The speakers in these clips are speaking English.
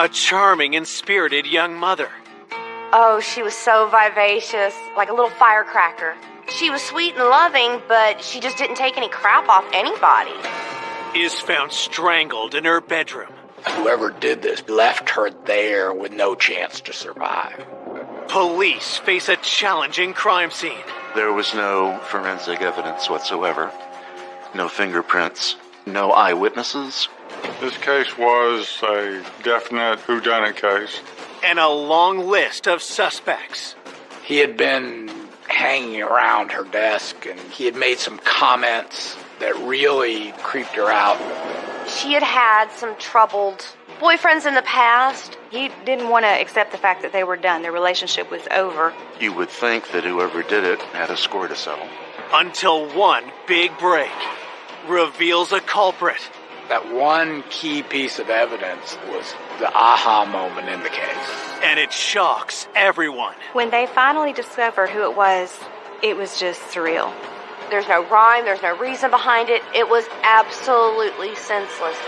a charming and spirited young mother. Oh, she was so vivacious, like a little firecracker. She was sweet and loving, but she just didn't take any crap off anybody. Is found strangled in her bedroom. Whoever did this left her there with no chance to survive. Police face a challenging crime scene. There was no forensic evidence whatsoever. No fingerprints. No eyewitnesses. This case was a definite whodunit case. And a long list of suspects. He had been hanging around her desk, and he had made some comments that really creeped her out. She had had some troubled boyfriends in the past. He didn't want to accept the fact that they were done. Their relationship was over. You would think that whoever did it had a score to settle. Until one big break reveals a culprit. That one key piece of evidence was the aha moment in the case. And it shocks everyone. When they finally discovered who it was just surreal. There's no rhyme, there's no reason behind it. It was absolutely senseless.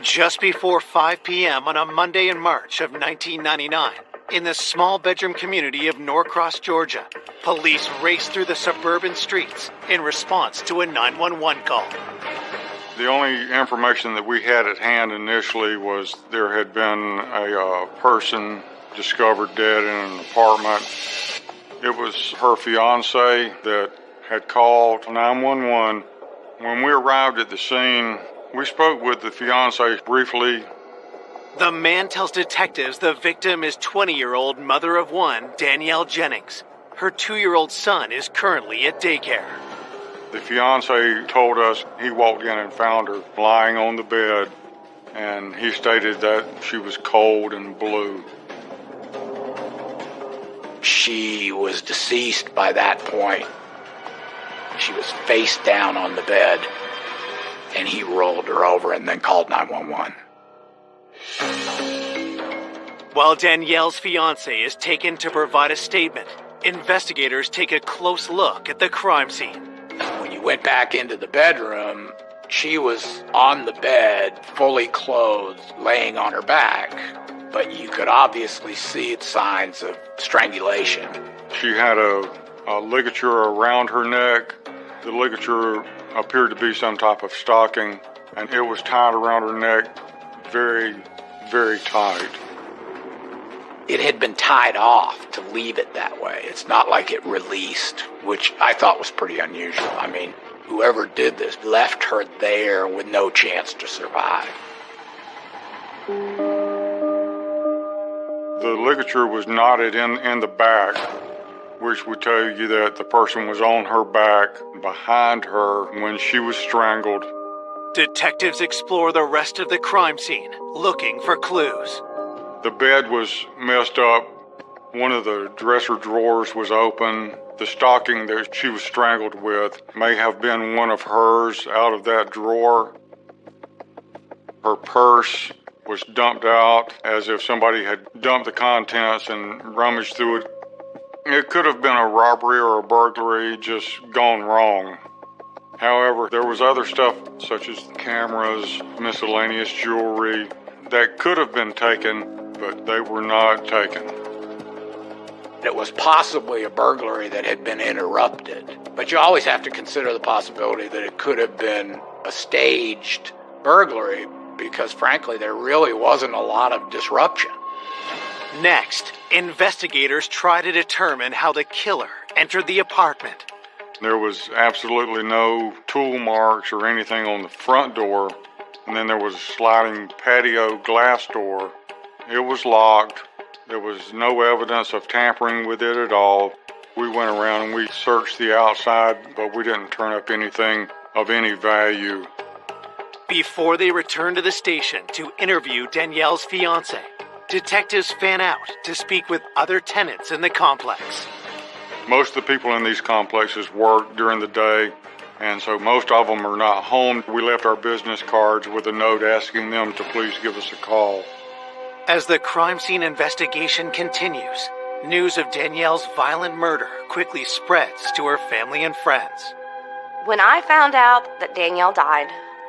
Just before 5 p.m. on a Monday in March of 1999, in the small bedroom community of Norcross, Georgia, police raced through the suburban streets in response to a 911 call. The only information that we had at hand initially was there had been a person discovered dead in an apartment. It was her fiance that had called 911. When we arrived at the scene, we spoke with the fiance briefly. The man tells detectives the victim is 20-year-old mother of one, Danielle Jennings. Her 2-year-old son is currently at daycare. The fiance told us he walked in and found her lying on the bed, and he stated that she was cold and blue. She was deceased by that point. She was face down on the bed, and he rolled her over and then called 911. While Danielle's fiance is taken to provide a statement, investigators take a close look at the crime scene. When you went back into the bedroom, she was on the bed, fully clothed, laying on her back, but you could obviously see signs of strangulation. She had a ligature around her neck. The ligature appeared to be some type of stocking, and it was tied around her neck very, very tight. It had been tied off to leave it that way. It's not like it released, which I thought was pretty unusual. I mean, whoever did this left her there with no chance to survive. The ligature was knotted in the back, which would tell you that the person was on her back, behind her when she was strangled. Detectives explore the rest of the crime scene, looking for clues. The bed was messed up. One of the dresser drawers was open. The stocking that she was strangled with may have been one of hers out of that drawer. Her purse was dumped out as if somebody had dumped the contents and rummaged through it. It could have been a robbery or a burglary just gone wrong. However, there was other stuff such as cameras, miscellaneous jewelry that could have been taken, but they were not taken. It was possibly a burglary that had been interrupted, but you always have to consider the possibility that it could have been a staged burglary because, frankly, there really wasn't a lot of disruption. Next, investigators try to determine how the killer entered the apartment. There was absolutely no tool marks or anything on the front door, and then there was a sliding patio glass door. It was locked. There was no evidence of tampering with it at all. We went around and we searched the outside, but we didn't turn up anything of any value. Before they return to the station to interview Danielle's fiance, detectives fan out to speak with other tenants in the complex. Most of the people in these complexes work during the day, and so most of them are not home. We left our business cards with a note asking them to please give us a call. As the crime scene investigation continues, News of Danielle's violent murder quickly spreads to her family and friends. When I found out that Danielle died,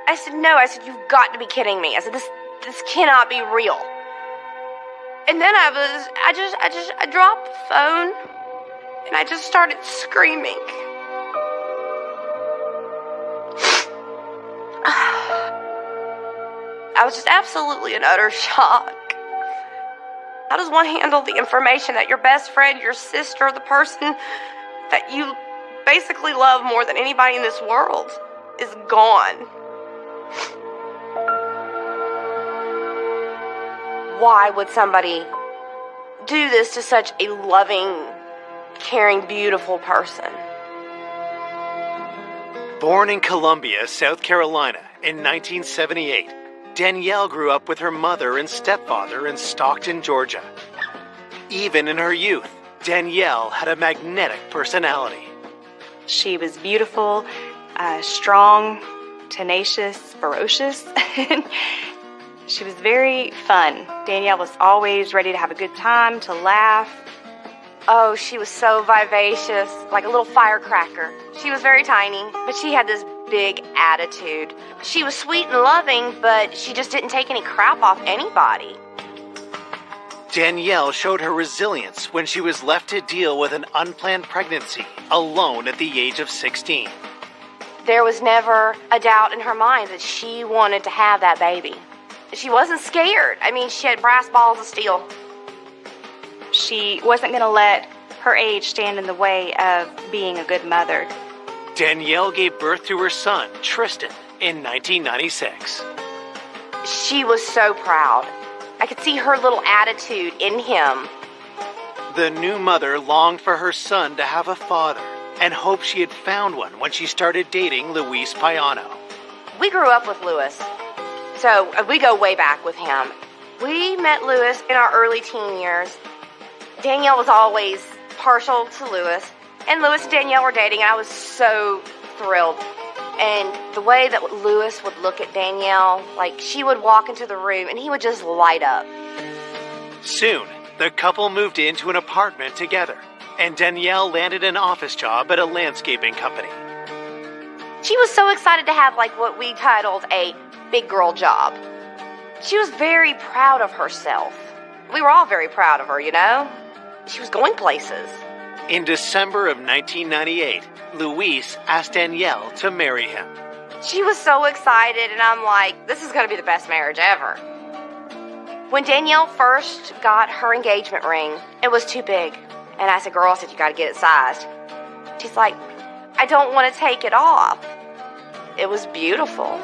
I said, no, you've got to be kidding me. I said, this cannot be real. And then I dropped the phone and I just started screaming. I was just absolutely in utter shock. How does one handle the information that your best friend, your sister, the person that you basically love more than anybody in this world is gone? Why would somebody do this to such a loving, caring, beautiful person? Born in Columbia, South Carolina in 1978, Danielle grew up with her mother and stepfather in Stockton, Georgia. Even in her youth, Danielle had a magnetic personality. She was beautiful, strong, tenacious, ferocious. She was very fun. Danielle was always ready to have a good time, to laugh. Oh, she was so vivacious, like a little firecracker. She was very tiny, but she had this big attitude. She was sweet and loving, but she just didn't take any crap off anybody. Danielle showed her resilience when she was left to deal with an unplanned pregnancy alone at the age of 16. There was never a doubt in her mind that she wanted to have that baby. She wasn't scared. I mean, she had brass balls of steel. She wasn't going to let her age stand in the way of being a good mother. Danielle gave birth to her son, Tristan, in 1996. She was so proud. I could see her little attitude in him. The new mother longed for her son to have a father and hoped she had found one when she started dating Luis Payano. We grew up with Luis, so we go way back with him. We met Luis in our early teen years. Danielle was always partial to Luis, and Luis and Danielle were dating, and I was so thrilled. And the way that Luis would look at Danielle, like she would walk into the room and he would just light up. Soon, the couple moved into an apartment together, and Danielle landed an office job at a landscaping company. She was so excited to have like what we titled a big girl job. She was very proud of herself. We were all very proud of her, you know? She was going places. In December of 1998, Luis asked Danielle to marry him. She was so excited, and I'm like, this is going to be the best marriage ever. When Danielle first got her engagement ring, it was too big. And I said, girl, you got to get it sized. She's like, I don't want to take it off. It was beautiful.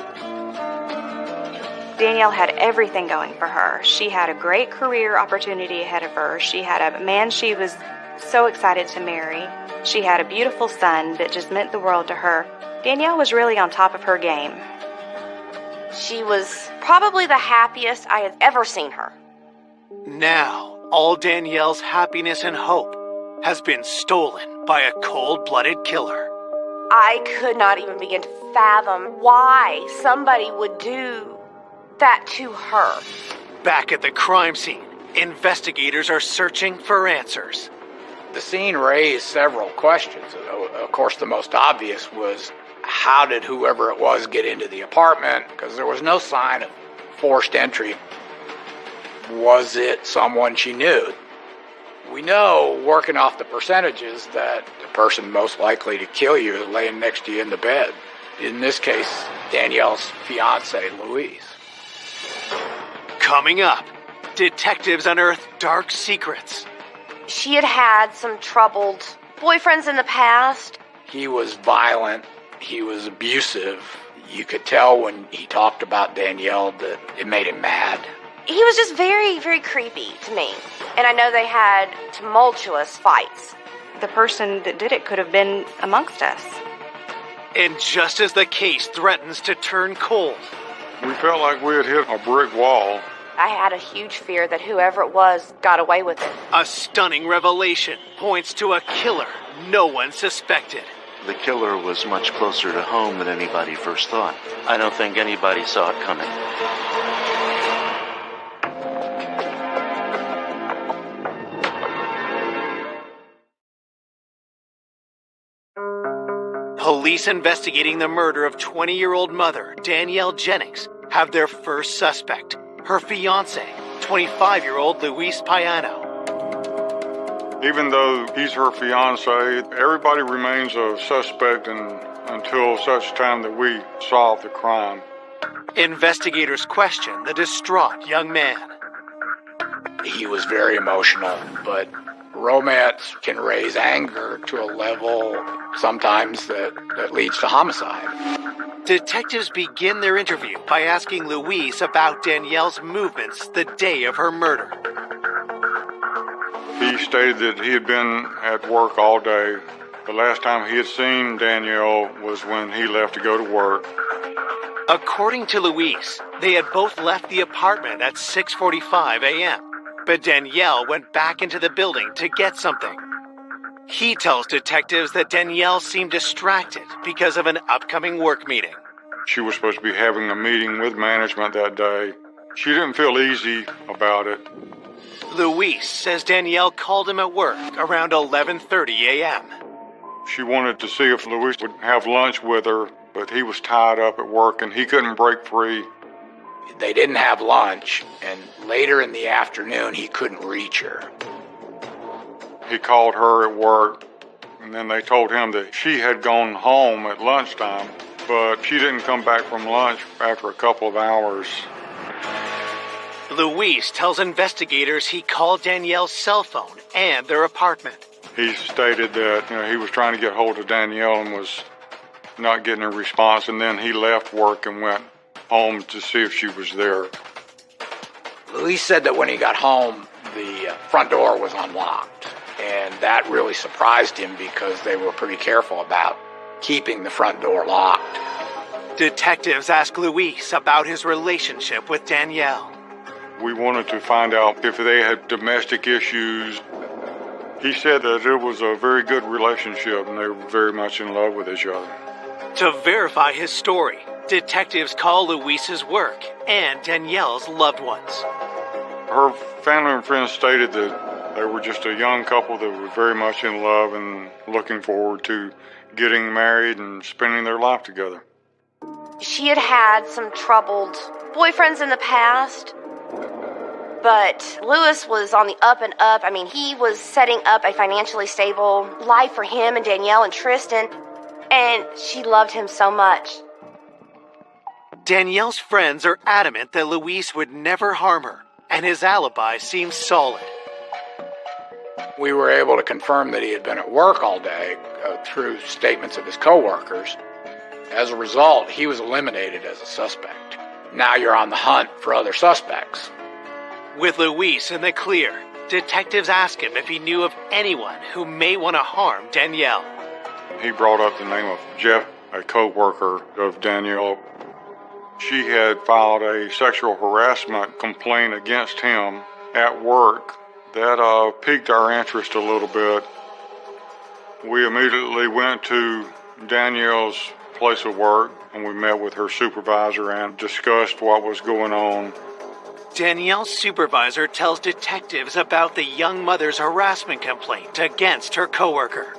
Danielle had everything going for her. She had a great career opportunity ahead of her. She had a man she was so excited to marry. She had a beautiful son that just meant the world to her. Danielle was really on top of her game. She was probably the happiest I had ever seen her. Now, all Danielle's happiness and hope has been stolen by a cold-blooded killer. I could not even begin to fathom why somebody would do that to her. Back at the crime scene, investigators are searching for answers. The scene raised several questions. Of course, the most obvious was, how did whoever it was get into the apartment? Because there was no sign of forced entry. Was it someone she knew? We know, working off the percentages, that the person most likely to kill you is laying next to you in the bed. In this case, Danielle's fiance, Luis. Coming up, detectives unearth dark secrets. She had had some troubled boyfriends in the past. He was violent. He was abusive. You could tell when he talked about Danielle that it made him mad. He was just very, very creepy to me. And I know they had tumultuous fights. The person that did it could have been amongst us. And just as the case threatens to turn cold, We felt like we had hit a brick wall. I had a huge fear that whoever it was got away with it. a stunning revelation points to a killer no one suspected. The killer was much closer to home than anybody first thought. I don't think anybody saw it coming. Police investigating the murder of 20-year-old mother Danielle Jennings have their first suspect, her fiancé, 25-year-old Luis Payano. Even though he's her fiance, everybody remains a suspect until such time that we solve the crime. Investigators question the distraught young man. He was very emotional, but romance can raise anger to a level sometimes that leads to homicide. Detectives begin their interview by asking Luis about Danielle's movements the day of her murder. He stated that he had been at work all day. The last time he had seen Danielle was when he left to go to work. According to Luis, they had both left the apartment at 6:45 a.m., but Danielle went back into the building to get something. He tells detectives that Danielle seemed distracted because of an upcoming work meeting. She was supposed to be having a meeting with management that day. She didn't feel easy about it. Luis says Danielle called him at work around 11:30 a.m. She wanted to see if Luis would have lunch with her, but he was tied up at work and he couldn't break free. They didn't have lunch, and later in the afternoon, he couldn't reach her. He called her at work, and then they told him that she had gone home at lunchtime, but she didn't come back from lunch after a couple of hours. Luis tells investigators he called Danielle's cell phone and their apartment. He stated that he was trying to get hold of Danielle and was not getting a response, and then he left work and went home to see if she was there. Luis said that when he got home, the front door was unlocked, and that really surprised him because they were pretty careful about keeping the front door locked. Detectives ask Luis about his relationship with Danielle. We wanted to find out if they had domestic issues. He said that it was a very good relationship and they were very much in love with each other. To verify his story, detectives call Luis's work and Danielle's loved ones. Her family and friends stated that they were just a young couple that were very much in love and looking forward to getting married and spending their life together. She had had some troubled boyfriends in the past, but Luis was on the up and up. I mean, he was setting up a financially stable life for him and Danielle and Tristan, and she loved him so much. Danielle's friends are adamant that Luis would never harm her, and his alibi seems solid. We were able to confirm that he had been at work all day through statements of his coworkers. As a result, he was eliminated as a suspect. Now you're on the hunt for other suspects. With Luis in the clear, detectives ask him if he knew of anyone who may want to harm Danielle. He brought up the name of Jeff, a co-worker of Danielle. She had filed a sexual harassment complaint against him at work. That piqued our interest a little bit. We immediately went to Danielle's place of work and we met with her supervisor and discussed what was going on. Danielle's supervisor tells detectives about the young mother's harassment complaint against her coworker.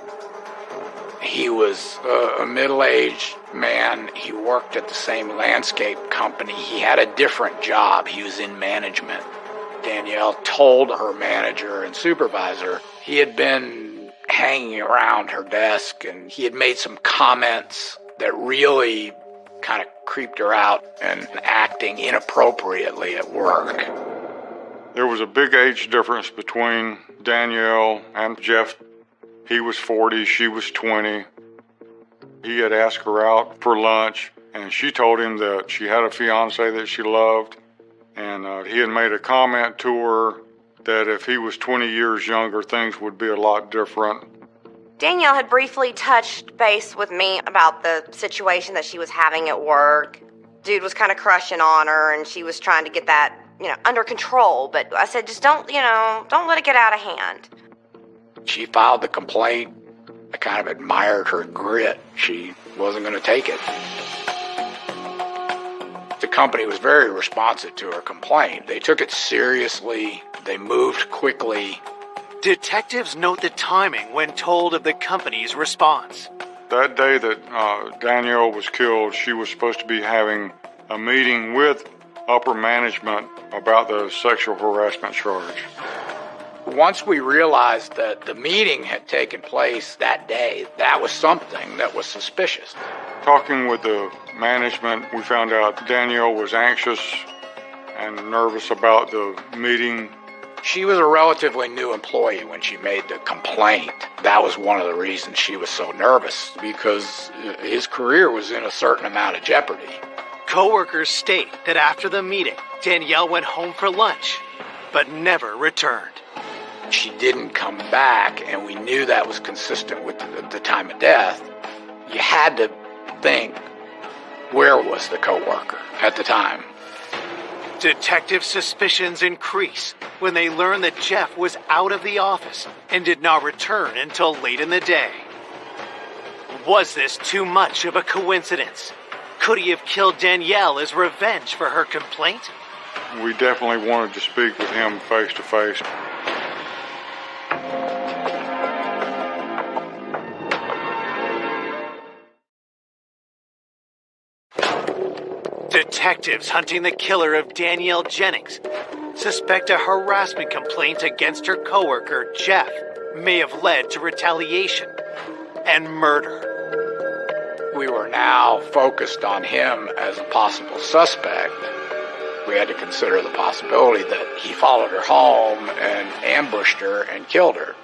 He was a middle-aged man. He worked at the same landscape company. He had a different job. He was in management. Danielle told her manager and supervisor he had been hanging around her desk and he had made some comments that really kind of creeped her out and acting inappropriately at work. There was a big age difference between Danielle and Jeff. He was 40, she was 20. He had asked her out for lunch, and she told him that she had a fiancé that she loved, and he had made a comment to her that if he was 20 years younger, things would be a lot different. Danielle had briefly touched base with me about the situation that she was having at work. Dude was kind of crushing on her, and she was trying to get that, under control. But I said, just don't let it get out of hand. She filed the complaint. I kind of admired her grit. She wasn't going to take it. The company was very responsive to her complaint. They took it seriously. They moved quickly. Detectives note the timing when told of the company's response. That day that Danielle was killed, she was supposed to be having a meeting with upper management about the sexual harassment charge. Once we realized that the meeting had taken place that day, that was something that was suspicious. Talking with the management, we found out Danielle was anxious and nervous about the meeting. She was a relatively new employee when she made the complaint. That was one of the reasons she was so nervous, because his career was in a certain amount of jeopardy. Coworkers state that after the meeting, Danielle went home for lunch, but never returned. She didn't come back, and we knew that was consistent with the time of death. You had to think, where was the coworker at the time? Detective suspicions increase when they learn that Jeff was out of the office and did not return until late in the day. Was this too much of a coincidence? Could he have killed Danielle as revenge for her complaint? We definitely wanted to speak with him face to face. Detectives hunting the killer of Danielle Jennings suspect a harassment complaint against her coworker, Jeff, may have led to retaliation and murder. We were now focused on him as a possible suspect. We had to consider the possibility that he followed her home and ambushed her and killed her.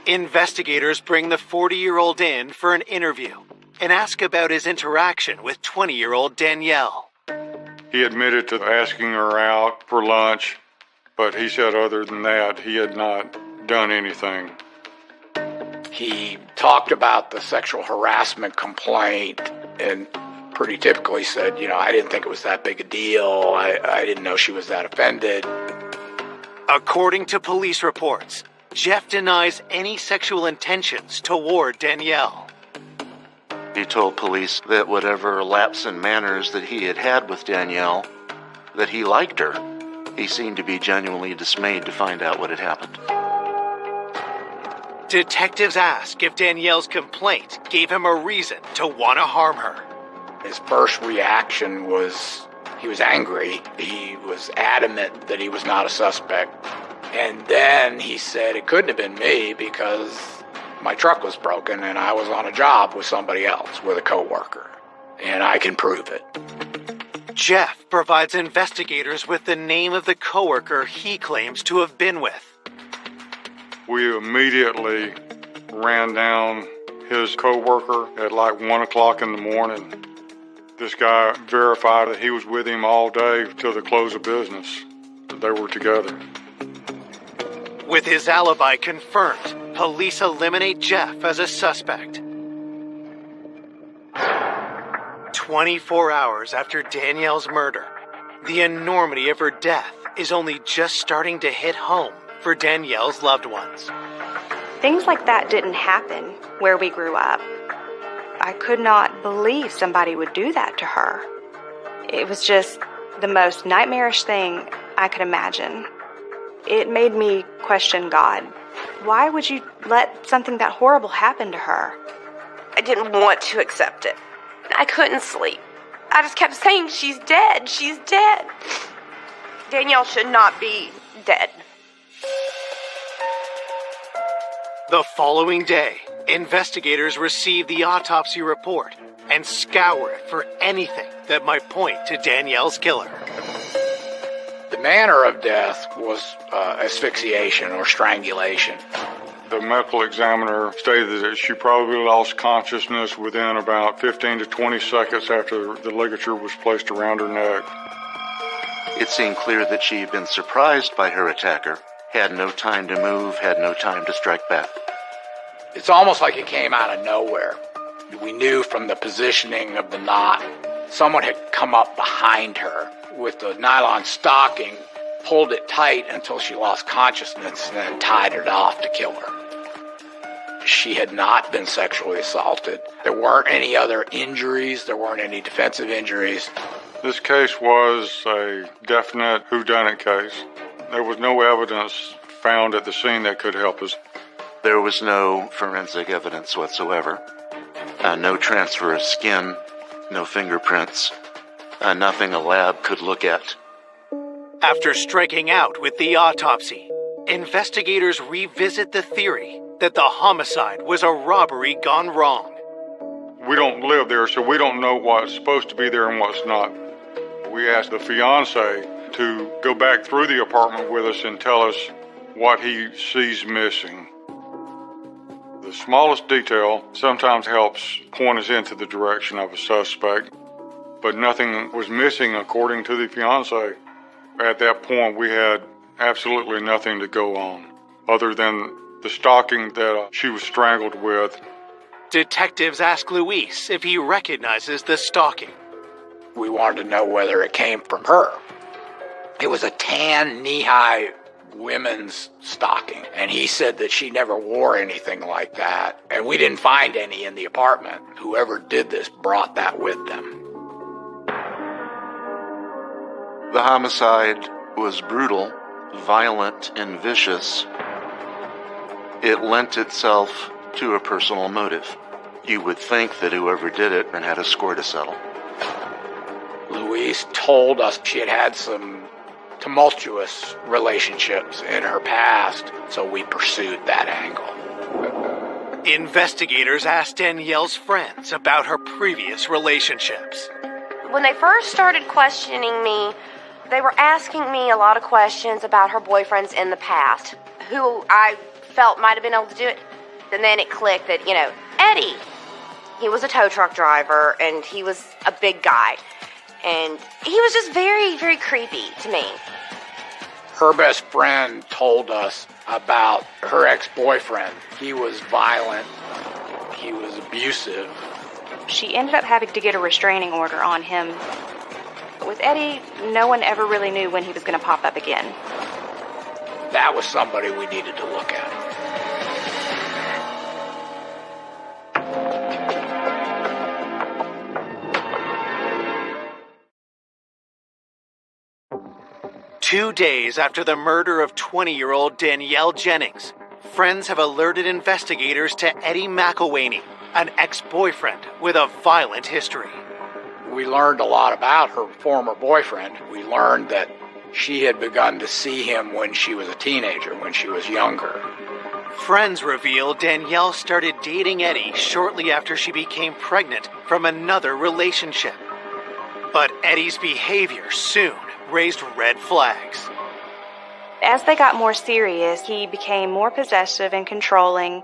Investigators bring the 40-year-old in for an interview and ask about his interaction with 20-year-old Danielle. He admitted to asking her out for lunch, but he said other than that, he had not done anything. He talked about the sexual harassment complaint and pretty typically said, I didn't think it was that big a deal. I didn't know she was that offended. According to police reports, Jeff denies any sexual intentions toward Danielle. He told police that whatever lapse in manners that he had had with Danielle, that he liked her. He seemed to be genuinely dismayed to find out what had happened. Detectives ask if Danielle's complaint gave him a reason to want to harm her. His first reaction was he was angry. He was adamant that he was not a suspect. And then he said it couldn't have been me because my truck was broken and I was on a job with somebody else, with a coworker. And I can prove it. Jeff provides investigators with the name of the coworker he claims to have been with. We immediately ran down his coworker at like 1 o'clock in the morning. This guy verified that he was with him all day till the close of business. They were together. With his alibi confirmed, police eliminate Jeff as a suspect. 24 hours after Danielle's murder, the enormity of her death is only just starting to hit home for Danielle's loved ones. Things like that didn't happen where we grew up. I could not believe somebody would do that to her. It was just the most nightmarish thing I could imagine. It made me question God. Why would you let something that horrible happen to her? I didn't want to accept it. I couldn't sleep. I just kept saying, she's dead, she's dead. Danielle should not be dead. The following day, investigators receive the autopsy report and scour it for anything that might point to Danielle's killer. The manner of death was asphyxiation or strangulation. The medical examiner stated that she probably lost consciousness within about 15 to 20 seconds after the ligature was placed around her neck. It seemed clear that she had been surprised by her attacker, had no time to move, had no time to strike back. It's almost like it came out of nowhere. We knew from the positioning of the knot, someone had come up behind her with the nylon stocking, pulled it tight until she lost consciousness, and then tied it off to kill her. She had not been sexually assaulted. There weren't any other injuries. There weren't any defensive injuries. This case was a definite whodunit case. There was no evidence found at the scene that could help us. There was no forensic evidence whatsoever. No transfer of skin, no fingerprints, nothing a lab could look at. After striking out with the autopsy, investigators revisit the theory that the homicide was a robbery gone wrong. We don't live there, so we don't know what's supposed to be there and what's not. We asked the fiance to go back through the apartment with us and tell us what he sees missing. The smallest detail sometimes helps point us into the direction of a suspect, but nothing was missing according to the fiance. At that point, we had absolutely nothing to go on, other than the stalking that she was strangled with. Detectives ask Luis if he recognizes the stalking. We wanted to know whether it came from her. It was a tan, knee-high women's stocking, and he said that she never wore anything like that, and we didn't find any in the apartment. Whoever did this brought that with them. The homicide was brutal, violent, and vicious. It lent itself to a personal motive. You would think that whoever did it had a score to settle. Louise told us she had had some tumultuous relationships in her past, so we pursued that angle. Investigators asked Danielle's friends about her previous relationships. When they first started questioning me, they were asking me a lot of questions about her boyfriends in the past, who I felt might have been able to do it. And then it clicked that, Eddie, he was a tow truck driver, and he was a big guy. And he was just very, very creepy to me. Her best friend told us about her ex-boyfriend. He was violent. He was abusive. She ended up having to get a restraining order on him. With Eddie, no one ever really knew when he was going to pop up again. That was somebody we needed to look at. Two days after the murder of 20-year-old Danielle Jennings, friends have alerted investigators to Eddie McElwaney, an ex-boyfriend with a violent history. We learned a lot about her former boyfriend. We learned that she had begun to see him when she was a teenager, when she was younger. Friends reveal Danielle started dating Eddie shortly after she became pregnant from another relationship. But Eddie's behavior soon raised red flags. As they got more serious, he became more possessive and controlling,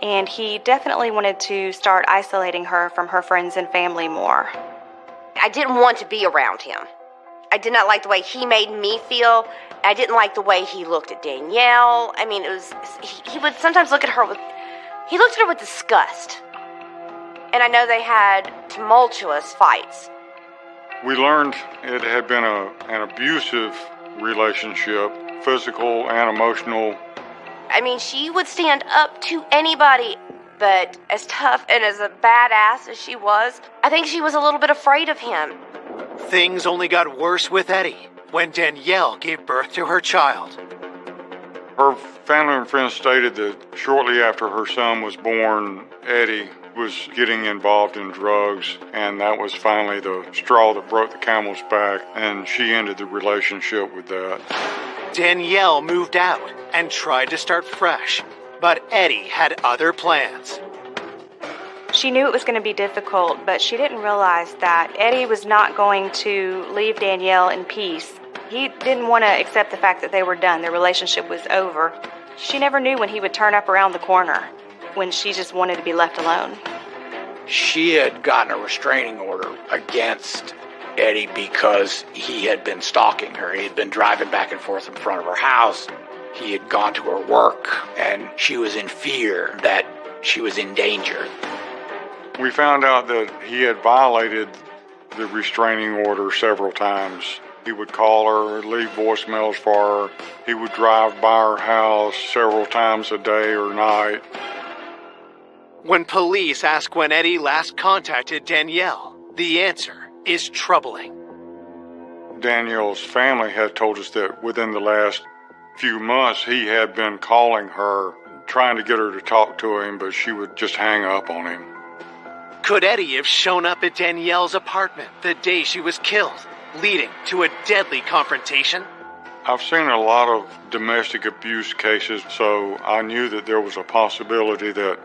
and he definitely wanted to start isolating her from her friends and family more. I didn't want to be around him. I did not like the way he made me feel. I didn't like the way he looked at Danielle. I mean, he would sometimes look at her with disgust. And I know they had tumultuous fights. We learned it had been an abusive relationship, physical and emotional. I mean, she would stand up to anybody, but as tough and as a badass as she was, I think she was a little bit afraid of him. Things only got worse with Eddie when Danielle gave birth to her child. Her family and friends stated that shortly after her son was born, Eddie was getting involved in drugs, and that was finally the straw that broke the camel's back, and she ended the relationship with that. Danielle moved out and tried to start fresh, but Eddie had other plans. She knew it was going to be difficult, but she didn't realize that Eddie was not going to leave Danielle in peace. He didn't want to accept the fact that they were done, their relationship was over. She never knew when he would turn up around the corner, when she just wanted to be left alone. She had gotten a restraining order against Eddie because he had been stalking her. He had been driving back and forth in front of her house. He had gone to her work, and she was in fear that she was in danger. We found out that he had violated the restraining order several times. He would call her, leave voicemails for her. He would drive by her house several times a day or night. When police ask when Eddie last contacted Danielle, the answer is troubling. Danielle's family had told us that within the last few months he had been calling her, trying to get her to talk to him, but she would just hang up on him. Could Eddie have shown up at Danielle's apartment the day she was killed, leading to a deadly confrontation? I've seen a lot of domestic abuse cases, so I knew that there was a possibility that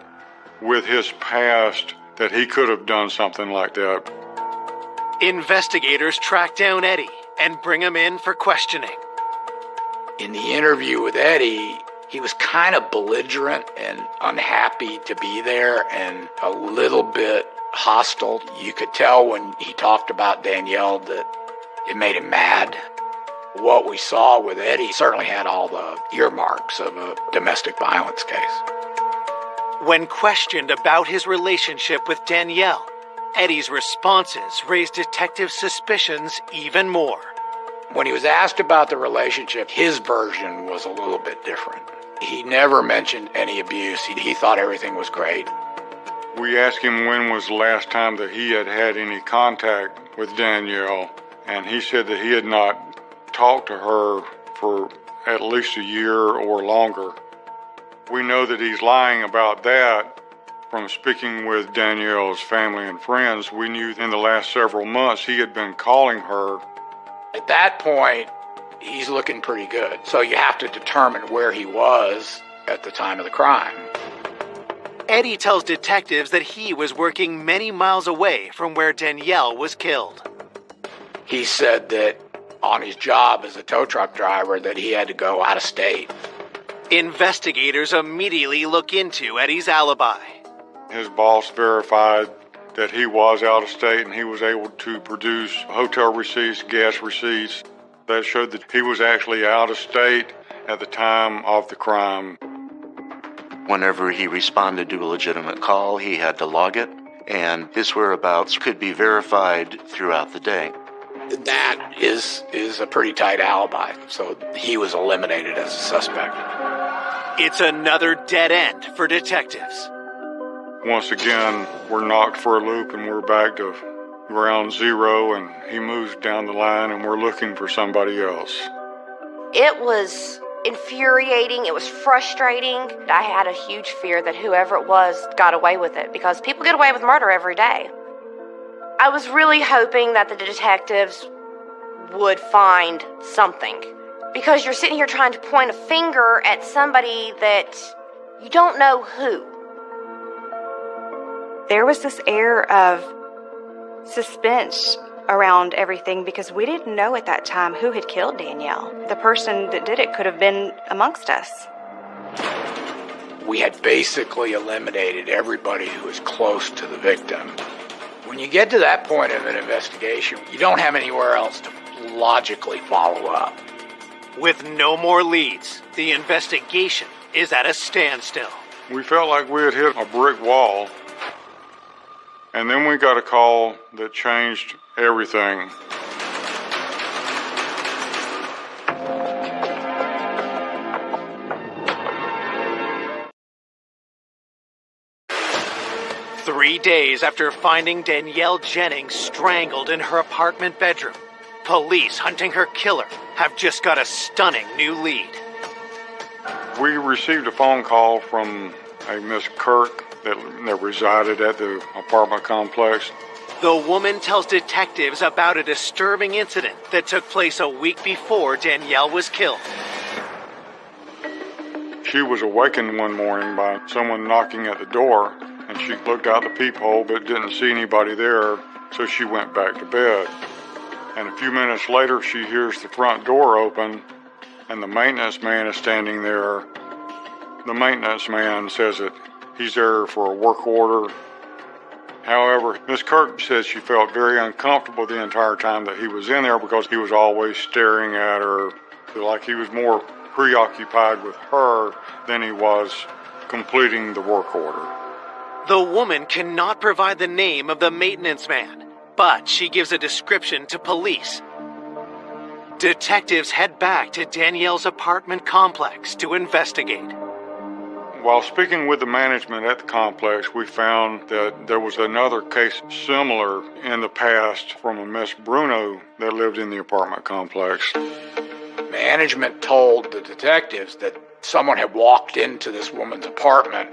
with his past that he could have done something like that. Investigators track down Eddie and bring him in for questioning. In the interview with Eddie, he was kind of belligerent and unhappy to be there and a little bit hostile. You could tell when he talked about Danielle that it made him mad. What we saw with Eddie certainly had all the earmarks of a domestic violence case. When questioned about his relationship with Danielle, Eddie's responses raised detective suspicions even more. When he was asked about the relationship, his version was a little bit different. He never mentioned any abuse. He thought everything was great. We asked him when was the last time that he had had any contact with Danielle, and he said that he had not talked to her for at least a year or longer. We know that he's lying about that from speaking with Danielle's family and friends. We knew in the last several months he had been calling her. At that point, he's looking pretty good. So you have to determine where he was at the time of the crime. Eddie tells detectives that he was working many miles away from where Danielle was killed. He said that on his job as a tow truck driver that he had to go out of state. Investigators immediately look into Eddie's alibi. His boss verified that he was out of state and he was able to produce hotel receipts, gas receipts that showed that he was actually out of state at the time of the crime. Whenever he responded to a legitimate call, he had to log it, and his whereabouts could be verified throughout the day. That is a pretty tight alibi, so he was eliminated as a suspect. It's another dead end for detectives. Once again, we're knocked for a loop and we're back to ground zero, and he moves down the line and we're looking for somebody else. It was infuriating. It was frustrating. I had a huge fear that whoever it was got away with it, because people get away with murder every day. I was really hoping that the detectives would find something, because you're sitting here trying to point a finger at somebody that you don't know who. There was this air of suspense around everything because we didn't know at that time who had killed Danielle. The person that did it could have been amongst us. We had basically eliminated everybody who was close to the victim. When you get to that point of an investigation, you don't have anywhere else to logically follow up. With no more leads, the investigation is at a standstill. We felt like we had hit a brick wall, and then we got a call that changed everything. Three days after finding Danielle Jennings strangled in her apartment bedroom, police hunting her killer have just got a stunning new lead. We received a phone call from a Miss Kirk that resided at the apartment complex. The woman tells detectives about a disturbing incident that took place a week before Danielle was killed. She was awakened one morning by someone knocking at the door, and she looked out the peephole but didn't see anybody there, so she went back to bed. And a few minutes later, she hears the front door open, and the maintenance man is standing there. The maintenance man says that he's there for a work order. However, Miss Kirk says she felt very uncomfortable the entire time that he was in there because he was always staring at her, like he was more preoccupied with her than he was completing the work order. The woman cannot provide the name of the maintenance man, but she gives a description to police. Detectives head back to Danielle's apartment complex to investigate. While speaking with the management at the complex, we found that there was another case similar in the past from a Miss Bruno that lived in the apartment complex. Management told the detectives that someone had walked into this woman's apartment.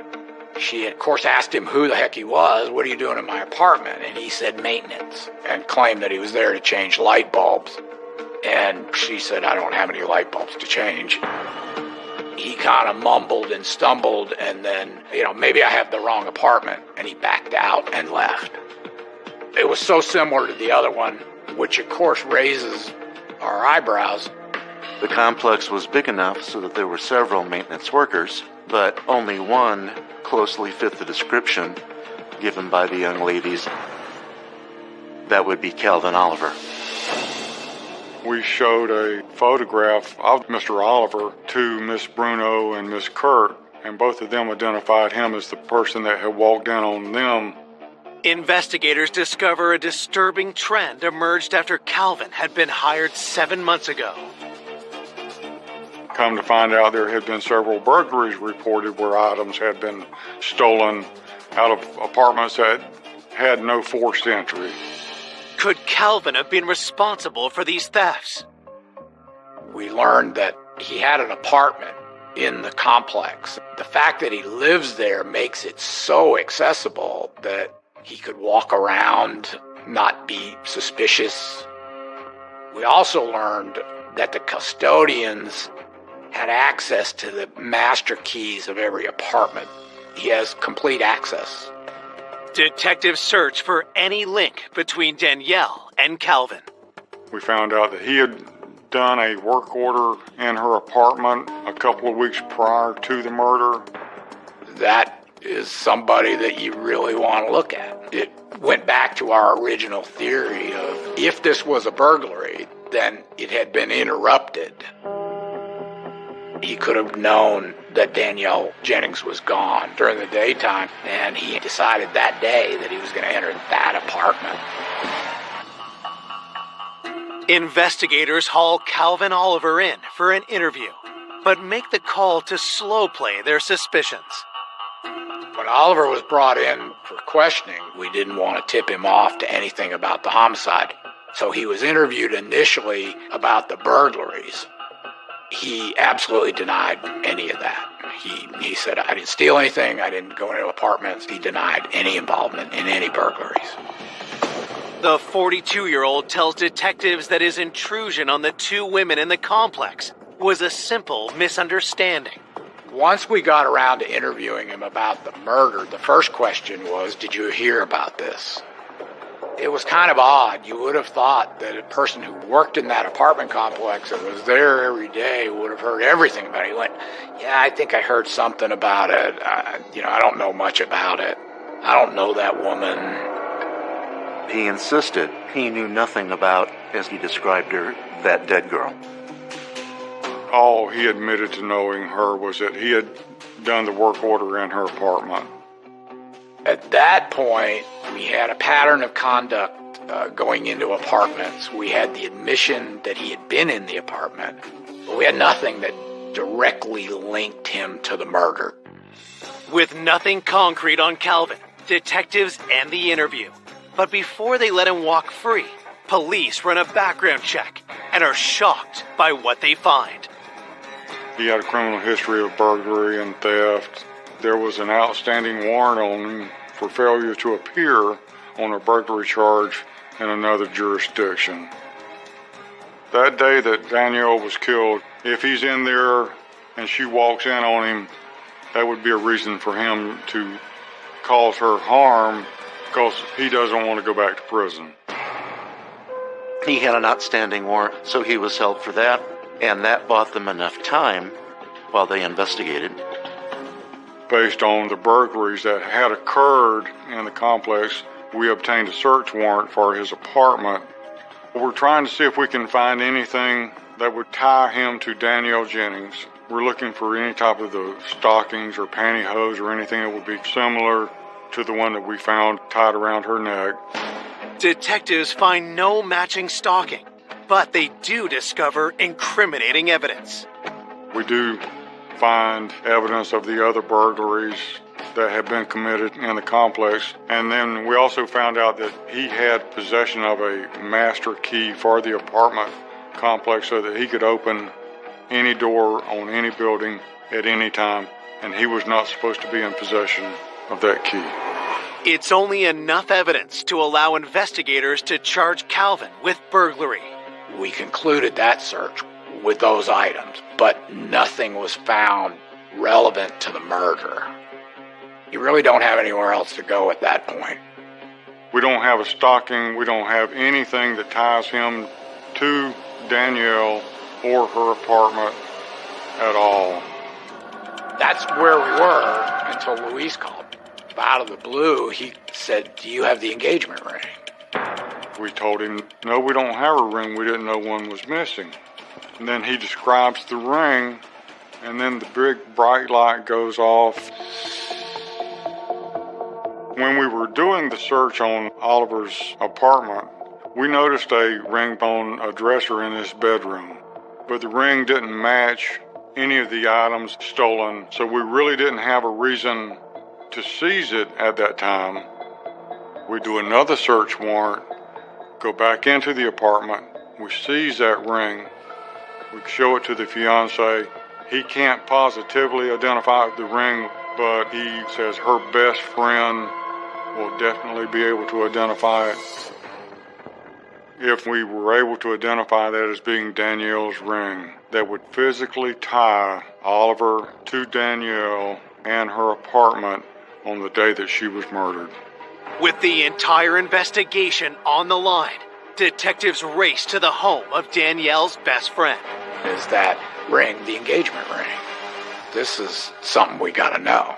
She, of course, asked him who the heck he was. What are you doing in my apartment? And he said maintenance, and claimed that he was there to change light bulbs. And she said, I don't have any light bulbs to change. He kind of mumbled and stumbled, and then, maybe I have the wrong apartment, and he backed out and left. It was so similar to the other one, which of course raises our eyebrows. The complex was big enough so that there were several maintenance workers, but only one closely fit the description given by the young ladies. That would be Calvin Oliver. We showed a photograph of Mr. Oliver to Miss Bruno and Miss Kurt, and both of them identified him as the person that had walked in on them. Investigators discover a disturbing trend emerged after Calvin had been hired 7 months ago. Come to find out, there had been several burglaries reported where items had been stolen out of apartments that had no forced entry. Could Calvin have been responsible for these thefts? We learned that he had an apartment in the complex. The fact that he lives there makes it so accessible that he could walk around, not be suspicious. We also learned that the custodians had access to the master keys of every apartment. He has complete access. Detectives search for any link between Danielle and Calvin. We found out that he had done a work order in her apartment a couple of weeks prior to the murder. That is somebody that you really want to look at. It went back to our original theory of if this was a burglary, then it had been interrupted. He could have known that Danielle Jennings was gone during the daytime, and he decided that day that he was going to enter that apartment. Investigators haul Calvin Oliver in for an interview, but make the call to slow play their suspicions. When Oliver was brought in for questioning, we didn't want to tip him off to anything about the homicide. So he was interviewed initially about the burglaries. He absolutely denied any of that. He said, I didn't steal anything, I didn't go into apartments. He denied any involvement in any burglaries. The 42-year-old tells detectives that his intrusion on the two women in the complex was a simple misunderstanding. Once we got around to interviewing him about the murder, the first question was, did you hear about this? It was kind of odd. You would have thought that a person who worked in that apartment complex and was there every day would have heard everything about it. He went, yeah, I think I heard something about it. I don't know much about it. I don't know that woman. He insisted he knew nothing about, as he described her, that dead girl. All he admitted to knowing her was that he had done the work order in her apartment. At that point, we had a pattern of conduct going into apartments. We had the admission that he had been in the apartment, but we had nothing that directly linked him to the murder. With nothing concrete on Calvin, detectives end the interview. But before they let him walk free, police run a background check and are shocked by what they find. He had a criminal history of burglary and theft. There was an outstanding warrant on him for failure to appear on a burglary charge in another jurisdiction. That day that Danielle was killed, if he's in there and she walks in on him, that would be a reason for him to cause her harm because he doesn't want to go back to prison. He had an outstanding warrant, so he was held for that, and that bought them enough time while they investigated. Based on the burglaries that had occurred in the complex, we obtained a search warrant for his apartment. We're trying to see if we can find anything that would tie him to Danielle Jennings. We're looking for any type of the stockings or pantyhose or anything that would be similar to the one that we found tied around her neck. Detectives find no matching stocking, but they do discover incriminating evidence. We do find evidence of the other burglaries that had been committed in the complex. And then we also found out that he had possession of a master key for the apartment complex so that he could open any door on any building at any time, and he was not supposed to be in possession of that key. It's only enough evidence to allow investigators to charge Calvin with burglary. We concluded that search with those items, but nothing was found relevant to the murder. You really don't have anywhere else to go at that point. We don't have a stocking. We don't have anything that ties him to Danielle or her apartment at all. That's where we were until Luis called. Out of the blue, he said, "Do you have the engagement ring?" We told him, no, we don't have a ring. We didn't know one was missing. And then he describes the ring, and then the big bright light goes off. When we were doing the search on Oliver's apartment, we noticed a ring on a dresser in his bedroom, but the ring didn't match any of the items stolen, so we really didn't have a reason to seize it at that time. We do another search warrant, go back into the apartment, we seize that ring, we show it to the fiance. He can't positively identify the ring, but he says her best friend will definitely be able to identify it. If we were able to identify that as being Danielle's ring, that would physically tie Oliver to Danielle and her apartment on the day that she was murdered. With the entire investigation on the line, detectives race to the home of Danielle's best friend. Is that ring the engagement ring? This is something we gotta know.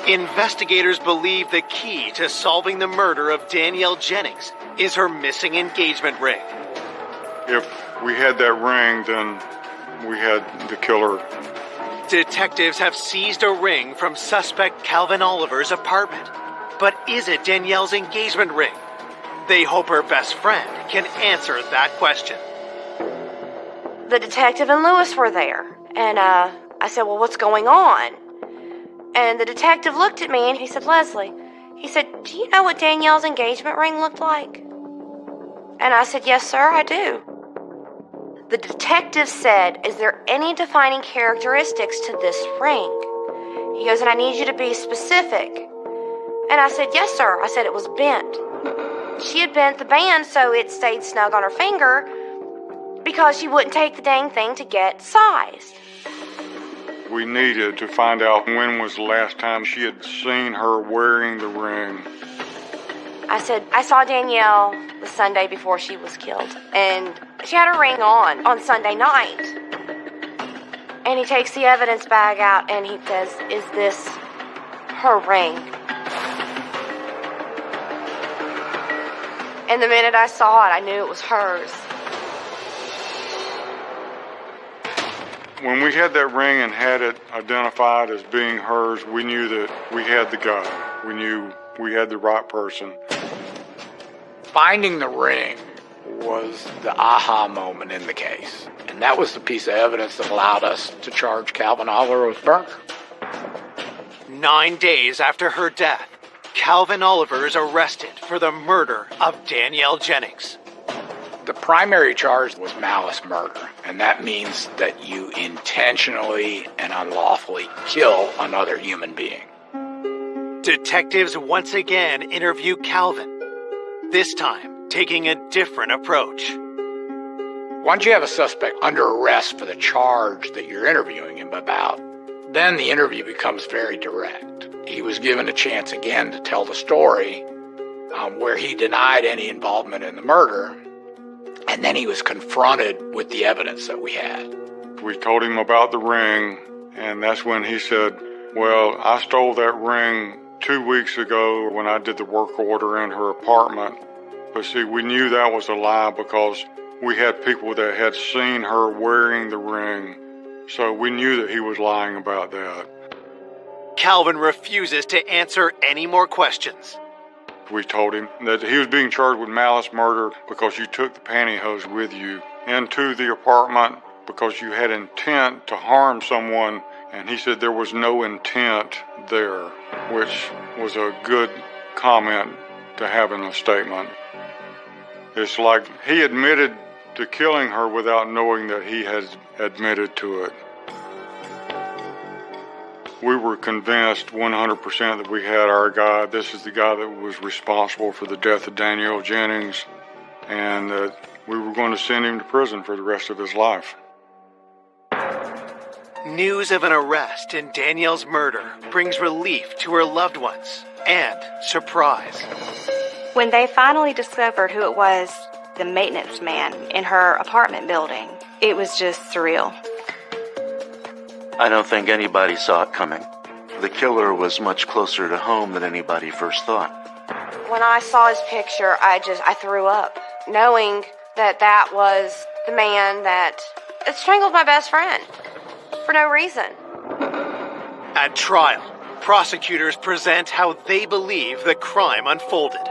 Investigators believe the key to solving the murder of Danielle Jennings is her missing engagement ring. If we had that ring, then we had the killer. Detectives have seized a ring from suspect Calvin Oliver's apartment. But is it Danielle's engagement ring? They hope her best friend can answer that question. The detective and Lewis were there, and I said, well, what's going on? And the detective looked at me and he said, Leslie, he said, do you know what Danielle's engagement ring looked like? And I said, yes, sir, I do. The detective said, is there any defining characteristics to this ring? He goes, and I need you to be specific. And I said, yes, sir. I said it was bent. She had bent the band so it stayed snug on her finger because she wouldn't take the dang thing to get sized. We needed to find out when was the last time she had seen her wearing the ring. I said, I saw Danielle the Sunday before she was killed, and she had her ring on Sunday night. And he takes the evidence bag out and he says, is this her ring? And the minute I saw it, I knew it was hers. When we had that ring and had it identified as being hers, we knew that we had the guy. We knew we had the right person. Finding the ring was the aha moment in the case. And that was the piece of evidence that allowed us to charge Calvin Oliver with murder. 9 days after her death, Calvin Oliver is arrested for the murder of Danielle Jennings. The primary charge was malice murder, and that means that you intentionally and unlawfully kill another human being. Detectives once again interview Calvin, this time taking a different approach. Once you have a suspect under arrest for the charge that you're interviewing him about, then the interview becomes very direct. He was given a chance again to tell the story where he denied any involvement in the murder, and then he was confronted with the evidence that we had. We told him about the ring, and that's when he said, well, I stole that ring 2 weeks ago when I did the work order in her apartment. But see, we knew that was a lie because we had people that had seen her wearing the ring, so we knew that he was lying about that. Calvin refuses to answer any more questions. We told him that he was being charged with malice murder because you took the pantyhose with you into the apartment because you had intent to harm someone, and he said there was no intent there, which was a good comment to have in a statement. It's like he admitted to killing her without knowing that he had admitted to it. We were convinced 100% that we had our guy. This is the guy that was responsible for the death of Danielle Jennings, and that we were going to send him to prison for the rest of his life. News of an arrest in Danielle's murder brings relief to her loved ones and surprise. When they finally discovered who it was, the maintenance man in her apartment building, it was just surreal. I don't think anybody saw it coming. The killer was much closer to home than anybody first thought. When I saw his picture, I threw up, knowing that was the man that strangled my best friend for no reason. At trial, prosecutors present how they believe the crime unfolded.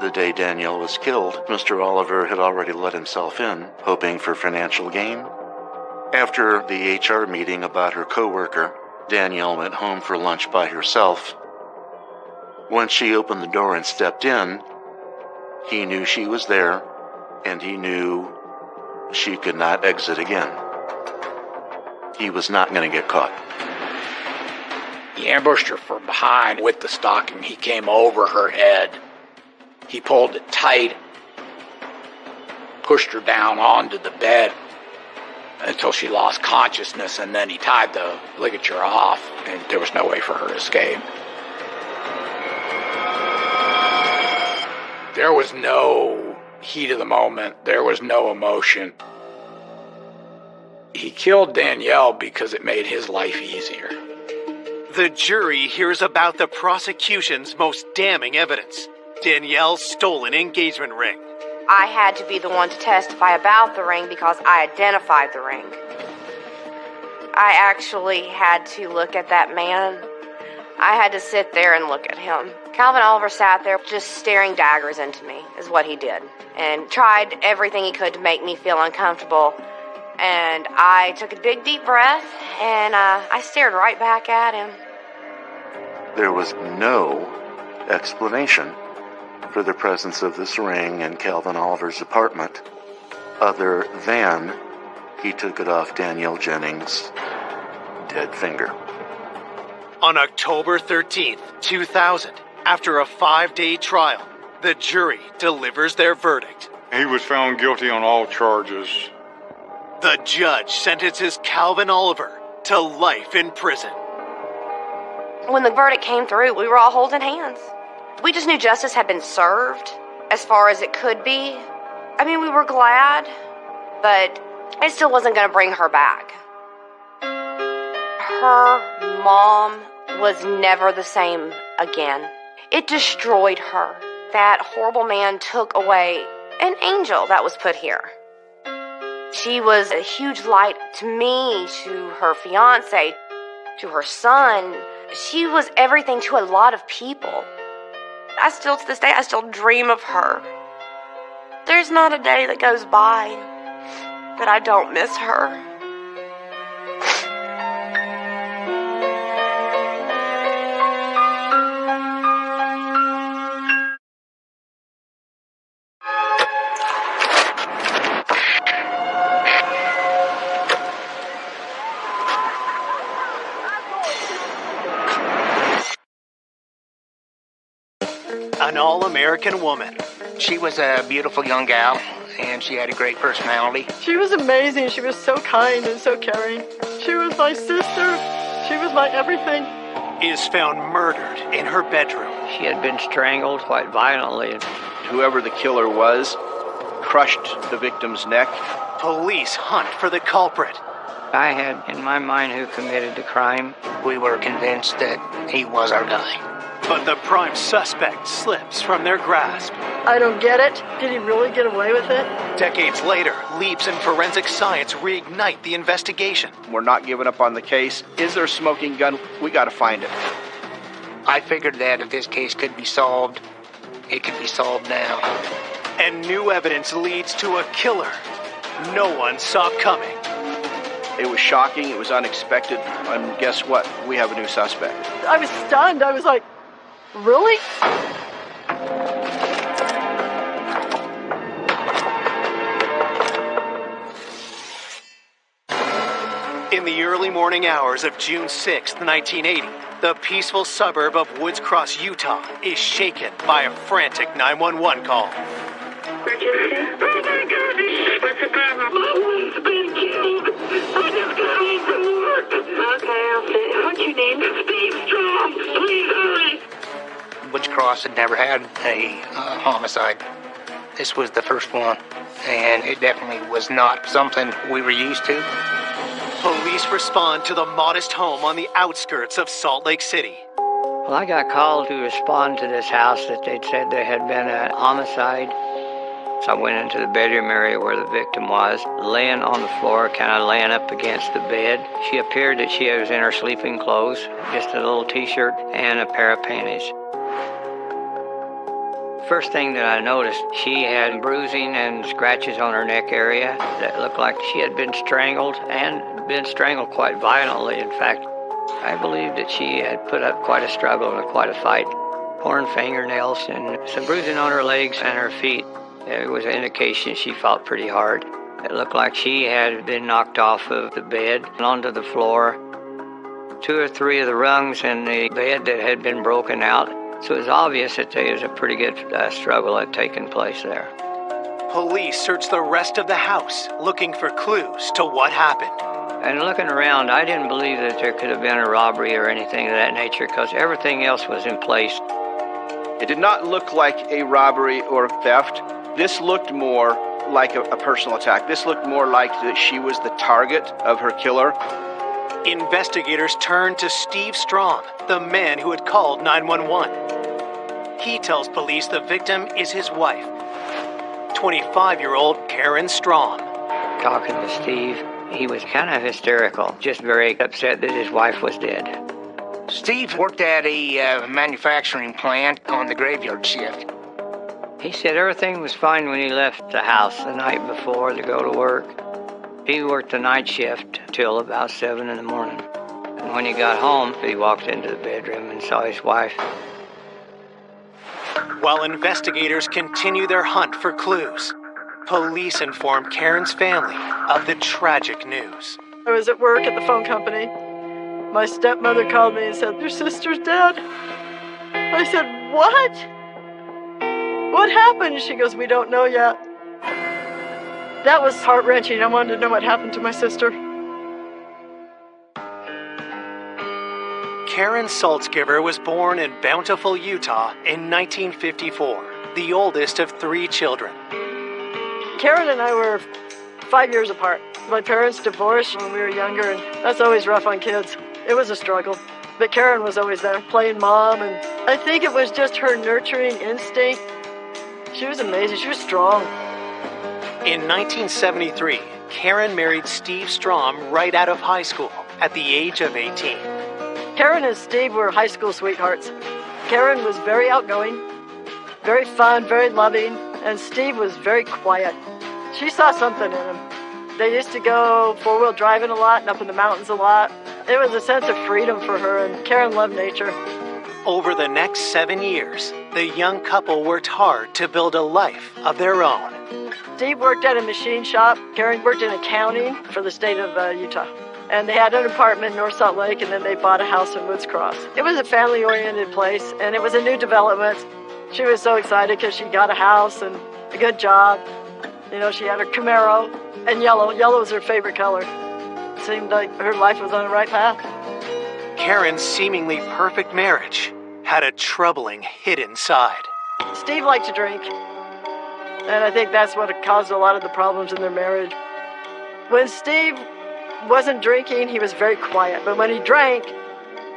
The day Danielle was killed, Mr. Oliver had already let himself in, hoping for financial gain. After the HR meeting about her coworker, Danielle went home for lunch by herself. Once she opened the door and stepped in, he knew she was there, and he knew she could not exit again. He was not going to get caught. He ambushed her from behind with the stocking. He came over her head. He pulled it tight, pushed her down onto the bed until she lost consciousness, and then he tied the ligature off, and there was no way for her to escape. There was no heat of the moment. There was no emotion. He killed Danielle because it made his life easier. The jury hears about the prosecution's most damning evidence, Danielle's stolen engagement ring. I had to be the one to testify about the ring because I identified the ring. I actually had to look at that man. I had to sit there and look at him. Calvin Oliver sat there just staring daggers into me, is what he did, and tried everything he could to make me feel uncomfortable. And I took a big, deep breath, and I stared right back at him. There was no explanation for the presence of this ring in Calvin Oliver's apartment, other than he took it off Danielle Jennings' dead finger. On October 13th, 2000, after a 5-day trial, the jury delivers their verdict. He was found guilty on all charges. The judge sentences Calvin Oliver to life in prison. When the verdict came through, we were all holding hands. We just knew justice had been served as far as it could be. I mean, we were glad, but it still wasn't going to bring her back. Her mom was never the same again. It destroyed her. That horrible man took away an angel that was put here. She was a huge light to me, to her fiance, to her son. She was everything to a lot of people. To this day, I still dream of her. There's not a day that goes by that I don't miss her. An all-American woman. She was a beautiful young gal, and she had a great personality. She was amazing. She was so kind and so caring. She was my sister. She was my everything. Is found murdered in her bedroom. She had been strangled quite violently. Whoever the killer was crushed the victim's neck. Police hunt for the culprit. I had in my mind who committed the crime. We were convinced that he was our guy. But the prime suspect slips from their grasp. I don't get it. Did he really get away with it? Decades later, leaps in forensic science reignite the investigation. We're not giving up on the case. Is there a smoking gun? We got to find it. I figured that if this case could be solved, it could be solved now. And new evidence leads to a killer no one saw coming. It was shocking. It was unexpected. And guess what? We have a new suspect. I was stunned. I was like, really? In the early morning hours of June 6, 1980, the peaceful suburb of Woods Cross, Utah, is shaken by a frantic 911 call. Emergency? Oh my God! What's the problem? My wife's been killed. I just got home from work. Okay, I'll see. What's your name? Steve Strong. Please hurry. Woods Cross had never had a homicide. This was the first one, and it definitely was not something we were used to. Police respond to the modest home on the outskirts of Salt Lake City. Well, I got called to respond to this house that they'd said there had been a homicide. So I went into the bedroom area where the victim was, laying on the floor, kind of laying up against the bed. She appeared that she was in her sleeping clothes, just a little t-shirt and a pair of panties. First thing that I noticed, she had bruising and scratches on her neck area that looked like she had been strangled, and been strangled quite violently. In fact, I believe that she had put up quite a struggle and quite a fight. Torn fingernails and some bruising on her legs and her feet. It was an indication she fought pretty hard. It looked like she had been knocked off of the bed and onto the floor. 2 or 3 of the rungs in the bed that had been broken out. So it was obvious that there was a pretty good struggle had taken place there. Police searched the rest of the house, looking for clues to what happened. And looking around, I didn't believe that there could have been a robbery or anything of that nature because everything else was in place. It did not look like a robbery or theft. This looked more like a personal attack. This looked more like that she was the target of her killer. Investigators turned to Steve Strong, the man who had called 911. He tells police the victim is his wife, 25-year-old Karen Strong. Talking to Steve, he was kind of hysterical, just very upset that his wife was dead. Steve worked at a manufacturing plant on the graveyard shift. He said everything was fine when he left the house the night before to go to work. He worked the night shift till about 7 in the morning. And when he got home, he walked into the bedroom and saw his wife. While investigators continue their hunt for clues, police informed Karen's family of the tragic news. I was at work at the phone company. My stepmother called me and said, "Your sister's dead." I said, "What? What happened?" She goes, "We don't know yet." That was heart-wrenching. I wanted to know what happened to my sister. Karen Saltzgiver was born in Bountiful, Utah in 1954, the oldest of 3 children. Karen and I were 5 years apart. My parents divorced when we were younger, and that's always rough on kids. It was a struggle. But Karen was always there, playing mom, and I think it was just her nurturing instinct. She was amazing. She was strong. In 1973, Karen married Steve Strong right out of high school at the age of 18. Karen and Steve were high school sweethearts. Karen was very outgoing, very fun, very loving, and Steve was very quiet. She saw something in him. They used to go four-wheel driving a lot and up in the mountains a lot. It was a sense of freedom for her, and Karen loved nature. Over the next 7 years, the young couple worked hard to build a life of their own. Steve worked at a machine shop. Karen worked in accounting for the state of Utah. And they had an apartment in North Salt Lake, and then they bought a house in Woods Cross. It was a family-oriented place, and it was a new development. She was so excited because she got a house and a good job. You know, she had her Camaro and yellow. Yellow was her favorite color. It seemed like her life was on the right path. Karen's seemingly perfect marriage had a troubling hidden side. Steve liked to drink, and I think that's what caused a lot of the problems in their marriage. When Steve wasn't drinking, he was very quiet, but when he drank,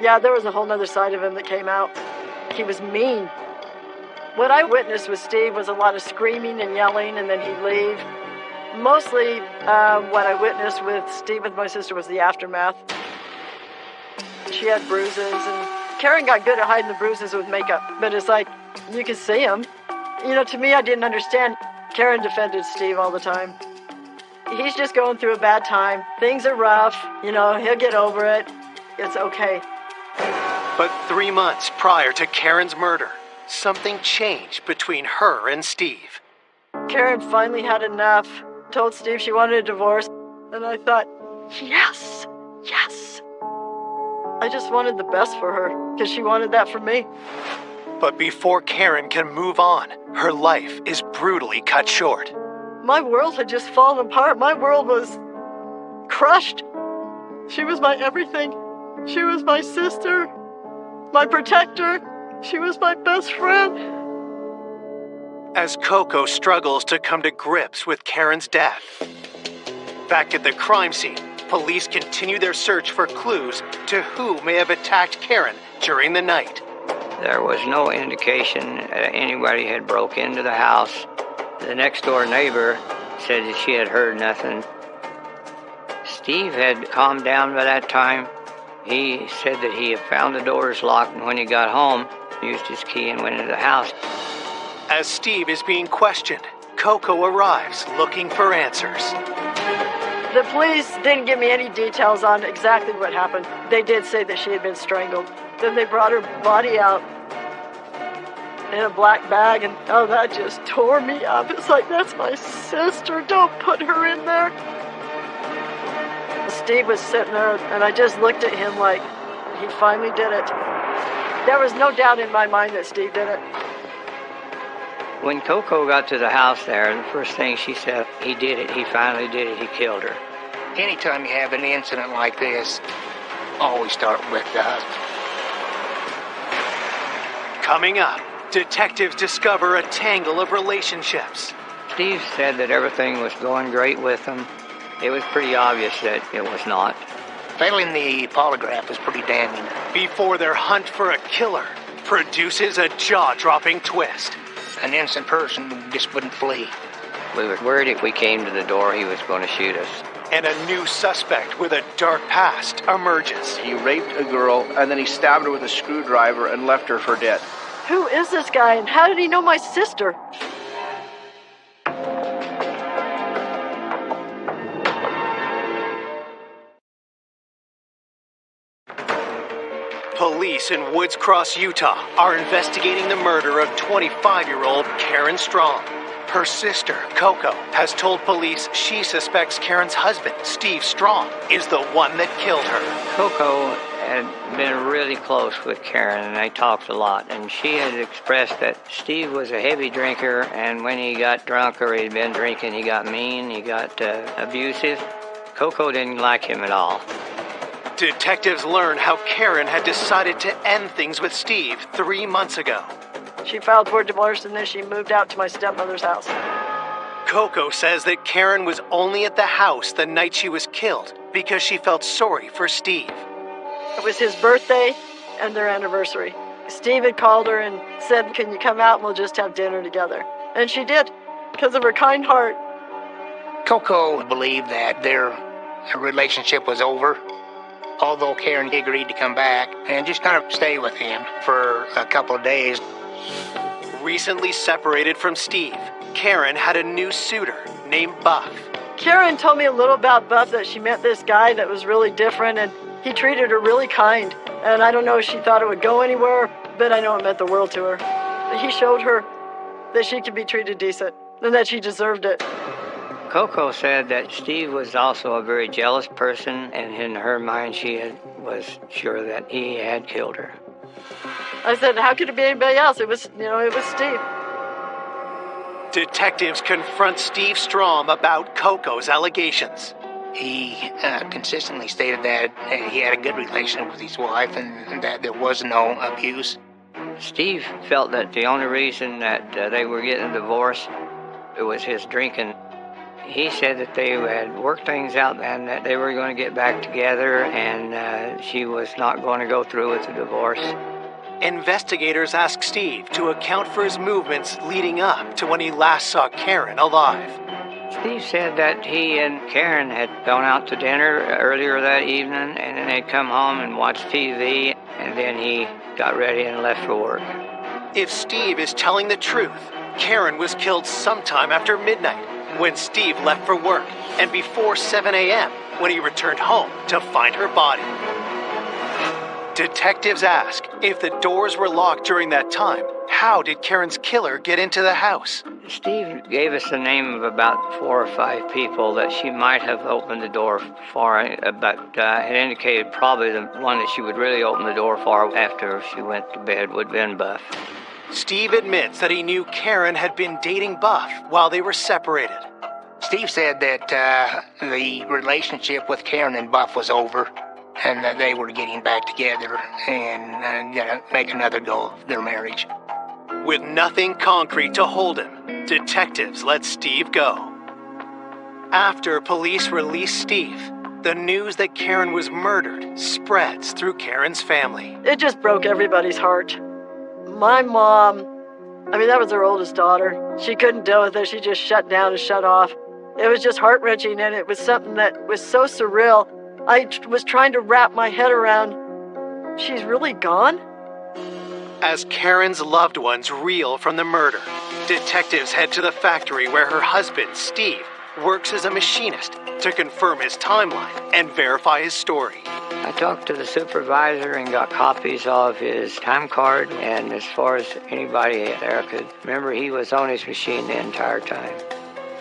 there was a whole other side of him that came out. He was mean. What I witnessed with Steve was a lot of screaming and yelling, and then he'd leave. Mostly what I witnessed with Steve and my sister was the aftermath. She had bruises, and Karen got good at hiding the bruises with makeup, but it's like, you can see them. You know, to me, I didn't understand. Karen defended Steve all the time. He's just going through a bad time. Things are rough. You know, he'll get over it. It's okay. But 3 months prior to Karen's murder, something changed between her and Steve. Karen finally had enough, told Steve she wanted a divorce, and I thought, yes, I just wanted the best for her, because she wanted that for me. But before Karen can move on, her life is brutally cut short. My world had just fallen apart. My world was crushed. She was my everything. She was my sister, my protector. She was my best friend. As Coco struggles to come to grips with Karen's death. Back at the crime scene, police continue their search for clues to who may have attacked Karen during the night. There was no indication that anybody had broke into the house. The next door neighbor said that she had heard nothing. Steve had calmed down by that time. He said that he had found the doors locked, and when he got home, used his key and went into the house. As Steve is being questioned, Coco arrives looking for answers. The police didn't give me any details on exactly what happened. They did say that she had been strangled. Then they brought her body out in a black bag, and oh, that just tore me up. It's like, that's my sister. Don't put her in there. Steve was sitting there, and I just looked at him like he finally did it. There was no doubt in my mind that Steve did it. When Coco got to the house there, the first thing she said, he did it, he finally did it, he killed her. Anytime you have an incident like this, always start with the husband. Coming up, detectives discover a tangle of relationships. Steve said that everything was going great with them. It was pretty obvious that it was not. Failing the polygraph was pretty damning. Before their hunt for a killer produces a jaw-dropping twist. An innocent person just wouldn't flee. We were worried if we came to the door, he was going to shoot us. And a new suspect with a dark past emerges. He raped a girl, and then he stabbed her with a screwdriver and left her for dead. Who is this guy, and how did he know my sister? Police in Woods Cross, Utah are investigating the murder of 25-year-old Karen Strong. Her sister, Coco, has told police she suspects Karen's husband, Steve Strong, is the one that killed her. Coco had been really close with Karen, and they talked a lot, and she had expressed that Steve was a heavy drinker, and when he got drunk or he'd been drinking, he got mean, he got abusive. Coco didn't like him at all. Detectives learn how Karen had decided to end things with Steve 3 months ago. She filed for divorce, and then she moved out to my stepmother's house. Coco says that Karen was only at the house the night she was killed because she felt sorry for Steve. It was his birthday and their anniversary. Steve had called her and said, "Can you come out and we'll just have dinner together?" And she did, because of her kind heart. Coco believed that their relationship was over, although Karen agreed to come back and just kind of stay with him for a couple of days. Recently separated from Steve, Karen had a new suitor named Buff. Karen told me a little about Buff, that she met this guy that was really different, and he treated her really kind. And I don't know if she thought it would go anywhere, but I know it meant the world to her. He showed her that she could be treated decent and that she deserved it. Coco said that Steve was also a very jealous person, and in her mind was sure that he had killed her. I said, how could it be anybody else? It was Steve. Detectives confront Steve Strom about Coco's allegations. He consistently stated that he had a good relationship with his wife and that there was no abuse. Steve felt that the only reason that they were getting a divorce, it was his drinking. He said that they had worked things out and that they were going to get back together, and she was not going to go through with the divorce. Investigators ask Steve to account for his movements leading up to when he last saw Karen alive. Steve said that he and Karen had gone out to dinner earlier that evening, and then they'd come home and watch TV, and then he got ready and left for work. If Steve is telling the truth, Karen was killed sometime after midnight when Steve left for work, and before 7 a.m. when he returned home to find her body. Detectives ask if the doors were locked during that time, how did Karen's killer get into the house? Steve gave us the name of about 4 or 5 people that she might have opened the door for, but had indicated probably the one that she would really open the door for after she went to bed would have been Buff. Steve admits that he knew Karen had been dating Buff while they were separated. Steve said that the relationship with Karen and Buff was over, and that they were getting back together and gonna make another go of their marriage. With nothing concrete to hold him, detectives let Steve go. After police release Steve, the news that Karen was murdered spreads through Karen's family. It just broke everybody's heart. My mom, that was her oldest daughter. She couldn't deal with it. She just shut down and shut off. It was just heart-wrenching, and it was something that was so surreal. I was trying to wrap my head around, she's really gone? As Karen's loved ones reel from the murder, detectives head to the factory where her husband, Steve, works as a machinist to confirm his timeline and verify his story. I talked to the supervisor and got copies of his time card, and as far as anybody there could remember, he was on his machine the entire time.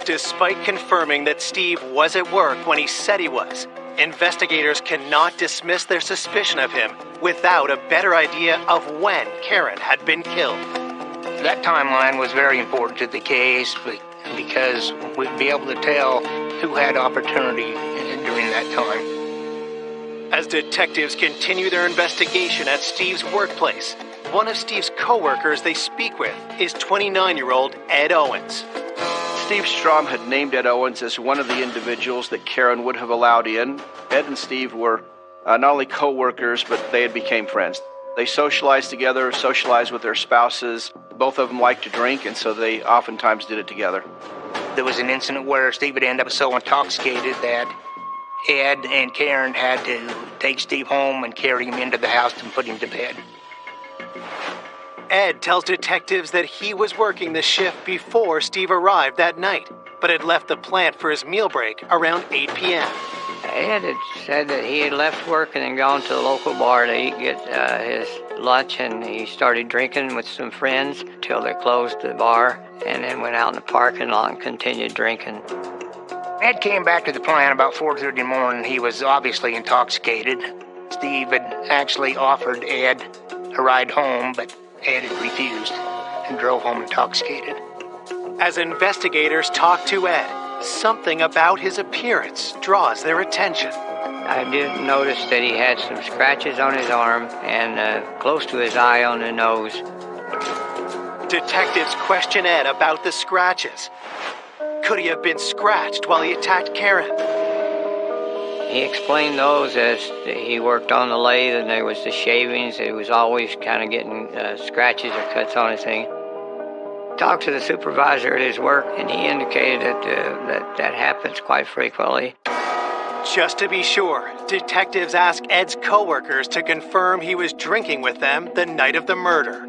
Despite confirming that Steve was at work when he said he was, investigators cannot dismiss their suspicion of him without a better idea of when Karen had been killed. That timeline was very important to the case because we'd be able to tell who had opportunity during that time. As detectives continue their investigation at Steve's workplace, one of Steve's co-workers they speak with is 29-year-old Ed Owens. Steve Strom had named Ed Owens as one of the individuals that Karen would have allowed in. Ed and Steve were not only co-workers, but they had become friends. They socialized together, socialized with their spouses. Both of them liked to drink, and so they oftentimes did it together. There was an incident where Steve would end up so intoxicated that Ed and Karen had to take Steve home and carry him into the house and put him to bed. Ed tells detectives that he was working the shift before Steve arrived that night, but had left the plant for his meal break around 8 p.m. Ed had said that he had left work and then gone to the local bar to get his lunch, and he started drinking with some friends till they closed the bar, and then went out in the parking lot and continued drinking. Ed came back to the plant about 4:30 in the morning. He was obviously intoxicated. Steve had actually offered Ed a ride home, but Ed had refused and drove home intoxicated. As investigators talk to Ed, something about his appearance draws their attention. I did notice that he had some scratches on his arm and close to his eye on the nose. Detectives question Ed about the scratches. Could he have been scratched while he attacked Karen? He explained those as he worked on the lathe and there was the shavings. He was always kind of getting scratches or cuts on his thing. Talked to the supervisor at his work, and he indicated that happens quite frequently. Just to be sure, detectives ask Ed's coworkers to confirm he was drinking with them the night of the murder.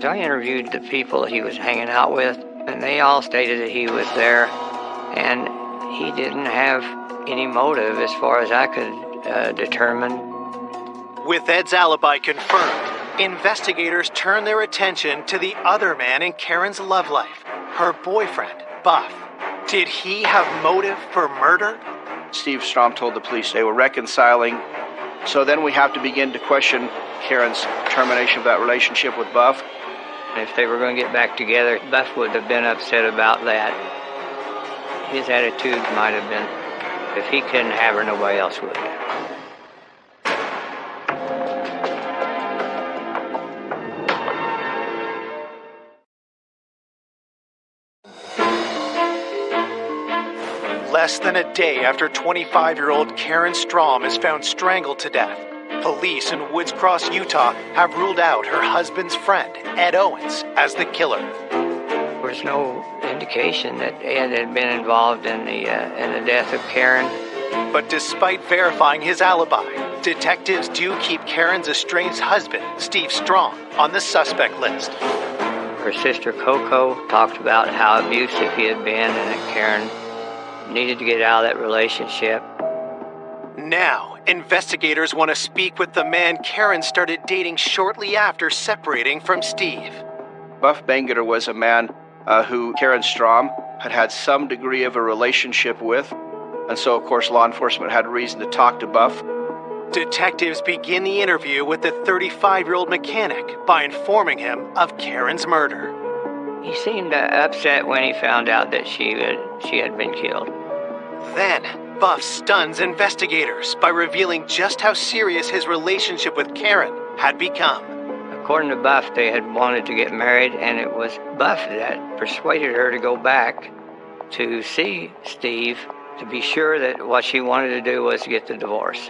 I interviewed the people that he was hanging out with, and they all stated that he was there, and he didn't have any motive as far as I could determine. With Ed's alibi confirmed, investigators turn their attention to the other man in Karen's love life, her boyfriend, Buff. Did he have motive for murder? Steve Strom told the police they were reconciling. So then we have to begin to question Karen's termination of that relationship with Buff. If they were going to get back together, Buff would have been upset about that. His attitude might have been, if he couldn't have her, nobody else would. Less than a day after 25-year-old Karen Strom is found strangled to death, police in Woods Cross, Utah have ruled out her husband's friend, Ed Owens, as the killer. There was no indication that Ed had been involved in the death of Karen. But despite verifying his alibi, detectives do keep Karen's estranged husband, Steve Strom, on the suspect list. Her sister Coco talked about how abusive he had been and that Karen needed to get out of that relationship. Now, investigators want to speak with the man Karen started dating shortly after separating from Steve. Buff Bangerter was a man who Karen Strom had had some degree of a relationship with, and so, of course, law enforcement had reason to talk to Buff. Detectives begin the interview with the 35-year-old mechanic by informing him of Karen's murder. He seemed upset when he found out that she had been killed. Then, Buff stuns investigators by revealing just how serious his relationship with Karen had become. According to Buff, they had wanted to get married, and it was Buff that persuaded her to go back to see Steve to be sure that what she wanted to do was get the divorce.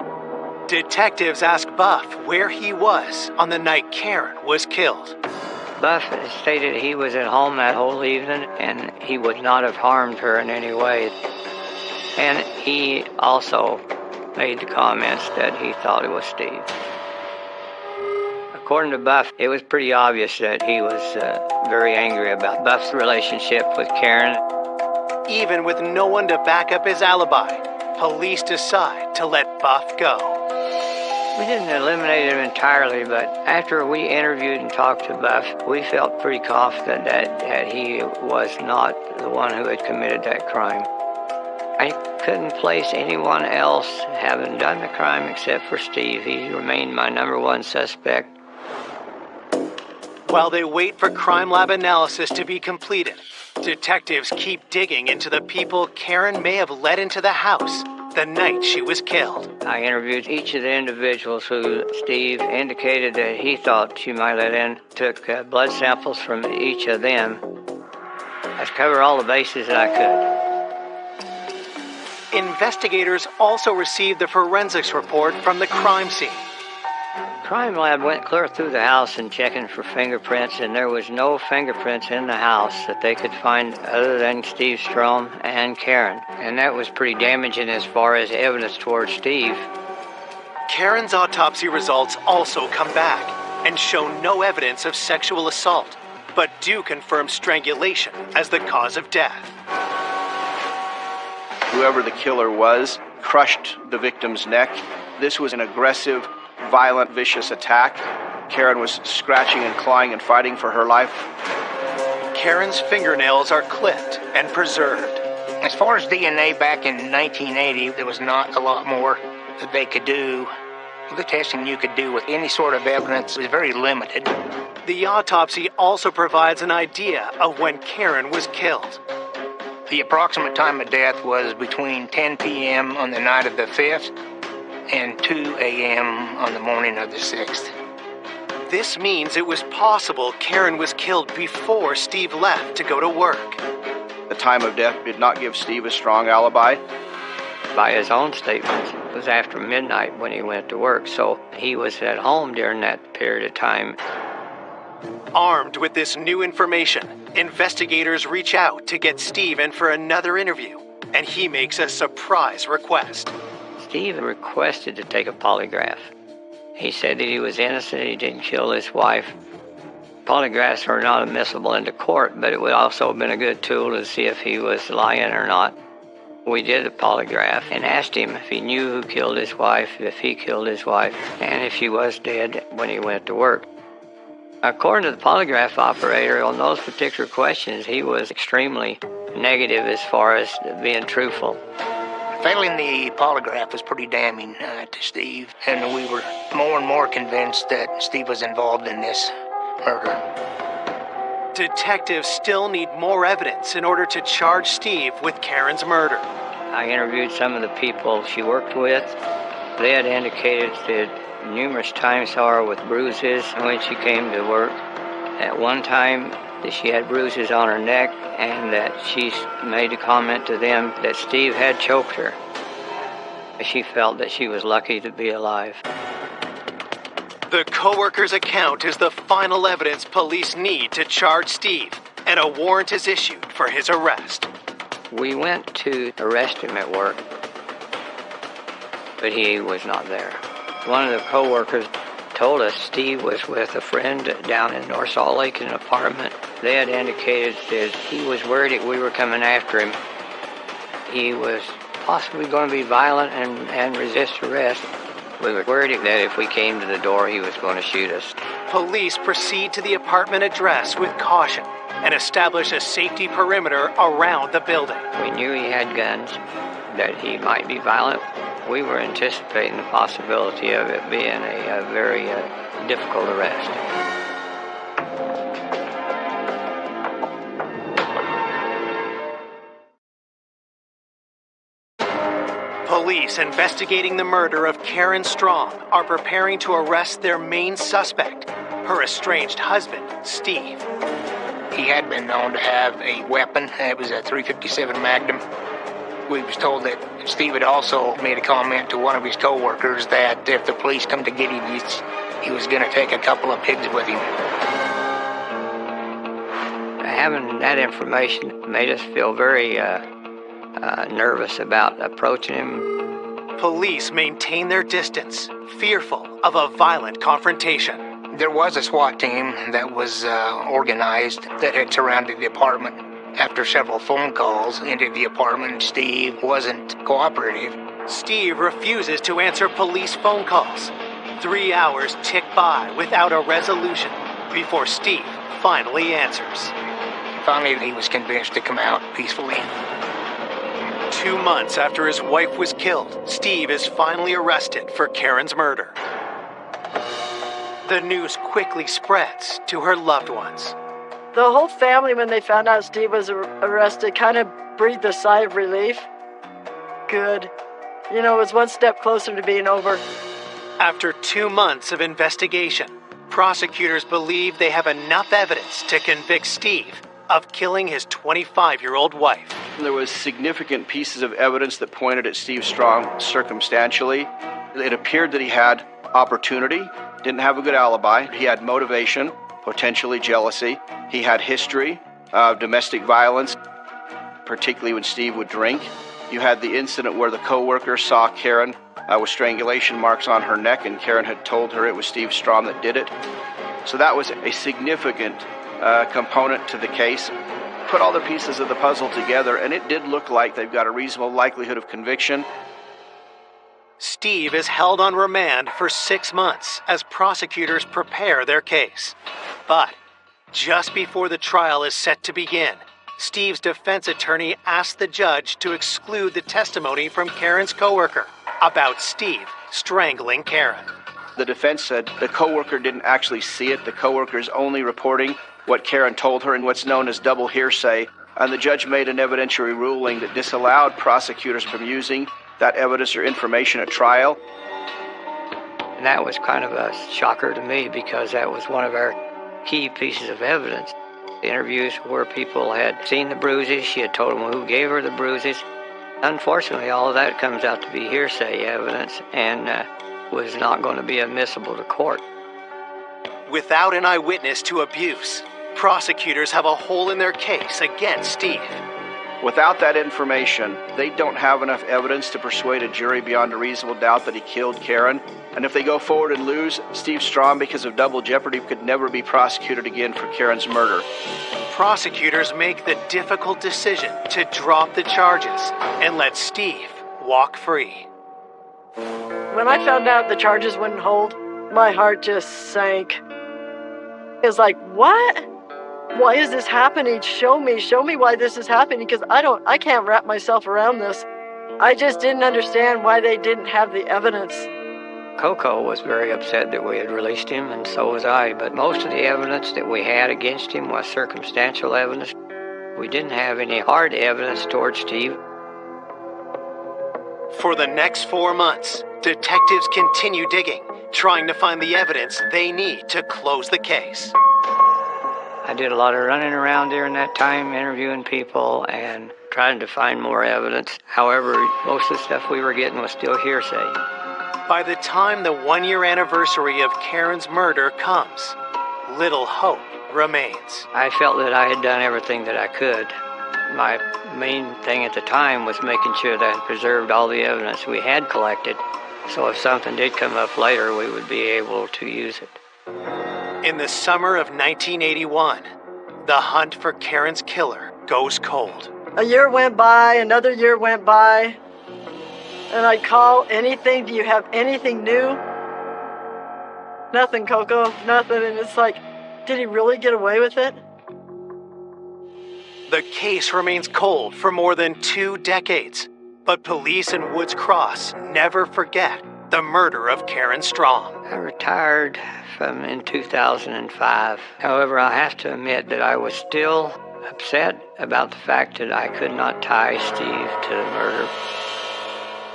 Detectives ask Buff where he was on the night Karen was killed. Buff stated he was at home that whole evening and he would not have harmed her in any way. And he also made the comments that he thought it was Steve. According to Buff, it was pretty obvious that he was very angry about Buff's relationship with Karen. Even with no one to back up his alibi, police decide to let Buff go. We didn't eliminate him entirely, but after we interviewed and talked to Buff, we felt pretty confident that he was not the one who had committed that crime. I couldn't place anyone else having done the crime except for Steve. He remained my number one suspect. While they wait for crime lab analysis to be completed, detectives keep digging into the people Karen may have let into the house the night she was killed. I interviewed each of the individuals who Steve indicated that he thought she might let in, took blood samples from each of them. I covered all the bases that I could. Investigators also received the forensics report from the crime scene. Crime lab went clear through the house and checking for fingerprints, and there was no fingerprints in the house that they could find other than Steve Strom and Karen. And that was pretty damaging as far as evidence towards Steve. Karen's autopsy results also come back and show no evidence of sexual assault, but do confirm strangulation as the cause of death. Whoever the killer was crushed the victim's neck. This was an aggressive, violent, vicious attack. Karen was scratching and clawing and fighting for her life. Karen's fingernails are clipped and preserved. As far as DNA back in 1980, there was not a lot more that they could do. The testing you could do with any sort of evidence was very limited. The autopsy also provides an idea of when Karen was killed. The approximate time of death was between 10 p.m. on the night of the 5th and 2 a.m. on the morning of the 6th. This means it was possible Karen was killed before Steve left to go to work. The time of death did not give Steve a strong alibi. By his own statements, it was after midnight when he went to work, so he was at home during that period of time. Armed with this new information, investigators reach out to get Steve in for another interview, and he makes a surprise request. Steve requested to take a polygraph. He said that he was innocent, he didn't kill his wife. Polygraphs are not admissible into court, but it would also have been a good tool to see if he was lying or not. We did a polygraph and asked him if he knew who killed his wife, if he killed his wife, and if she was dead when he went to work. According to the polygraph operator, on those particular questions, he was extremely negative as far as being truthful. Failing the polygraph was pretty damning to Steve, and we were more and more convinced that Steve was involved in this murder. Detectives still need more evidence in order to charge Steve with Karen's murder. I interviewed some of the people she worked with. They had indicated that numerous times saw her with bruises when she came to work. At one time, that she had bruises on her neck, and that she made a comment to them that Steve had choked her. She felt that she was lucky to be alive. The co-worker's account is the final evidence police need to charge Steve, and a warrant is issued for his arrest. We went to arrest him at work, but he was not there. One of the co-workers told us Steve was with a friend down in North Salt Lake in an apartment. They had indicated that he was worried that we were coming after him. He was possibly going to be violent and resist arrest. We were worried that if we came to the door, he was going to shoot us. Police proceed to the apartment address with caution and establish a safety perimeter around the building. We knew he had guns, that he might be violent. We were anticipating the possibility of it being a very difficult arrest. Police investigating the murder of Karen Strom are preparing to arrest their main suspect, her estranged husband, Steve. He had been known to have a weapon. It was a .357 Magnum. We was told that Steve had also made a comment to one of his co-workers that if the police come to get him, he was going to take a couple of pigs with him. Having that information made us feel very nervous about approaching him. Police maintain their distance, fearful of a violent confrontation. There was a SWAT team that was organized that had surrounded the apartment. After several phone calls into the apartment, Steve wasn't cooperative. Steve refuses to answer police phone calls. 3 hours tick by without a resolution before Steve finally answers. Finally, he was convinced to come out peacefully. 2 months after his wife was killed, Steve is finally arrested for Karen's murder. The news quickly spreads to her loved ones. The whole family, when they found out Steve was arrested, kind of breathed a sigh of relief. Good. You know, it was one step closer to being over. After 2 months of investigation, prosecutors believe they have enough evidence to convict Steve of killing his 25-year-old wife. There was significant pieces of evidence that pointed at Steve Strom circumstantially. It appeared that he had opportunity, didn't have a good alibi. He had motivation, potentially jealousy. He had history of domestic violence, particularly when Steve would drink. You had the incident where the co-worker saw Karen with strangulation marks on her neck, and Karen had told her it was Steve Strom that did it. So that was a significant component to the case. Put all the pieces of the puzzle together, and it did look like they've got a reasonable likelihood of conviction. Steve is held on remand for 6 months as prosecutors prepare their case. But just before the trial is set to begin, Steve's defense attorney asked the judge to exclude the testimony from Karen's coworker about Steve strangling Karen. The defense said the coworker didn't actually see it. The coworker is only reporting what Karen told her in what's known as double hearsay. And the judge made an evidentiary ruling that disallowed prosecutors from using that evidence or information at trial. And that was kind of a shocker to me because that was one of our key pieces of evidence. The interviews where people had seen the bruises, she had told them who gave her the bruises. Unfortunately, all of that comes out to be hearsay evidence and was not going to be admissible to court. Without an eyewitness to abuse, prosecutors have a hole in their case against Steve. Without that information, they don't have enough evidence to persuade a jury beyond a reasonable doubt that he killed Karen. And if they go forward and lose, Steve Strom, because of double jeopardy, could never be prosecuted again for Karen's murder. Prosecutors make the difficult decision to drop the charges and let Steve walk free. When I found out the charges wouldn't hold, my heart just sank. It was like, what? Why is this happening? Show me why this is happening, because I can't wrap myself around this. I just didn't understand why they didn't have the evidence. Coco was very upset that we had released him, and so was I, but most of the evidence that we had against him was circumstantial evidence. We didn't have any hard evidence towards Steve. For the next 4 months, detectives continue digging, trying to find the evidence they need to close the case. I did a lot of running around during that time, interviewing people and trying to find more evidence. However, most of the stuff we were getting was still hearsay. By the time the 1-year anniversary of Karen's murder comes, little hope remains. I felt that I had done everything that I could. My main thing at the time was making sure that I had preserved all the evidence we had collected, so if something did come up later, we would be able to use it. In the summer of 1981, the hunt for Karen's killer goes cold. A year went by, another year went by. And I'd call anything. Do you have anything new? Nothing, Coco. Nothing. And it's like, did he really get away with it? The case remains cold for more than 2 decades, but police in Woods Cross never forget the murder of Karen Strom. I retired in 2005. However, I have to admit that I was still upset about the fact that I could not tie Steve to the murder.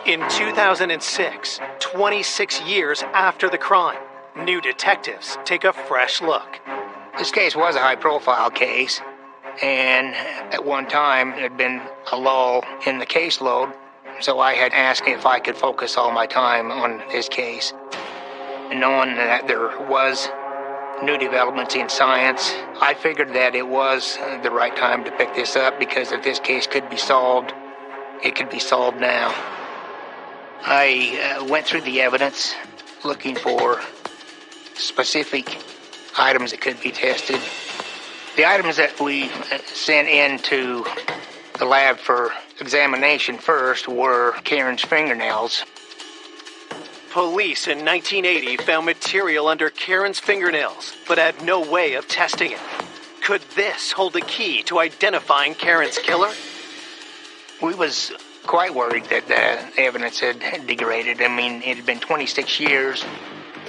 In 2006, 26 years after the crime, new detectives take a fresh look. This case was a high-profile case, and at one time there had been a lull in the caseload, so I had asked if I could focus all my time on this case. And knowing that there was new developments in science, I figured that it was the right time to pick this up, because if this case could be solved, it could be solved now. I went through the evidence looking for specific items that could be tested. The items that we sent into the lab for examination first were Karen's fingernails. Police in 1980 found material under Karen's fingernails, but had no way of testing it. Could this hold the key to identifying Karen's killer? We was quite worried that the evidence had degraded. I mean, it had been 26 years.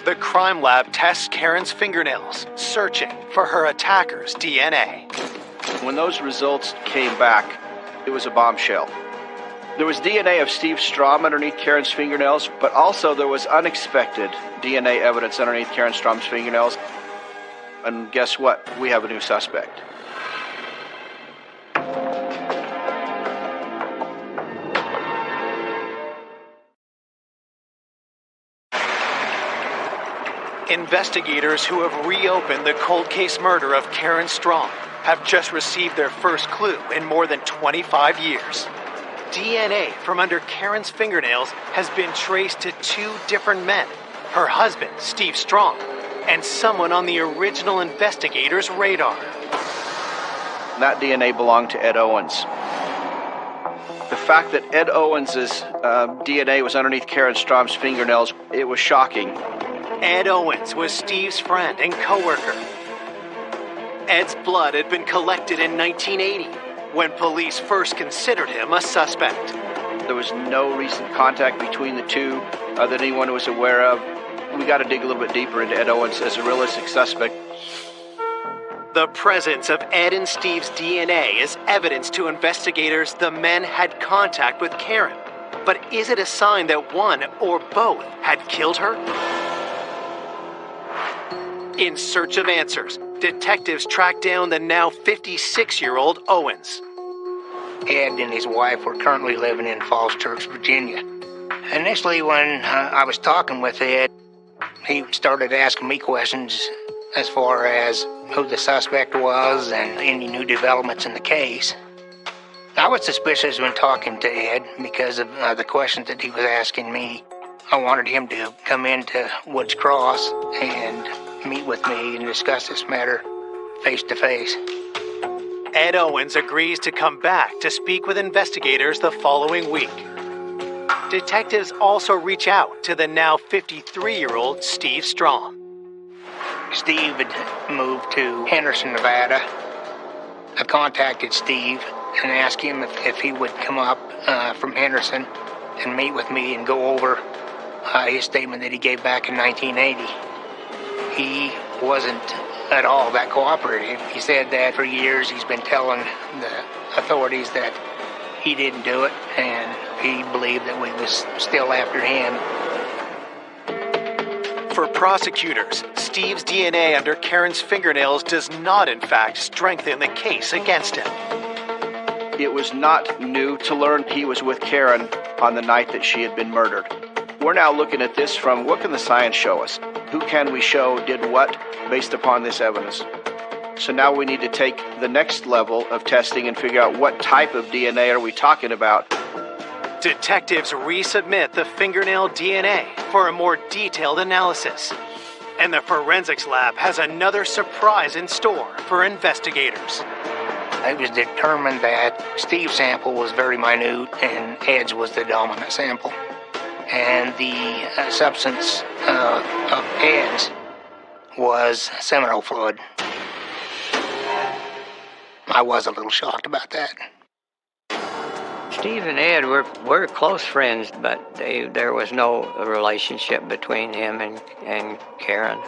The crime lab tests Karen's fingernails, searching for her attacker's DNA. When those results came back, it was a bombshell. There was DNA of Steve Strom underneath Karen's fingernails, but also there was unexpected DNA evidence underneath Karen Strom's fingernails. And guess what? We have a new suspect. Investigators who have reopened the cold case murder of Karen Strom have just received their first clue in more than 25 years. DNA from under Karen's fingernails has been traced to 2 different men, her husband, Steve Strom, and someone on the original investigator's radar. That DNA belonged to Ed Owens. The fact that Ed Owens' DNA was underneath Karen Strom's fingernails, it was shocking. Ed Owens was Steve's friend and coworker. Ed's blood had been collected in 1980, when police first considered him a suspect. There was no recent contact between the two that anyone was aware of. We got to dig a little bit deeper into Ed Owens as a realistic suspect. The presence of Ed and Steve's DNA is evidence to investigators the men had contact with Karen. But is it a sign that one or both had killed her? In search of answers, detectives track down the now 56-year-old Owens. Ed and his wife were currently living in Falls Church, Virginia. Initially, when I was talking with Ed, he started asking me questions as far as who the suspect was and any new developments in the case. I was suspicious when talking to Ed because of the questions that he was asking me. I wanted him to come into Woods Cross and meet with me and discuss this matter face to face. Ed Owens agrees to come back to speak with investigators the following week. Detectives also reach out to the now 53-year-old Steve Strom. Steve had moved to Henderson, Nevada. I contacted Steve and asked him if he would come up from Henderson and meet with me and go over his statement that he gave back in 1980. He wasn't at all that cooperative. He said that for years he's been telling the authorities that he didn't do it, and he believed that we was still after him. For prosecutors, Steve's DNA under Karen's fingernails does not, in fact, strengthen the case against him. It was not new to learn he was with Karen on the night that she had been murdered. We're now looking at this from what can the science show us? Who can we show did what based upon this evidence? So now we need to take the next level of testing and figure out what type of DNA are we talking about. Detectives resubmit the fingernail DNA for a more detailed analysis. And the forensics lab has another surprise in store for investigators. It was determined that Steve's sample was very minute and Ed's was the dominant sample. and the substance of Ed's was seminal fluid. I was a little shocked about that. Steve and Ed were close friends, but there was no relationship between him and Karen.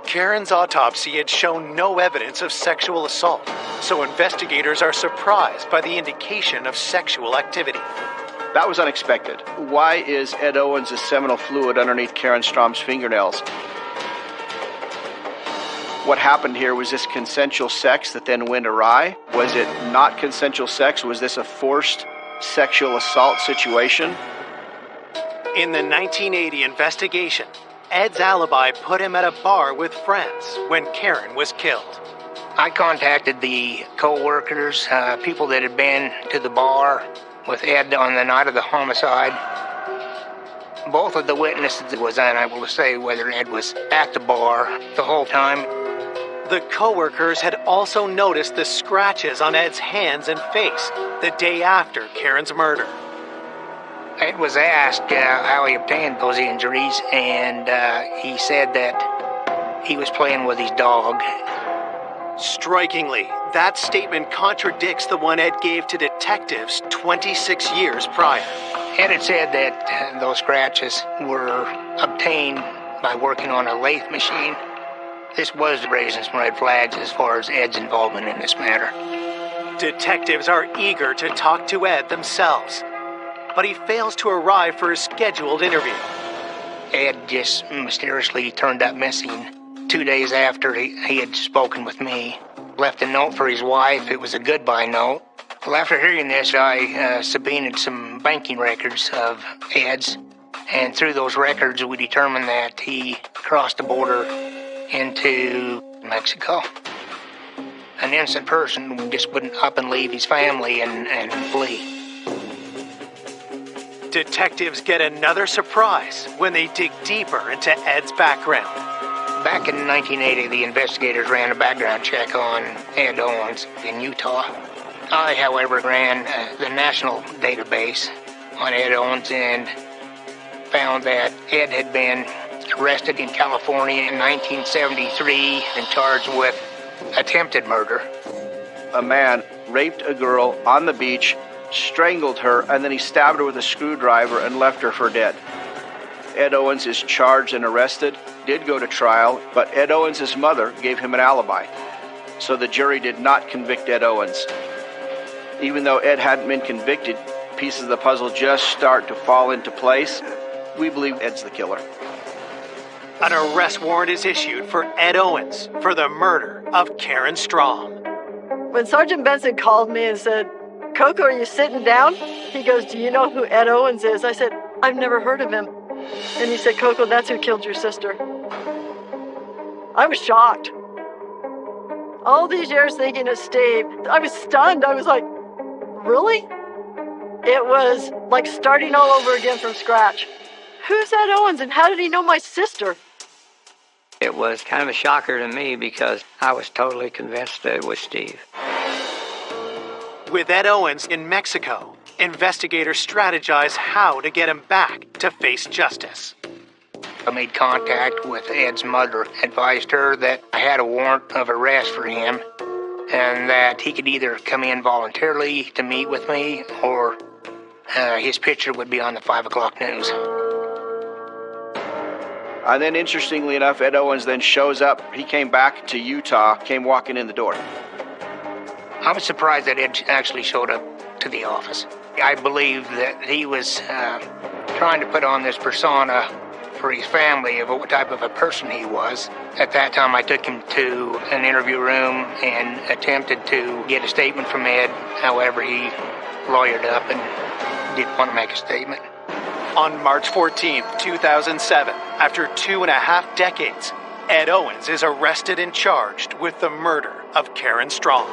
Karen's autopsy had shown no evidence of sexual assault, so investigators are surprised by the indication of sexual activity. That was unexpected. Why is Ed Owens' seminal fluid underneath Karen Strom's fingernails? What happened here? Was this consensual sex that then went awry? Was it not consensual sex? Was this a forced sexual assault situation? In the 1980 investigation, Ed's alibi put him at a bar with friends when Karen was killed. I contacted the co-workers, people that had been to the bar with Ed on the night of the homicide. Both of the witnesses was unable to say whether Ed was at the bar the whole time. The co-workers had also noticed the scratches on Ed's hands and face the day after Karen's murder. Ed was asked how he obtained those injuries, and he said that he was playing with his dog. Strikingly, that statement contradicts the one Ed gave to detectives 26 years prior. Ed had said that those scratches were obtained by working on a lathe machine. This was raising some red flags as far as Ed's involvement in this matter. Detectives are eager to talk to Ed themselves, but he fails to arrive for his scheduled interview. Ed just mysteriously turned up missing 2 days after he had spoken with me. Left a note for his wife. It was a goodbye note. Well, after hearing this, I subpoenaed some banking records of Ed's, and through those records we determined that he crossed the border into Mexico. An innocent person just wouldn't up and leave his family and flee. Detectives get another surprise when they dig deeper into Ed's background. Back in 1980, the investigators ran a background check on Ed Owens in Utah. I, however, ran the national database on Ed Owens and found that Ed had been arrested in California in 1973 and charged with attempted murder. A man raped a girl on the beach, strangled her, and then he stabbed her with a screwdriver and left her for dead. Ed Owens is charged and arrested, did go to trial, but Ed Owens' mother gave him an alibi. So the jury did not convict Ed Owens. Even though Ed hadn't been convicted, pieces of the puzzle just start to fall into place. We believe Ed's the killer. An arrest warrant is issued for Ed Owens for the murder of Karen Strom. When Sergeant Benson called me and said, "Coco, are you sitting down?" He goes, "Do you know who Ed Owens is?" I said, "I've never heard of him." And he said, "Coco, that's who killed your sister." I was shocked. All these years thinking of Steve, I was stunned. I was like, really? It was like starting all over again from scratch. Who's Ed Owens and how did he know my sister? It was kind of a shocker to me because I was totally convinced that it was Steve. With Ed Owens in Mexico, investigators strategize how to get him back to face justice. I made contact with Ed's mother, advised her that I had a warrant of arrest for him and that he could either come in voluntarily to meet with me or his picture would be on the 5 o'clock news. And then, interestingly enough, Ed Owens then shows up. He came back to Utah, came walking in the door. I was surprised that Ed actually showed up to the office. I believe that he was trying to put on this persona for his family of what type of a person he was. At that time, I took him to an interview room and attempted to get a statement from Ed. However, he lawyered up and didn't want to make a statement. On March 14, 2007, after 2.5 decades, Ed Owens is arrested and charged with the murder of Karen Strom.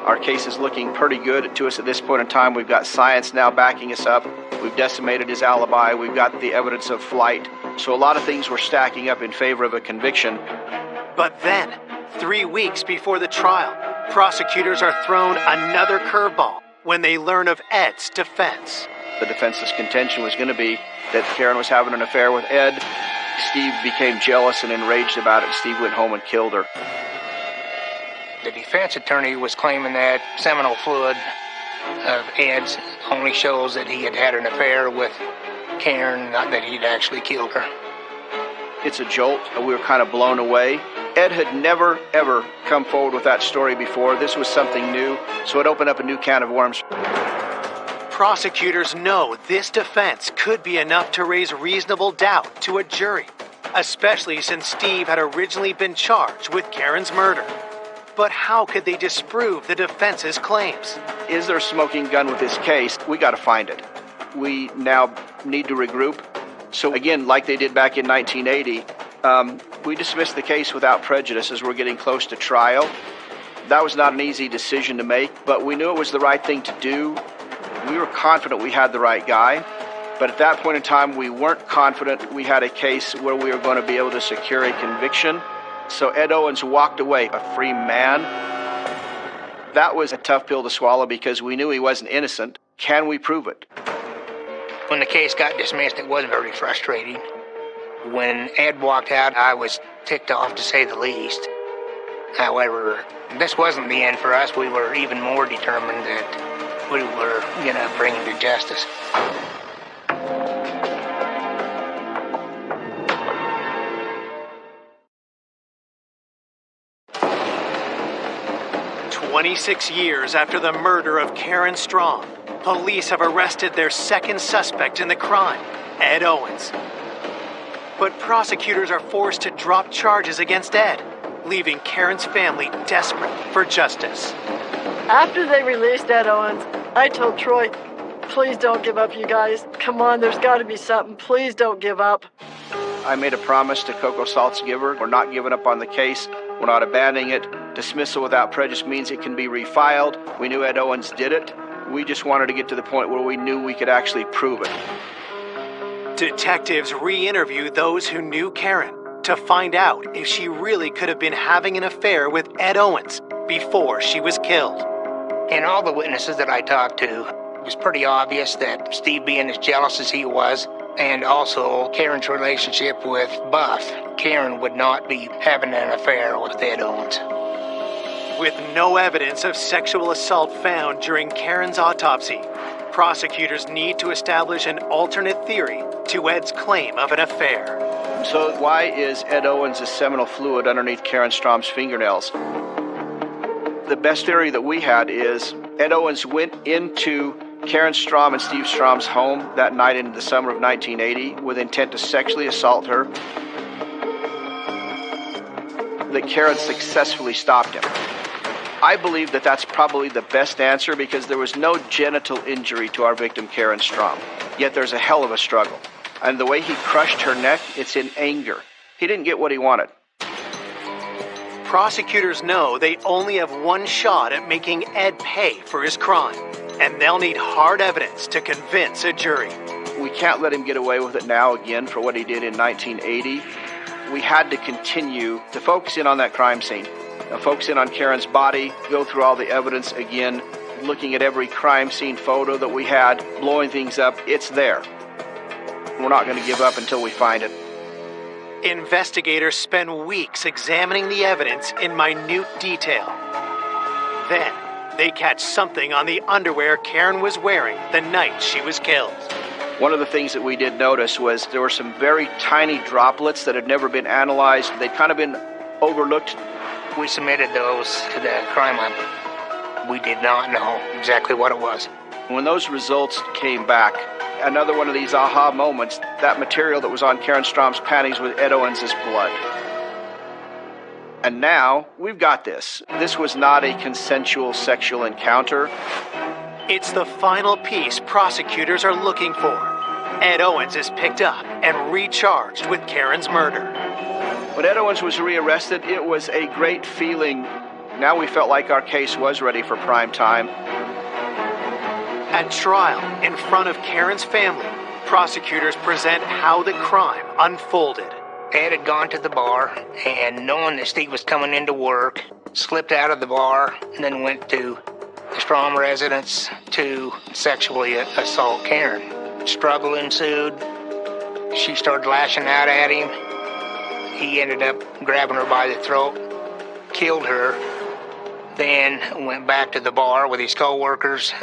Our case is looking pretty good to us at this point in time. We've got science now backing us up. We've decimated his alibi. We've got the evidence of flight. So a lot of things were stacking up in favor of a conviction. But then, 3 weeks before the trial, prosecutors are thrown another curveball when they learn of Ed's defense. The defense's contention was going to be that Karen was having an affair with Ed. Steve became jealous and enraged about it. Steve went home and killed her. The defense attorney was claiming that seminal fluid of Ed's only shows that he had had an affair with Karen, not that he'd actually killed her. It's a jolt. We were kind of blown away. Ed had never, ever come forward with that story before. This was something new, so it opened up a new can of worms. Prosecutors know this defense could be enough to raise reasonable doubt to a jury, especially since Steve had originally been charged with Karen's murder. But how could they disprove the defense's claims? Is there a smoking gun with this case? We got to find it. We now need to regroup. So again, like they did back in 1980, we dismissed the case without prejudice as we're getting close to trial. That was not an easy decision to make, but we knew it was the right thing to do. We were confident we had the right guy, but at that point in time, we weren't confident we had a case where we were going to be able to secure a conviction. So Ed Owens walked away a free man. That was a tough pill to swallow because we knew he wasn't innocent. Can we prove it? When the case got dismissed, it was very frustrating. When Ed walked out, I was ticked off, to say the least. However, this wasn't the end for us. We were even more determined that we were going to bring him to justice. "26 years after the murder of Karen Strom, police have arrested their second suspect in the crime, Ed Owens. But prosecutors are forced to drop charges against Ed, leaving Karen's family desperate for justice. After they released Ed Owens, I told Troy, please don't give up, you guys. Come on, there's got to be something. Please don't give up. I made a promise to Coco Saltzgiver. We're not giving up on the case. We're not abandoning it. Dismissal without prejudice means it can be refiled. We knew Ed Owens did it. We just wanted to get to the point where we knew we could actually prove it. Detectives re-interview those who knew Karen to find out if she really could have been having an affair with Ed Owens before she was killed. And all the witnesses that I talked to, it was pretty obvious that Steve, being as jealous as he was, and also Karen's relationship with Buff, Karen would not be having an affair with Ed Owens. With no evidence of sexual assault found during Karen's autopsy, prosecutors need to establish an alternate theory to Ed's claim of an affair. So why is Ed Owens' seminal fluid underneath Karen Strom's fingernails? The best theory that we had is Ed Owens went into Karen Strom and Steve Strom's home that night in the summer of 1980 with intent to sexually assault her. That Karen successfully stopped him. I believe that that's probably the best answer because there was no genital injury to our victim, Karen Strom. Yet there's a hell of a struggle. And the way he crushed her neck, it's in anger. He didn't get what he wanted. Prosecutors know they only have one shot at making Ed pay for his crime, and they'll need hard evidence to convince a jury. We can't let him get away with it now again for what he did in 1980. We had to continue to focus in on that crime scene. Focus in on Karen's body, go through all the evidence again, looking at every crime scene photo that we had, blowing things up. It's there. We're not going to give up until we find it. Investigators spend weeks examining the evidence in minute detail. Then, they catch something on the underwear Karen was wearing the night she was killed. One of the things that we did notice was there were some very tiny droplets that had never been analyzed. They'd kind of been overlooked. We submitted those to the crime lab. We did not know exactly what it was. When those results came back, another one of these aha moments, that material that was on Karen Strom's panties was Ed Owens' blood. And now, we've got this. This was not a consensual sexual encounter. It's the final piece prosecutors are looking for. Ed Owens is picked up and recharged with Karen's murder. When Ed Owens was rearrested, it was a great feeling. Now we felt like our case was ready for prime time. At trial, in front of Karen's family, prosecutors present how the crime unfolded. Ed had gone to the bar, and knowing that Steve was coming into work, slipped out of the bar, and then went to the Strom residence to sexually assault Karen. Struggle ensued. She started lashing out at him. He ended up grabbing her by the throat, killed her, then went back to the bar with his co-workers,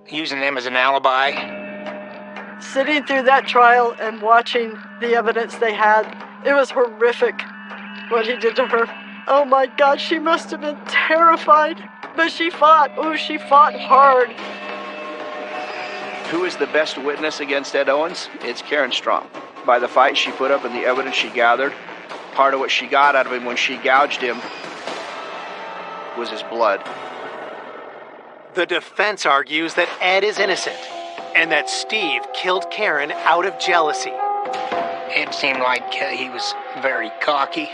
using them as an alibi. Sitting through that trial and watching the evidence they had, it was horrific what he did to her. Oh my God, she must have been terrified. But she fought. Oh, she fought hard. Who is the best witness against Ed Owens? It's Karen Strom. By the fight she put up and the evidence she gathered, part of what she got out of him when she gouged him was his blood. The defense argues that Ed is innocent and that Steve killed Karen out of jealousy. It seemed like he was very cocky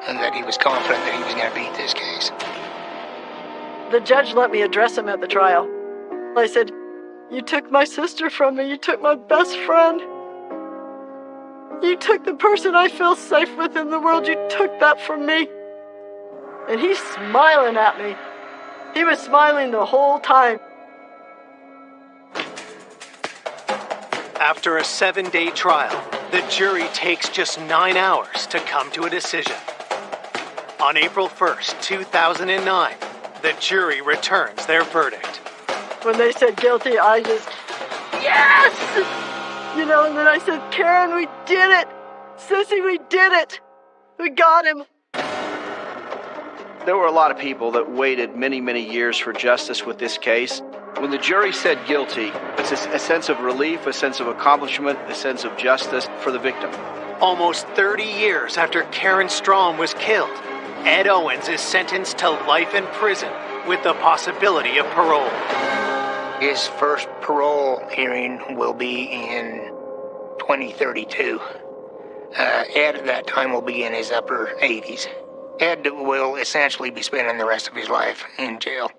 and that he was confident that he was going to beat this case. The judge let me address him at the trial. I said, "You took my sister from me. You took my best friend. You took the person I feel safe with in the world. You took that from me." And he's smiling at me. He was smiling the whole time. After a 7-day trial, the jury takes just 9 hours to come to a decision. On April 1st, 2009, the jury returns their verdict. When they said guilty, I just, yes! You know, and then I said, "Karen, we did it! Sissy, we did it! We got him!" There were a lot of people that waited many, many years for justice with this case. When the jury said guilty, it's a sense of relief, a sense of accomplishment, a sense of justice for the victim. Almost 30 years after Karen Strom was killed, Ed Owens is sentenced to life in prison with the possibility of parole. His first parole hearing will be in 2032. Ed at that time will be in his upper 80s. Ed will essentially be spending the rest of his life in jail.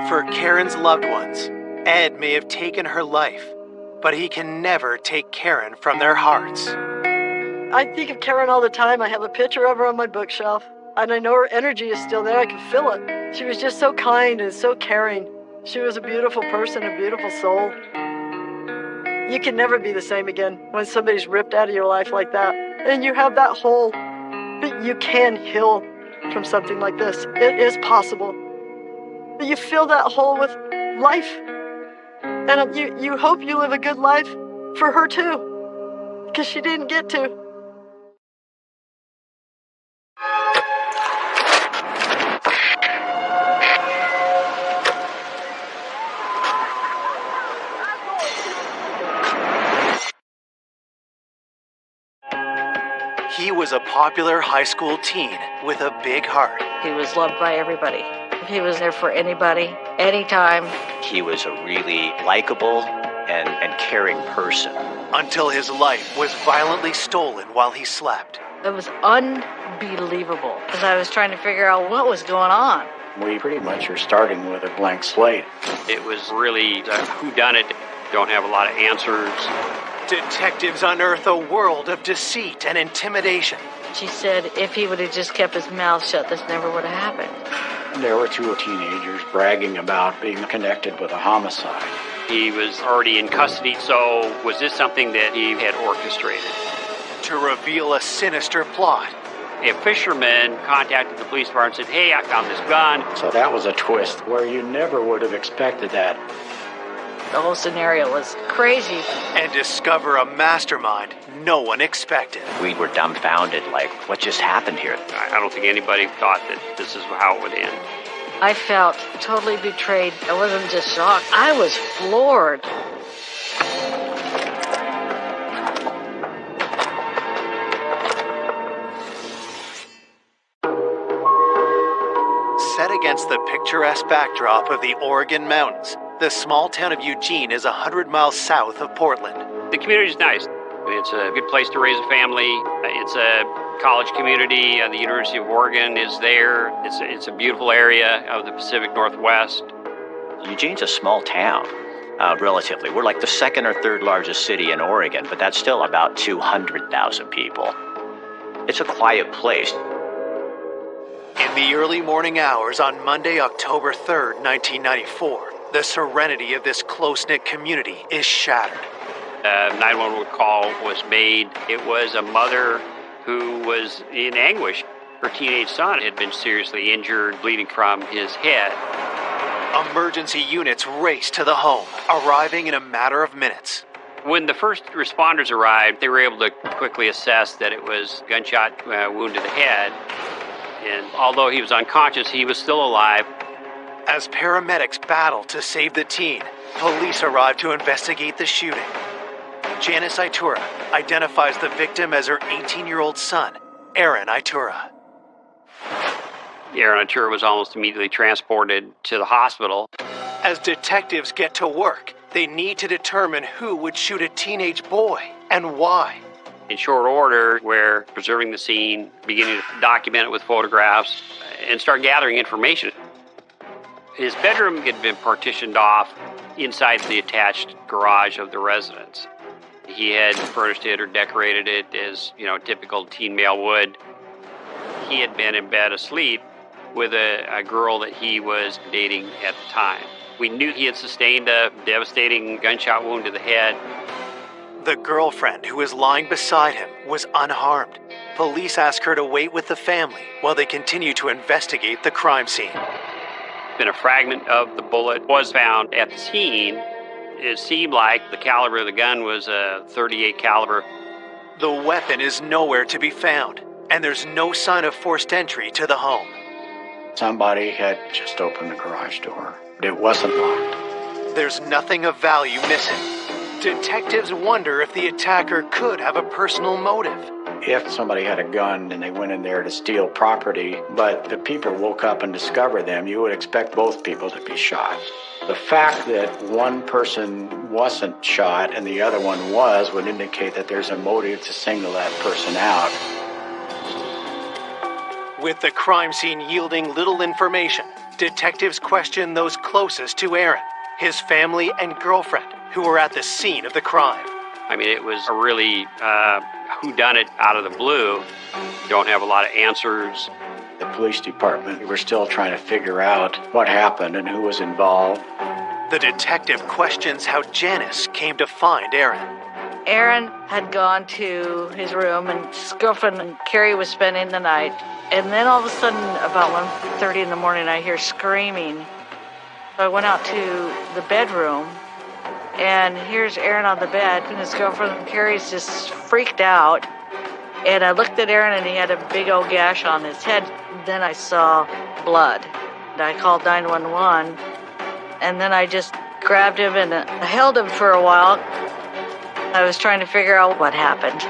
For Karen's loved ones, Ed may have taken her life, but he can never take Karen from their hearts. I think of Karen all the time. I have a picture of her on my bookshelf, and I know her energy is still there. I can feel it. She was just so kind and so caring. She was a beautiful person, a beautiful soul. You can never be the same again when somebody's ripped out of your life like that. And you have that hole, but you can heal from something like this. It is possible. But you fill that hole with life. And you hope you live a good life for her too, because she didn't get to. He was a popular high school teen with a big heart. He was loved by everybody. He was there for anybody, anytime. He was a really likable and caring person. Until his life was violently stolen while he slept. It was unbelievable, because I was trying to figure out what was going on. We pretty much are starting with a blank slate. It was really a whodunit. Don't have a lot of answers. Detectives unearth a world of deceit and intimidation. She said if he would have just kept his mouth shut, this never would have happened. There were two teenagers bragging about being connected with a homicide. He was already in custody, so was this something that he had orchestrated? To reveal a sinister plot. A fisherman contacted the police department and said, "Hey, I found this gun." So that was a twist where you never would have expected that. The whole scenario was crazy. And discover a mastermind no one expected. We were dumbfounded, like, what just happened here? I don't think anybody thought that this is how it would end. I felt totally betrayed. I wasn't just shocked. I was floored. Set against the picturesque backdrop of the Oregon mountains, the small town of Eugene is 100 miles south of Portland. The community is nice. It's a good place to raise a family. It's a college community. The University of Oregon is there. It's a beautiful area of the Pacific Northwest. Eugene's a small town, relatively. We're like the second or third largest city in Oregon, but that's still about 200,000 people. It's a quiet place. In the early morning hours on Monday, October 3rd, 1994, the serenity of this close-knit community is shattered. A 911 call was made. It was a mother who was in anguish. Her teenage son had been seriously injured, bleeding from his head. Emergency units race to the home, arriving in a matter of minutes. When the first responders arrived, they were able to quickly assess that it was a gunshot wound to the head. And although he was unconscious, he was still alive. As paramedics battle to save the teen, police arrive to investigate the shooting. Janice Itura identifies the victim as her 18-year-old son, Aaron Itura. Aaron Itura was almost immediately transported to the hospital. As detectives get to work, they need to determine who would shoot a teenage boy and why. In short order, we're preserving the scene, beginning to document it with photographs, and start gathering information. His bedroom had been partitioned off inside the attached garage of the residence. He had furnished it or decorated it as, typical teen male would. He had been in bed asleep with a girl that he was dating at the time. We knew he had sustained a devastating gunshot wound to the head. The girlfriend who was lying beside him was unharmed. Police ask her to wait with the family while they continue to investigate the crime scene. Then a fragment of the bullet was found at the scene. It seemed like the caliber of the gun was a .38 caliber. The weapon is nowhere to be found, and there's no sign of forced entry to the home. Somebody had just opened the garage door. It wasn't locked. There's nothing of value missing. Detectives wonder if the attacker could have a personal motive. If somebody had a gun and they went in there to steal property, but the people woke up and discovered them, you would expect both people to be shot. The fact that one person wasn't shot and the other one was would indicate that there's a motive to single that person out. With the crime scene yielding little information, detectives question those closest to Aaron, his family and girlfriend, who were at the scene of the crime. I mean, it was a really whodunit out of the blue. Don't have a lot of answers. The police department were still trying to figure out what happened and who was involved. The detective questions how Janice came to find Aaron. Aaron had gone to his room, and his girlfriend Carrie was spending the night. And then all of a sudden, about 1:30 in the morning, I hear screaming. So I went out to the bedroom, and here's Aaron on the bed, and his girlfriend Carrie's just freaked out. And I looked at Aaron, and he had a big old gash on his head. Then I saw blood. And I called 911, and then I just grabbed him and I held him for a while. I was trying to figure out what happened.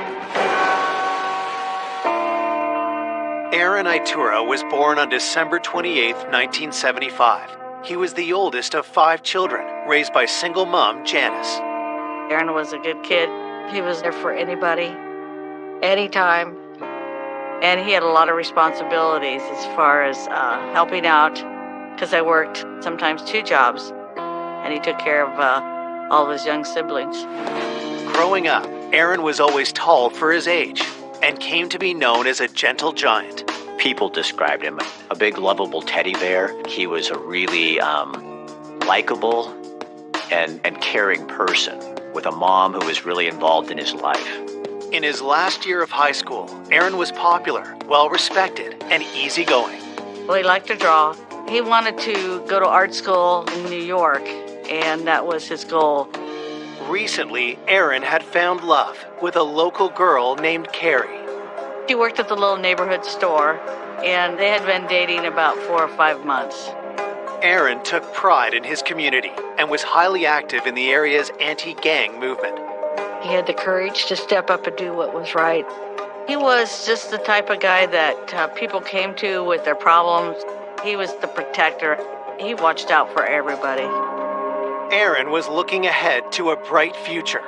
Aaron Itura was born on December 28, 1975. He was the oldest of 5 children, raised by single mom Janice. Aaron was a good kid. He was there for anybody, anytime. And he had a lot of responsibilities as far as helping out, because I worked sometimes 2 jobs, and he took care of all of his young siblings. Growing up, Aaron was always tall for his age and came to be known as a gentle giant. People described him a big, lovable teddy bear. He was a really likable and caring person with a mom who was really involved in his life. In his last year of high school, Aaron was popular, well-respected, and easygoing. Well, he liked to draw. He wanted to go to art school in New York, and that was his goal. Recently, Aaron had found love with a local girl named Carrie. She worked at the little neighborhood store, and they had been dating about 4 or 5 months. Aaron took pride in his community and was highly active in the area's anti-gang movement. He had the courage to step up and do what was right. He was just the type of guy that people came to with their problems. He was the protector. He watched out for everybody. Aaron was looking ahead to a bright future.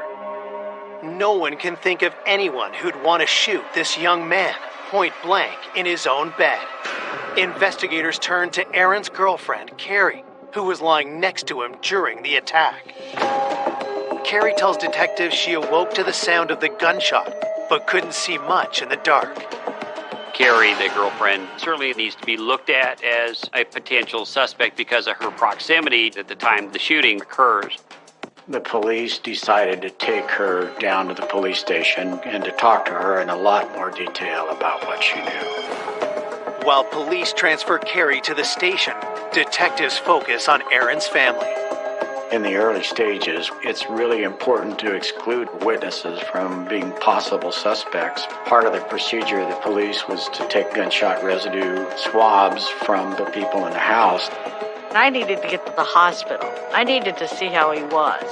No one can think of anyone who'd want to shoot this young man point blank in his own bed. Investigators turned to Aaron's girlfriend, Carrie, who was lying next to him during the attack. Carrie tells detectives she awoke to the sound of the gunshot, but couldn't see much in the dark. Carrie, the girlfriend, certainly needs to be looked at as a potential suspect because of her proximity at the time the shooting occurs. The police decided to take her down to the police station and to talk to her in a lot more detail about what she knew. While police transfer Carrie to the station, detectives focus on Aaron's family. In the early stages, it's really important to exclude witnesses from being possible suspects. Part of the procedure of the police was to take gunshot residue swabs from the people in the house. I needed to get to the hospital. I needed to see how he was.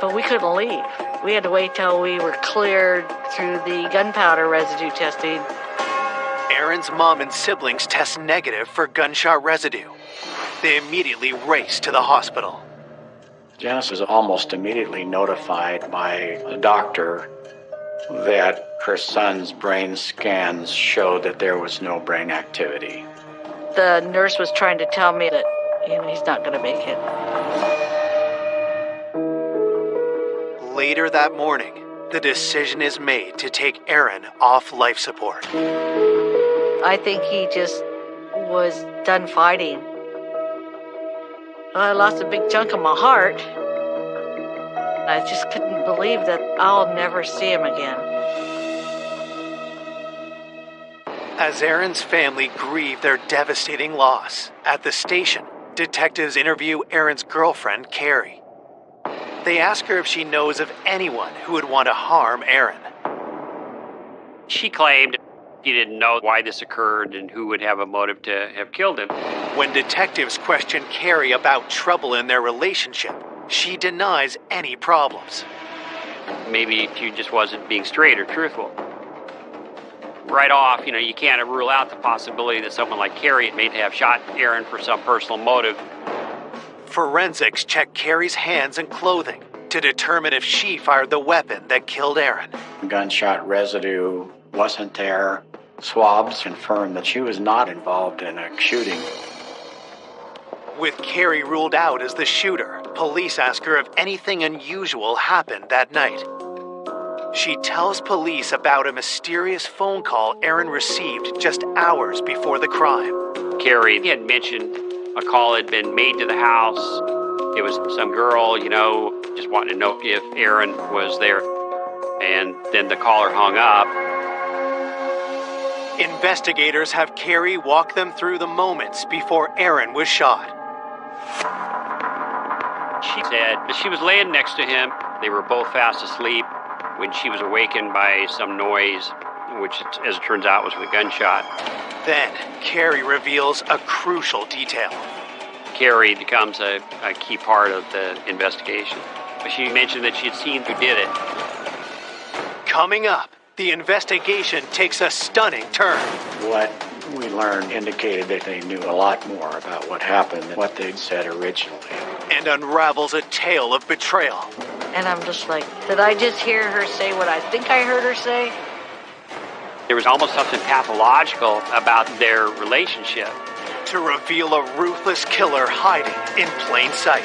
But we couldn't leave. We had to wait till we were cleared through the gunpowder residue testing. Aaron's mom and siblings test negative for gunshot residue. They immediately race to the hospital. Janice was almost immediately notified by a doctor that her son's brain scans showed that there was no brain activity. The nurse was trying to tell me that he's not going to make it. Later that morning, the decision is made to take Aaron off life support. I think he just was done fighting. I lost a big chunk of my heart. I just couldn't believe that I'll never see him again. As Aaron's family grieve their devastating loss, at the station, detectives interview Aaron's girlfriend, Carrie. They ask her if she knows of anyone who would want to harm Aaron. She claimed she didn't know why this occurred and who would have a motive to have killed him. When detectives question Carrie about trouble in their relationship, she denies any problems. Maybe she just wasn't being straight or truthful. Right off, you can't rule out the possibility that someone like Carrie may have shot Aaron for some personal motive. Forensics check Carrie's hands and clothing to determine if she fired the weapon that killed Aaron. Gunshot residue wasn't there. Swabs confirmed that she was not involved in a shooting. With Carrie ruled out as the shooter, police ask her if anything unusual happened that night. She tells police about a mysterious phone call Aaron received just hours before the crime. Carrie had mentioned a call had been made to the house. It was some girl, just wanting to know if Aaron was there. And then the caller hung up. Investigators have Carrie walk them through the moments before Aaron was shot. She said she was laying next to him. They were both fast asleep when she was awakened by some noise, which, as it turns out, was the gunshot. Then, Carrie reveals a crucial detail. Carrie becomes a key part of the investigation. She mentioned that she had seen who did it. Coming up, the investigation takes a stunning turn. What we learned indicated that they knew a lot more about what happened than what they'd said originally. And unravels a tale of betrayal. And I'm just like, did I just hear her say what I think I heard her say? There was almost something pathological about their relationship. To reveal a ruthless killer hiding in plain sight.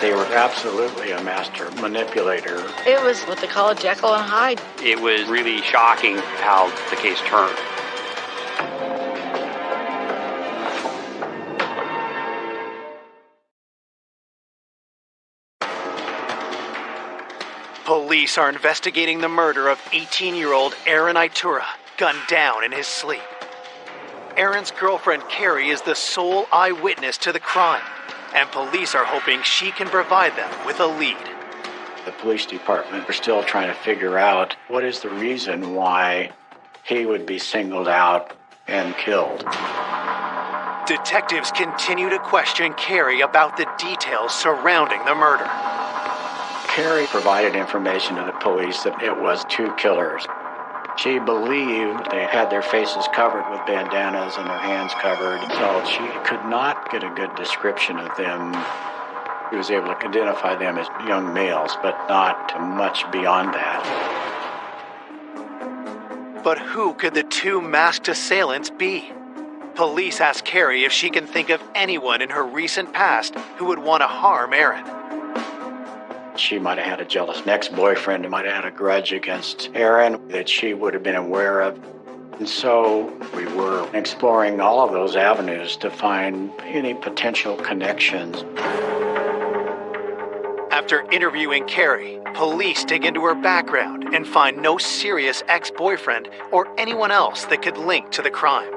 They were absolutely a master manipulator. It was what they call a Jekyll and Hyde. It was really shocking how the case turned. Police are investigating the murder of 18-year-old Aaron Itura, gunned down in his sleep. Aaron's girlfriend Carrie is the sole eyewitness to the crime, and police are hoping she can provide them with a lead. The police department are still trying to figure out what is the reason why he would be singled out and killed. Detectives continue to question Carrie about the details surrounding the murder. Carrie provided information to the police that it was two killers. She believed they had their faces covered with bandanas and their hands covered, so she could not get a good description of them. She was able to identify them as young males, but not much beyond that. But who could the two masked assailants be? Police ask Carrie if she can think of anyone in her recent past who would want to harm Aaron. She might have had a jealous ex-boyfriend who might have had a grudge against Aaron that she would have been aware of. And so we were exploring all of those avenues to find any potential connections. After interviewing Carrie, police dig into her background and find no serious ex-boyfriend or anyone else that could link to the crime.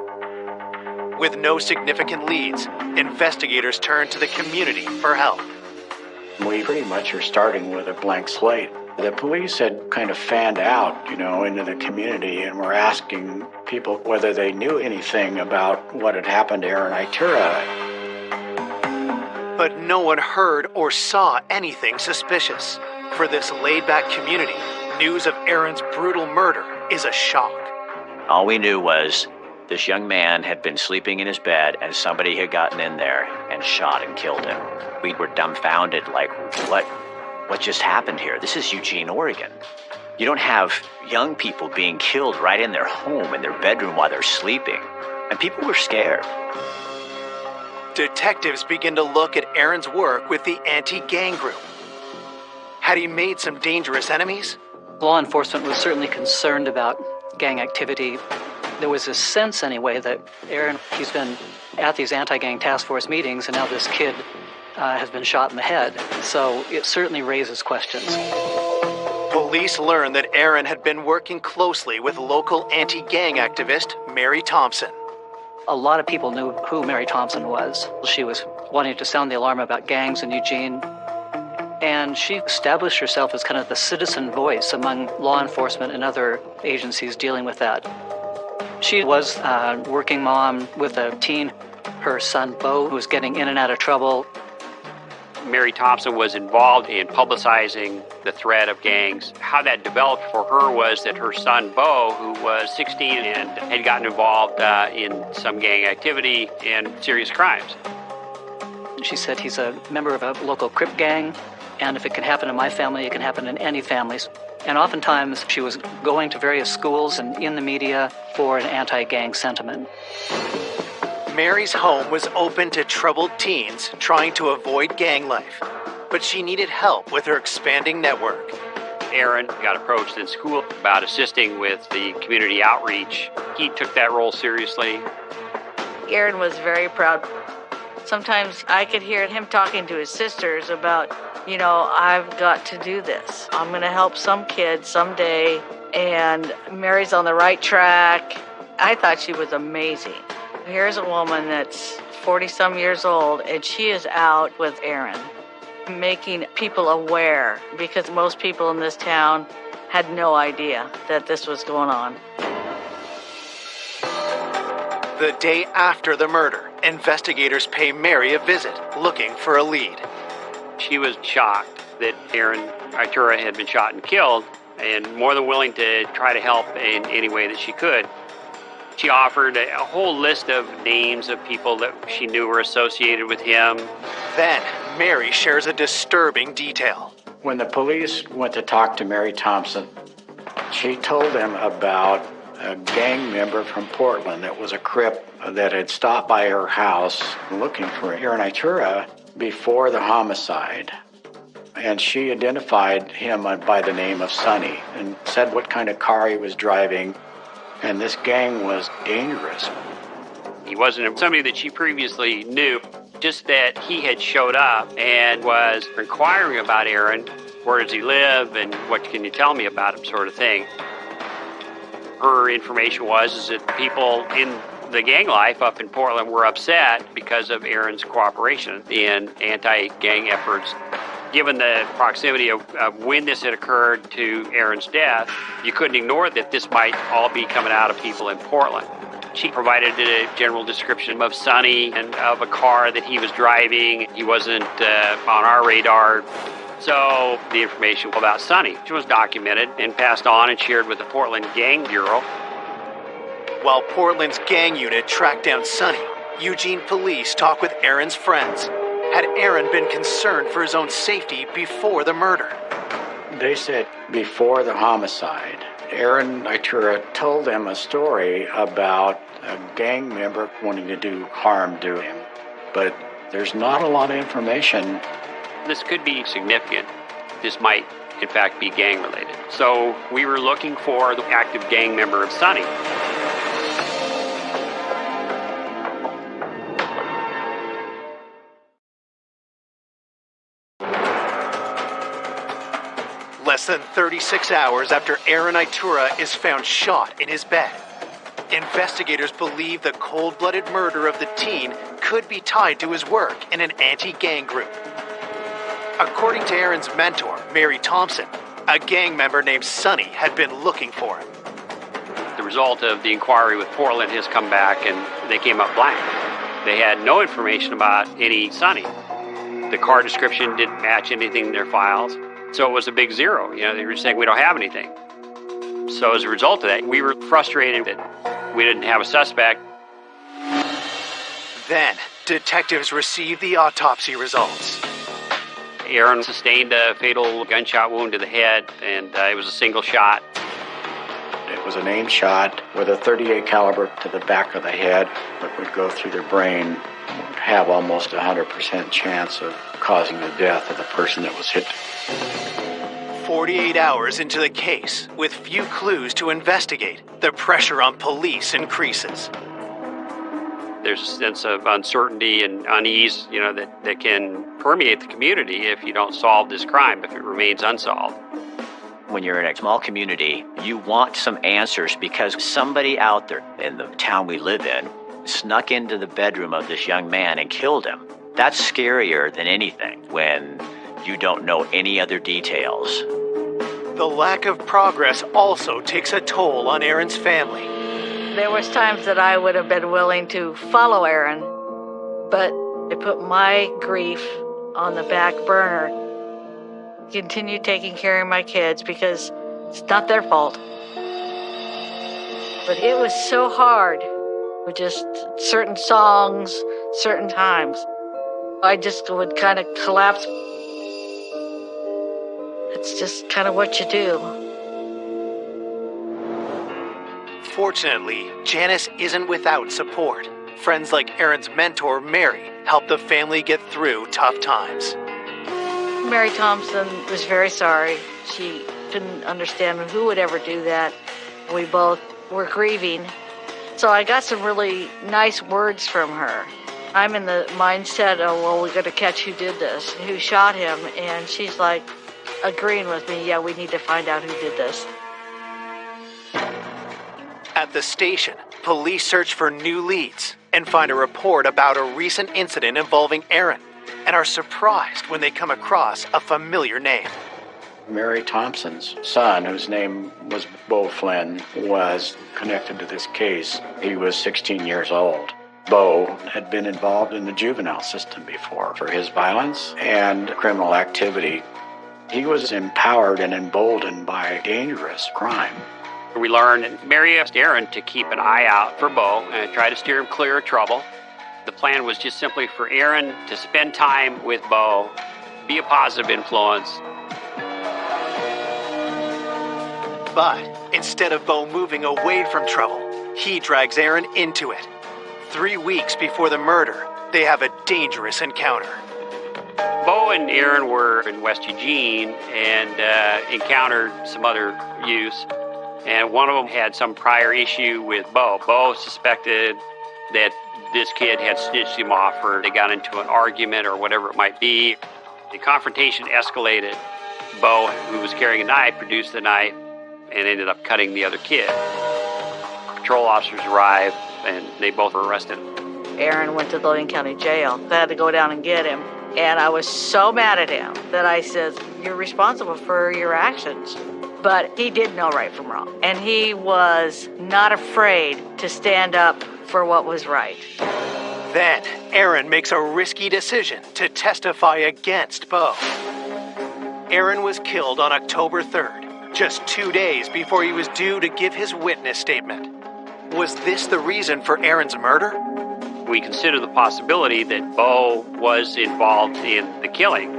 With no significant leads, investigators turn to the community for help. We pretty much are starting with a blank slate. The police had kind of fanned out, into the community and were asking people whether they knew anything about what had happened to Aaron Itura. But no one heard or saw anything suspicious. For this laid-back community, news of Aaron's brutal murder is a shock. All we knew was this young man had been sleeping in his bed and somebody had gotten in there and shot and killed him. We were dumbfounded, like, what just happened here? This is Eugene, Oregon. You don't have young people being killed right in their home, in their bedroom while they're sleeping. And people were scared. Detectives begin to look at Aaron's work with the anti-gang group. Had he made some dangerous enemies? Law enforcement was certainly concerned about gang activity. There was a sense, anyway, that Aaron, he's been at these anti-gang task force meetings, and now this kid has been shot in the head. So it certainly raises questions. Police learned that Aaron had been working closely with local anti-gang activist Mary Thompson. A lot of people knew who Mary Thompson was. She was wanting to sound the alarm about gangs in Eugene. And she established herself as kind of the citizen voice among law enforcement and other agencies dealing with that. She was a working mom with a teen, her son Bo, who was getting in and out of trouble. Mary Thompson was involved in publicizing the threat of gangs. How that developed for her was that her son Bo, who was 16 and had gotten involved in some gang activity and serious crimes. She said he's a member of a local Crip gang, and if it can happen in my family, it can happen in any families. And oftentimes she was going to various schools and in the media for an anti-gang sentiment. Mary's home was open to troubled teens trying to avoid gang life, but she needed help with her expanding network. Aaron got approached in school about assisting with the community outreach. He took that role seriously. Aaron was very proud. Sometimes I could hear him talking to his sisters about, I've got to do this. I'm going to help some kid someday, and Mary's on the right track. I thought she was amazing. Here's a woman that's 40-some years old, and she is out with Aaron, making people aware, because most people in this town had no idea that this was going on. The day after the murder, investigators pay Mary a visit, looking for a lead. She was shocked that Aaron Itura had been shot and killed, and more than willing to try to help in any way that she could. She offered a whole list of names of people that she knew were associated with him. Then, Mary shares a disturbing detail. When the police went to talk to Mary Thompson, she told them about a gang member from Portland that was a Crip that had stopped by her house looking for Aaron Itura before the homicide. And she identified him by the name of Sonny and said what kind of car he was driving. And this gang was dangerous. He wasn't somebody that she previously knew, just that he had showed up and was inquiring about Aaron. Where does he live and what can you tell me about him, sort of thing. Her information was that people in the gang life up in Portland were upset because of Aaron's cooperation in anti-gang efforts. Given the proximity of when this had occurred to Aaron's death, you couldn't ignore that this might all be coming out of people in Portland. She provided a general description of Sonny and of a car that he was driving. He wasn't on our radar. So the information about Sonny was documented and passed on and shared with the Portland Gang Bureau. While Portland's gang unit tracked down Sonny, Eugene police talk with Aaron's friends. Had Aaron been concerned for his own safety before the murder? They said before the homicide, Aaron Itura told them a story about a gang member wanting to do harm to him. But there's not a lot of information. This could be significant. This might, in fact, be gang-related. So we were looking for the active gang member of Sonny. less than 36 hours after Aaron Itura is found shot in his bed. Investigators believe the cold-blooded murder of the teen could be tied to his work in an anti-gang group. According to Aaron's mentor, Mary Thompson, a gang member named Sonny had been looking for him. The result of the inquiry with Portland has come back and they came up blank. They had no information about any Sonny. The car description didn't match anything in their files, so it was a big zero. They were saying we don't have anything. So as a result of that, we were frustrated that we didn't have a suspect. Then, detectives received the autopsy results. Aaron sustained a fatal gunshot wound to the head, and it was a single shot. It was an aimed shot with a .38 caliber to the back of the head that would go through the brain, would have almost 100% chance of causing the death of the person that was hit. 48 hours into the case, with few clues to investigate, the pressure on police increases. There's a sense of uncertainty and unease, that can permeate the community if you don't solve this crime, if it remains unsolved. When you're in a small community, you want some answers because somebody out there in the town we live in snuck into the bedroom of this young man and killed him. That's scarier than anything when you don't know any other details. The lack of progress also takes a toll on Aaron's family. There was times that I would have been willing to follow Aaron, but I put my grief on the back burner. Continue taking care of my kids because it's not their fault. But it was so hard with just certain songs, certain times. I just would kind of collapse. It's just kind of what you do. Fortunately, Janice isn't without support. Friends like Aaron's mentor, Mary, help the family get through tough times. Mary Thompson was very sorry. She couldn't understand who would ever do that. We both were grieving. So I got some really nice words from her. I'm in the mindset of, well, we got to catch who did this, who shot him. And she's like agreeing with me, yeah, we need to find out who did this. At the station, police search for new leads and find a report about a recent incident involving Aaron, and are surprised when they come across a familiar name. Mary Thompson's son, whose name was Bo Flynn, was connected to this case. He was 16 years old. Bo had been involved in the juvenile system before for his violence and criminal activity. He was empowered and emboldened by dangerous crime. We learned Mary asked Aaron to keep an eye out for Bo and try to steer him clear of trouble. The plan was just simply for Aaron to spend time with Bo, be a positive influence. But instead of Bo moving away from trouble, he drags Aaron into it. 3 weeks before the murder, they have a dangerous encounter. Bo and Aaron were in West Eugene and encountered some other youths. And one of them had some prior issue with Bo. Bo suspected that this kid had snitched him off, or they got into an argument or whatever it might be. The confrontation escalated. Bo, who was carrying a knife, produced the knife and ended up cutting the other kid. Patrol officers arrived and they both were arrested. Aaron went to the Logan County Jail. They had to go down and get him. And I was so mad at him that I said, you're responsible for your actions. But he did know right from wrong. And he was not afraid to stand up for what was right. Then, Aaron makes a risky decision to testify against Bo. Aaron was killed on October 3rd, just 2 days before he was due to give his witness statement. Was this the reason for Aaron's murder? We consider the possibility that Bo was involved in the killing,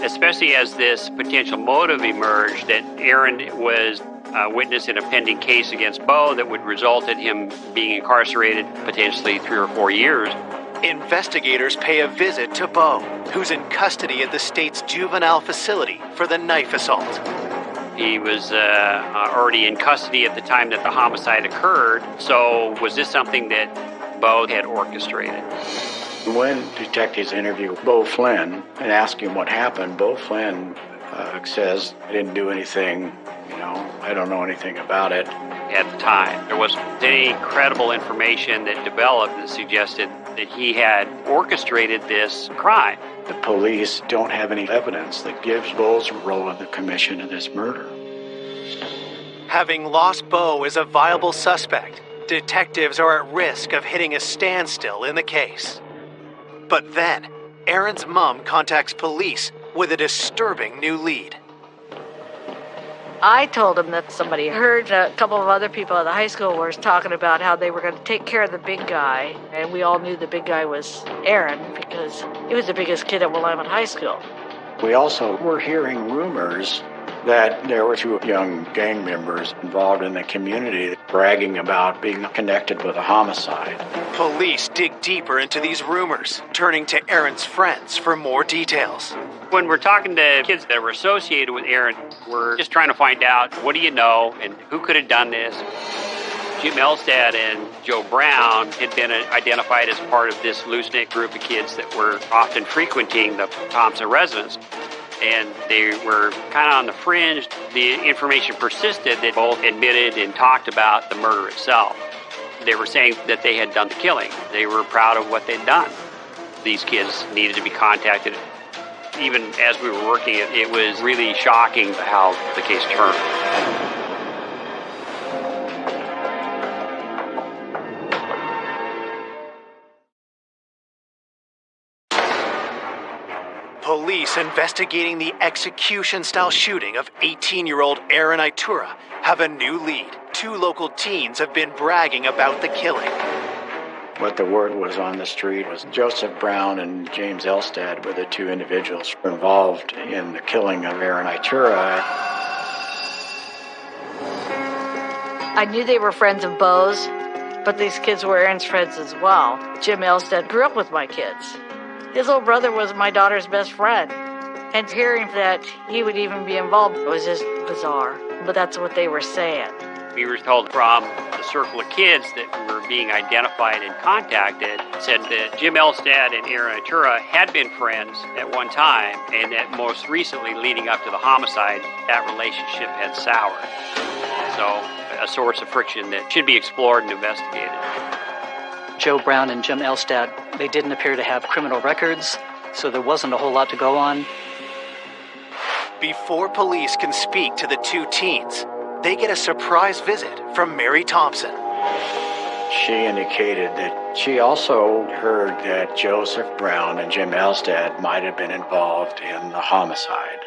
especially as this potential motive emerged that Aaron was a witness in a pending case against Bo that would result in him being incarcerated potentially 3 or 4 years. Investigators pay a visit to Bo, who's in custody at the state's juvenile facility for the knife assault. He was already in custody at the time that the homicide occurred, so was this something that Bo had orchestrated? When detectives interviewed Bo Flynn and asked him what happened, Bo Flynn says, I didn't do anything, I don't know anything about it. At the time, there wasn't any credible information that developed that suggested that he had orchestrated this crime. The police don't have any evidence that gives Bo's role in the commission of this murder. Having lost Bo as a viable suspect, detectives are at risk of hitting a standstill in the case. But then, Aaron's mom contacts police with a disturbing new lead. I told him that somebody heard a couple of other people at the high school were talking about how they were going to take care of the big guy, and we all knew the big guy was Aaron because he was the biggest kid at Willamette High School. We also were hearing rumors that there were 2 young gang members involved in the community bragging about being connected with a homicide. Police dig deeper into these rumors, turning to Aaron's friends for more details. When we're talking to kids that were associated with Aaron, we're just trying to find out, what do you know and who could have done this? Jim Elstad and Joe Brown had been identified as part of this loose-knit group of kids that were often frequenting the Thompson residence. And they were kind of on the fringe. The information persisted that both admitted and talked about the murder itself. They were saying that they had done the killing. They were proud of what they'd done. These kids needed to be contacted. Even as we were working, it was really shocking how the case turned. Police investigating the execution-style shooting of 18-year-old Aaron Itura have a new lead. 2 local teens have been bragging about the killing. What the word was on the street was Joseph Brown and James Elstad were the 2 individuals involved in the killing of Aaron Itura. I knew they were friends of Bo's, but these kids were Aaron's friends as well. Jim Elstad grew up with my kids. His little brother was my daughter's best friend. And hearing that he would even be involved was just bizarre. But that's what they were saying. We were told from the circle of kids that were being identified and contacted said that Jim Elstad and Aaron Itura had been friends at one time, and that most recently, leading up to the homicide, that relationship had soured. So, a source of friction that should be explored and investigated. Joe Brown and Jim Elstad, they didn't appear to have criminal records, so there wasn't a whole lot to go on. Before police can speak to the 2 teens, they get a surprise visit from Mary Thompson. She indicated that she also heard that Joseph Brown and Jim Elstad might have been involved in the homicide.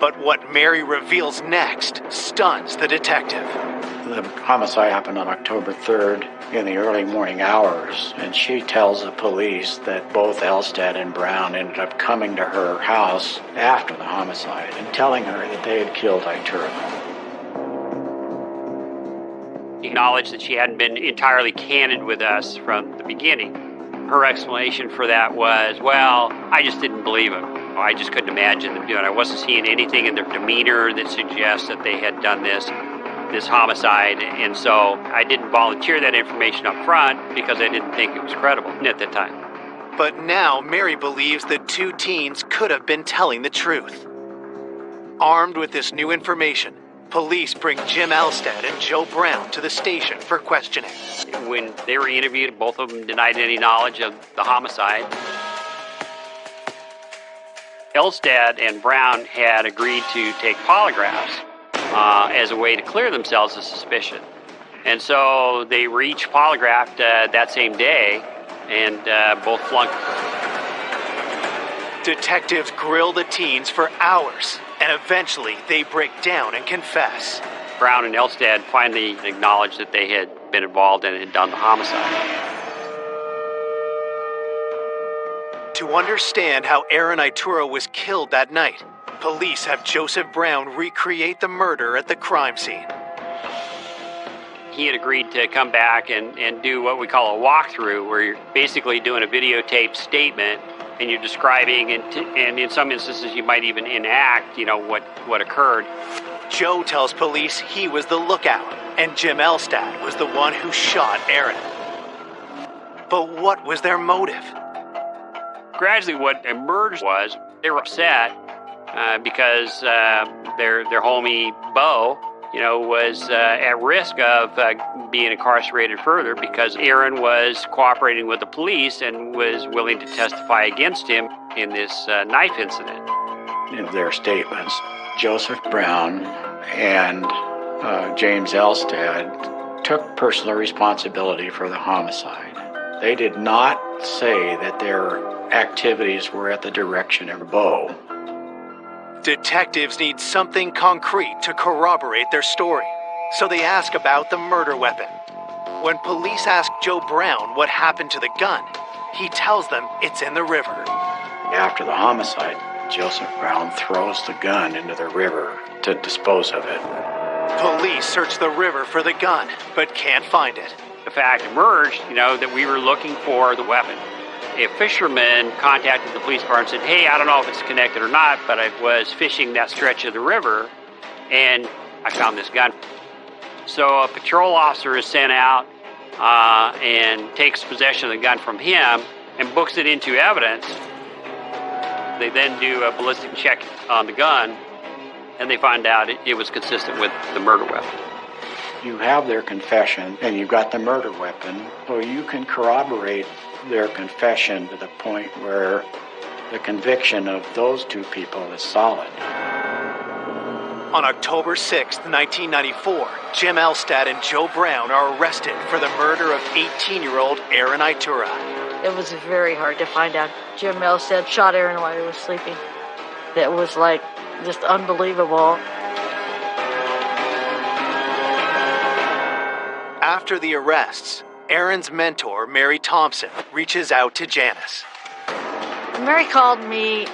But what Mary reveals next stuns the detective. The homicide happened on October 3rd in the early morning hours, and she tells the police that both Elstad and Brown ended up coming to her house after the homicide and telling her that they had killed Itura. Acknowledged that she hadn't been entirely candid with us from the beginning. Her explanation for that was, well, I just didn't believe him. I just couldn't imagine them doing it. I wasn't seeing anything in their demeanor that suggests that they had done this homicide, and so I didn't volunteer that information up front because I didn't think it was credible at the time. But now Mary believes the 2 teens could have been telling the truth. Armed with this new information, police bring Jim Elstad and Joe Brown to the station for questioning. When they were interviewed, both of them denied any knowledge of the homicide. Elstad and Brown had agreed to take polygraphs as a way to clear themselves of suspicion. And so they were each polygraphed that same day, and both flunked. Detectives grill the teens for hours, and eventually they break down and confess. Brown and Elstad finally acknowledged that they had been involved and had done the homicide. To understand how Aaron Itura was killed that night, police have Joseph Brown recreate the murder at the crime scene. He had agreed to come back and do what we call a walkthrough, where you're basically doing a videotaped statement and you're describing, and in some instances you might even enact, what occurred. Joe tells police he was the lookout, and Jim Elstad was the one who shot Aaron. But what was their motive? Gradually what emerged was they were upset because their homie Bo, was at risk of being incarcerated further because Aaron was cooperating with the police and was willing to testify against him in this knife incident. In their statements, Joseph Brown and James Elstad took personal responsibility for the homicide. They did not say that their activities were at the direction of Bo. Detectives need something concrete to corroborate their story, so they ask about the murder weapon. When police ask Joe Brown what happened to the gun, he tells them it's in the river. After the homicide, Joseph Brown throws the gun into the river to dispose of it. Police search the river for the gun, but can't find it. The fact emerged, that we were looking for the weapon. A fisherman contacted the police department and said, hey, I don't know if it's connected or not, but I was fishing that stretch of the river, and I found this gun. So a patrol officer is sent out and takes possession of the gun from him and books it into evidence. They then do a ballistic check on the gun, and they find out it was consistent with the murder weapon. You have their confession, and you've got the murder weapon, so you can corroborate their confession to the point where the conviction of those two people is solid. On October 6, 1994, Jim Elstad and Joe Brown are arrested for the murder of 18-year-old Aaron Itura. It was very hard to find out. Jim Elstad shot Aaron while he was sleeping. It was just unbelievable. After the arrests, Aaron's mentor, Mary Thompson, reaches out to Janice. Mary called me.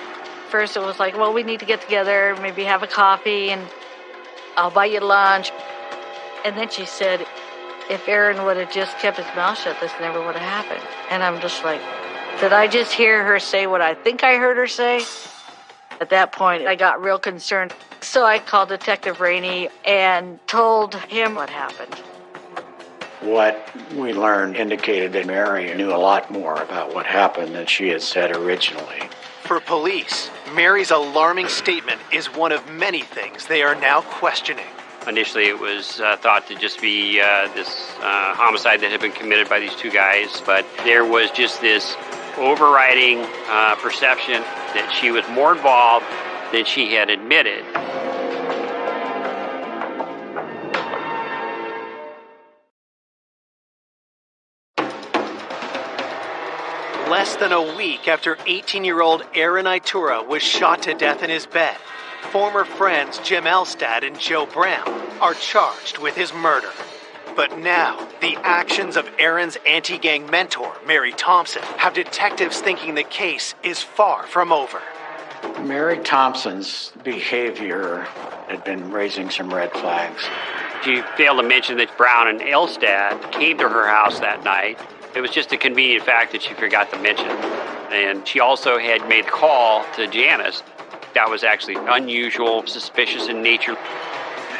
First it was like, well, we need to get together, maybe have a coffee, and I'll buy you lunch. And then she said, if Aaron would have just kept his mouth shut, this never would have happened. And I'm just like, did I just hear her say what I think I heard her say? At that point, I got real concerned. So I called Detective Rainey and told him what happened. What we learned indicated that Mary knew a lot more about what happened than she had said originally. For police, Mary's alarming statement is one of many things they are now questioning. Initially, it was thought to just be this homicide that had been committed by these two guys, but there was just this overriding perception that she was more involved than she had admitted. Less than a week after 18-year-old Aaron Itura was shot to death in his bed, former friends Jim Elstad and Joe Brown are charged with his murder. But now, the actions of Aaron's anti-gang mentor, Mary Thompson, have detectives thinking the case is far from over. Mary Thompson's behavior had been raising some red flags. She failed to mention that Brown and Elstad came to her house that night. It was just a convenient fact that she forgot to mention. And she also had made a call to Janice. That was actually unusual, suspicious in nature.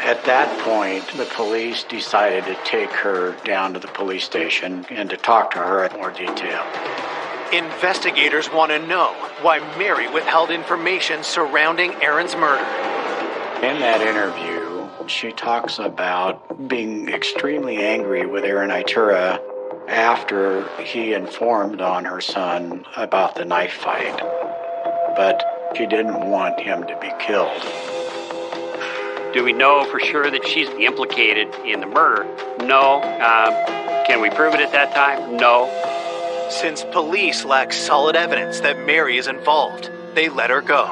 At that point, the police decided to take her down to the police station and to talk to her in more detail. Investigators want to know why Mary withheld information surrounding Aaron's murder. In that interview, she talks about being extremely angry with Aaron Itura after he informed on her son about the knife fight. But she didn't want him to be killed. Do we know for sure that she's implicated in the murder? No. Can we prove it at that time? No. Since police lack solid evidence that Mary is involved, they let her go.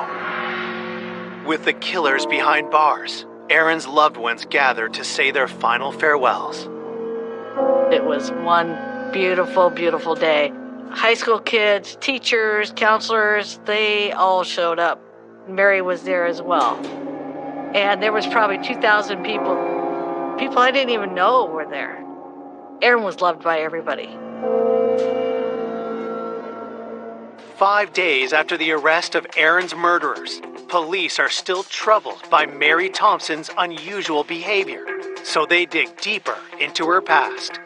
With the killers behind bars, Aaron's loved ones gathered to say their final farewells. It was one beautiful, beautiful day. High school kids, teachers, counselors, they all showed up. Mary was there as well. And there was probably 2,000 people. People I didn't even know were there. Aaron was loved by everybody. 5 days after the arrest of Aaron's murderers, police are still troubled by Mary Thompson's unusual behavior, so they dig deeper into her past.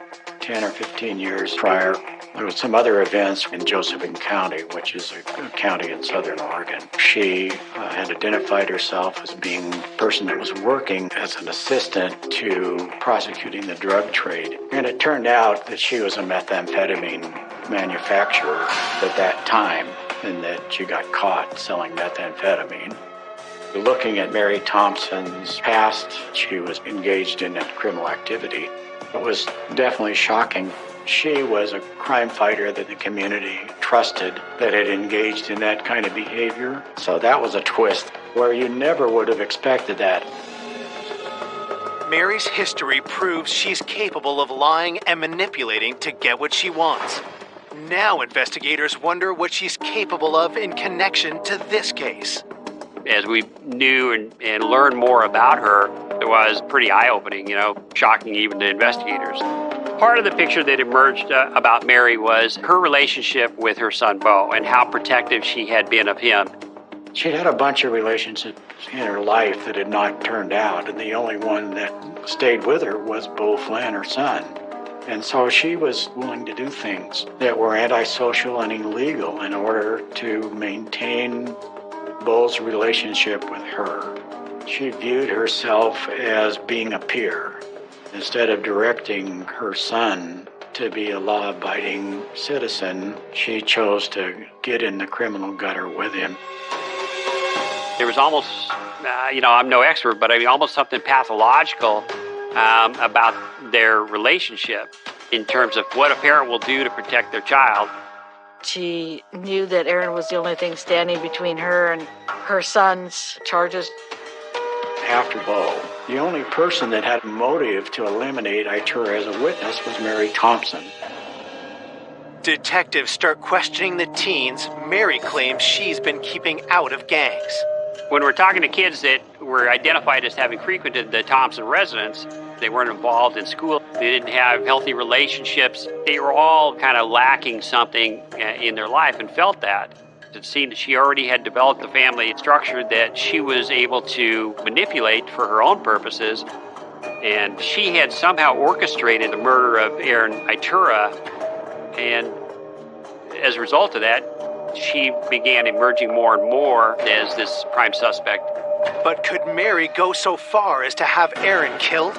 10 or 15 years prior, there was some other events in Josephine County, which is a county in southern Oregon. She had identified herself as being a person that was working as an assistant to prosecuting the drug trade. And it turned out that she was a methamphetamine manufacturer at that time, and that she got caught selling methamphetamine. Looking at Mary Thompson's past, she was engaged in criminal activity. It was definitely shocking. She was a crime fighter that the community trusted that had engaged in that kind of behavior. So that was a twist where you never would have expected that. Mary's history proves she's capable of lying and manipulating to get what she wants. Now investigators wonder what she's capable of in connection to this case. As we knew and learned more about her, it was pretty eye-opening, shocking even to investigators. Part of the picture that emerged about Mary was her relationship with her son, Bo, and how protective she had been of him. She'd had a bunch of relationships in her life that had not turned out, and the only one that stayed with her was Bo Flynn, her son. And so she was willing to do things that were antisocial and illegal in order to maintain Bo's relationship with her. She viewed herself as being a peer. Instead of directing her son to be a law-abiding citizen, she chose to get in the criminal gutter with him. There was almost, I'm no expert, but almost something pathological about their relationship in terms of what a parent will do to protect their child. She knew that Aaron was the only thing standing between her and her son's charges. After Bo, the only person that had motive to eliminate Itura as a witness was Mary Thompson. Detectives start questioning the teens Mary claims she's been keeping out of gangs. When we're talking to kids that were identified as having frequented the Thompson residence, they weren't involved in school, they didn't have healthy relationships, they were all kind of lacking something in their life and felt that. It seemed that she already had developed a family structure that she was able to manipulate for her own purposes, and she had somehow orchestrated the murder of Aaron Itura, and as a result of that, she began emerging more and more as this prime suspect. But could Mary go so far as to have Aaron killed?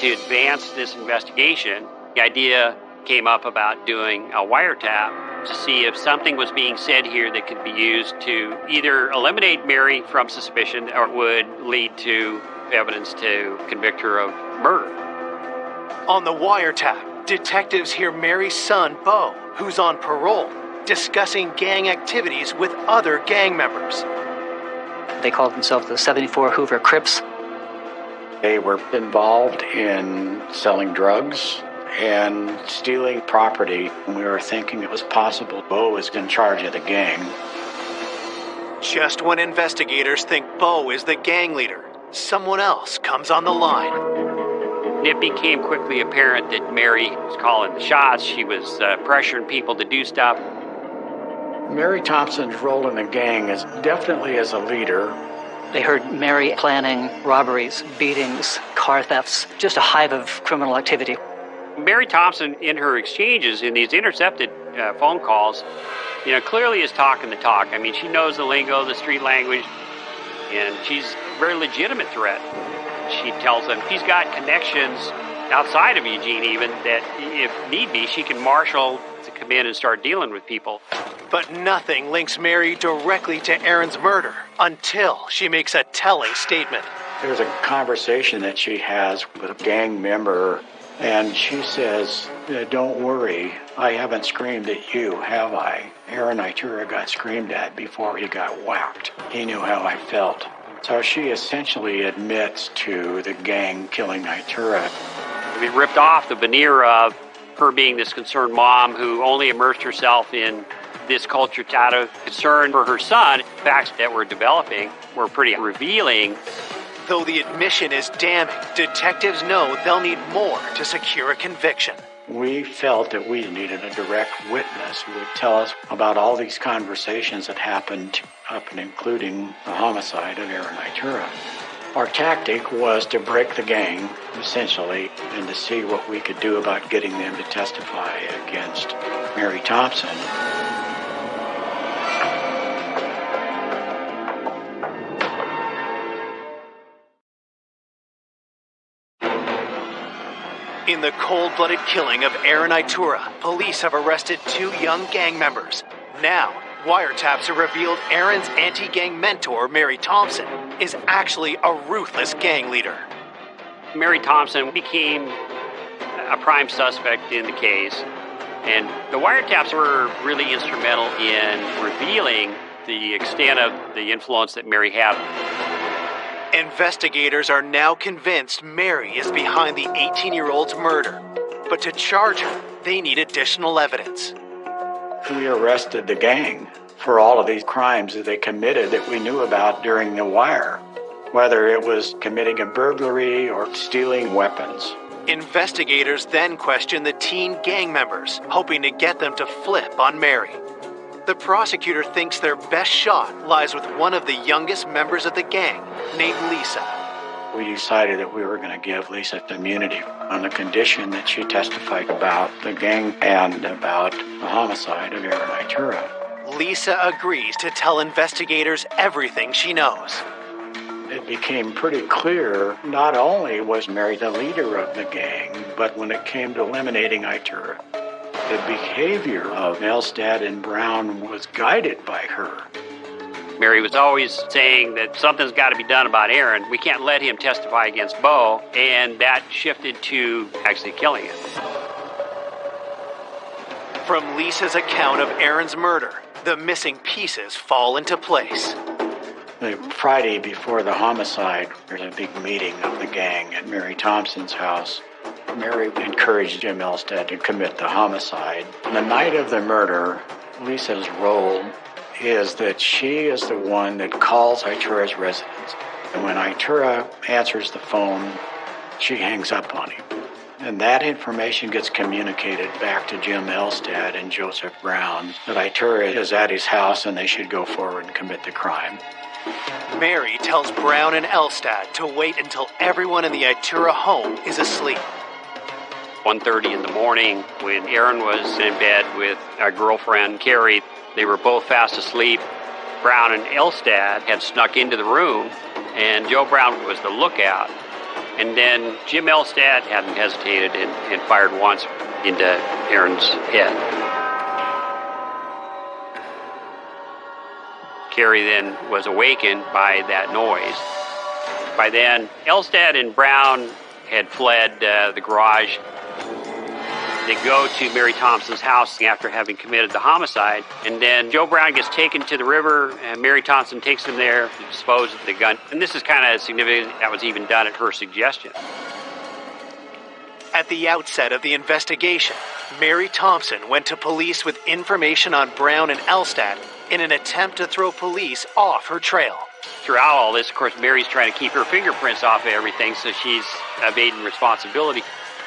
To advance this investigation, the idea came up about doing a wiretap to see if something was being said here that could be used to either eliminate Mary from suspicion or would lead to evidence to convict her of murder. On the wiretap, detectives hear Mary's son, Bo, who's on parole, discussing gang activities with other gang members. They called themselves the 74 Hoover Crips. They were involved in selling drugs and stealing property. We were thinking it was possible Bo was in charge of the gang. Just when investigators think Bo is the gang leader, someone else comes on the line. It became quickly apparent that Mary was calling the shots. She was pressuring people to do stuff. Mary Thompson's role in the gang is definitely as a leader. They heard Mary planning robberies, beatings, car thefts, just a hive of criminal activity. Mary Thompson, in her exchanges, in these intercepted phone calls, clearly is talking the talk. I mean, she knows the lingo, the street language, and she's a very legitimate threat. She tells them she's got connections outside of Eugene even that, if need be, she can marshal to come in and start dealing with people. But nothing links Mary directly to Aaron's murder until she makes a telling statement. There's a conversation that she has with a gang member, and she says, "Don't worry, I haven't screamed at you, have I? Aaron Itura got screamed at before he got whacked. He knew how I felt." So she essentially admits to the gang killing Itura. We ripped off the veneer of her being this concerned mom who only immersed herself in this culture out of concern for her son. Facts that were developing were pretty revealing. Though the admission is damning, detectives know they'll need more to secure a conviction. We felt that we needed a direct witness who would tell us about all these conversations that happened up and including the homicide of Aaron Itura. Our tactic was to break the gang, essentially, and to see what we could do about getting them to testify against Mary Thompson. In the cold-blooded killing of Aaron Itura, police have arrested 2 young gang members. Now, wiretaps have revealed Aaron's anti-gang mentor, Mary Thompson, is actually a ruthless gang leader. Mary Thompson became a prime suspect in the case, and the wiretaps were really instrumental in revealing the extent of the influence that Mary had. Investigators are now convinced Mary is behind the 18-year-old's murder, but to charge her, they need additional evidence. We arrested the gang for all of these crimes that they committed that we knew about during the wire, whether it was committing a burglary or stealing weapons. Investigators then questioned the teen gang members, hoping to get them to flip on Mary. The prosecutor thinks their best shot lies with one of the youngest members of the gang, named Lisa. We decided that we were going to give Lisa immunity on the condition that she testified about the gang and about the homicide of Aaron Itura. Lisa agrees to tell investigators everything she knows. It became pretty clear not only was Mary the leader of the gang, but when it came to eliminating Itura, the behavior of Elstad and Brown was guided by her. Mary was always saying that something's got to be done about Aaron. We can't let him testify against Bo, and that shifted to actually killing him. From Lisa's account of Aaron's murder, the missing pieces fall into place. The Friday before the homicide, there's a big meeting of the gang at Mary Thompson's house. Mary encouraged Jim Elstad to commit the homicide. On the night of the murder, Lisa's role is that she is the one that calls Itura's residence. And when Itura answers the phone, she hangs up on him. And that information gets communicated back to Jim Elstad and Joseph Brown that Itura is at his house and they should go forward and commit the crime. Mary tells Brown and Elstad to wait until everyone in the Itura home is asleep. 1:30 in the morning, when Aaron was in bed with our girlfriend, Carrie, they were both fast asleep. Brown and Elstad had snuck into the room, and Joe Brown was the lookout. And then Jim Elstad hadn't hesitated and fired once into Aaron's head. Carrie then was awakened by that noise. By then, Elstad and Brown had fled the garage. They go to Mary Thompson's house after having committed the homicide, and then Joe Brown gets taken to the river, and Mary Thompson takes him there to dispose of the gun. And this is kind of significant. That was even done at her suggestion. At the outset of the investigation, Mary Thompson went to police with information on Brown and Elstad in an attempt to throw police off her trail. Throughout all this, of course, Mary's trying to keep her fingerprints off of everything, so she's evading responsibility.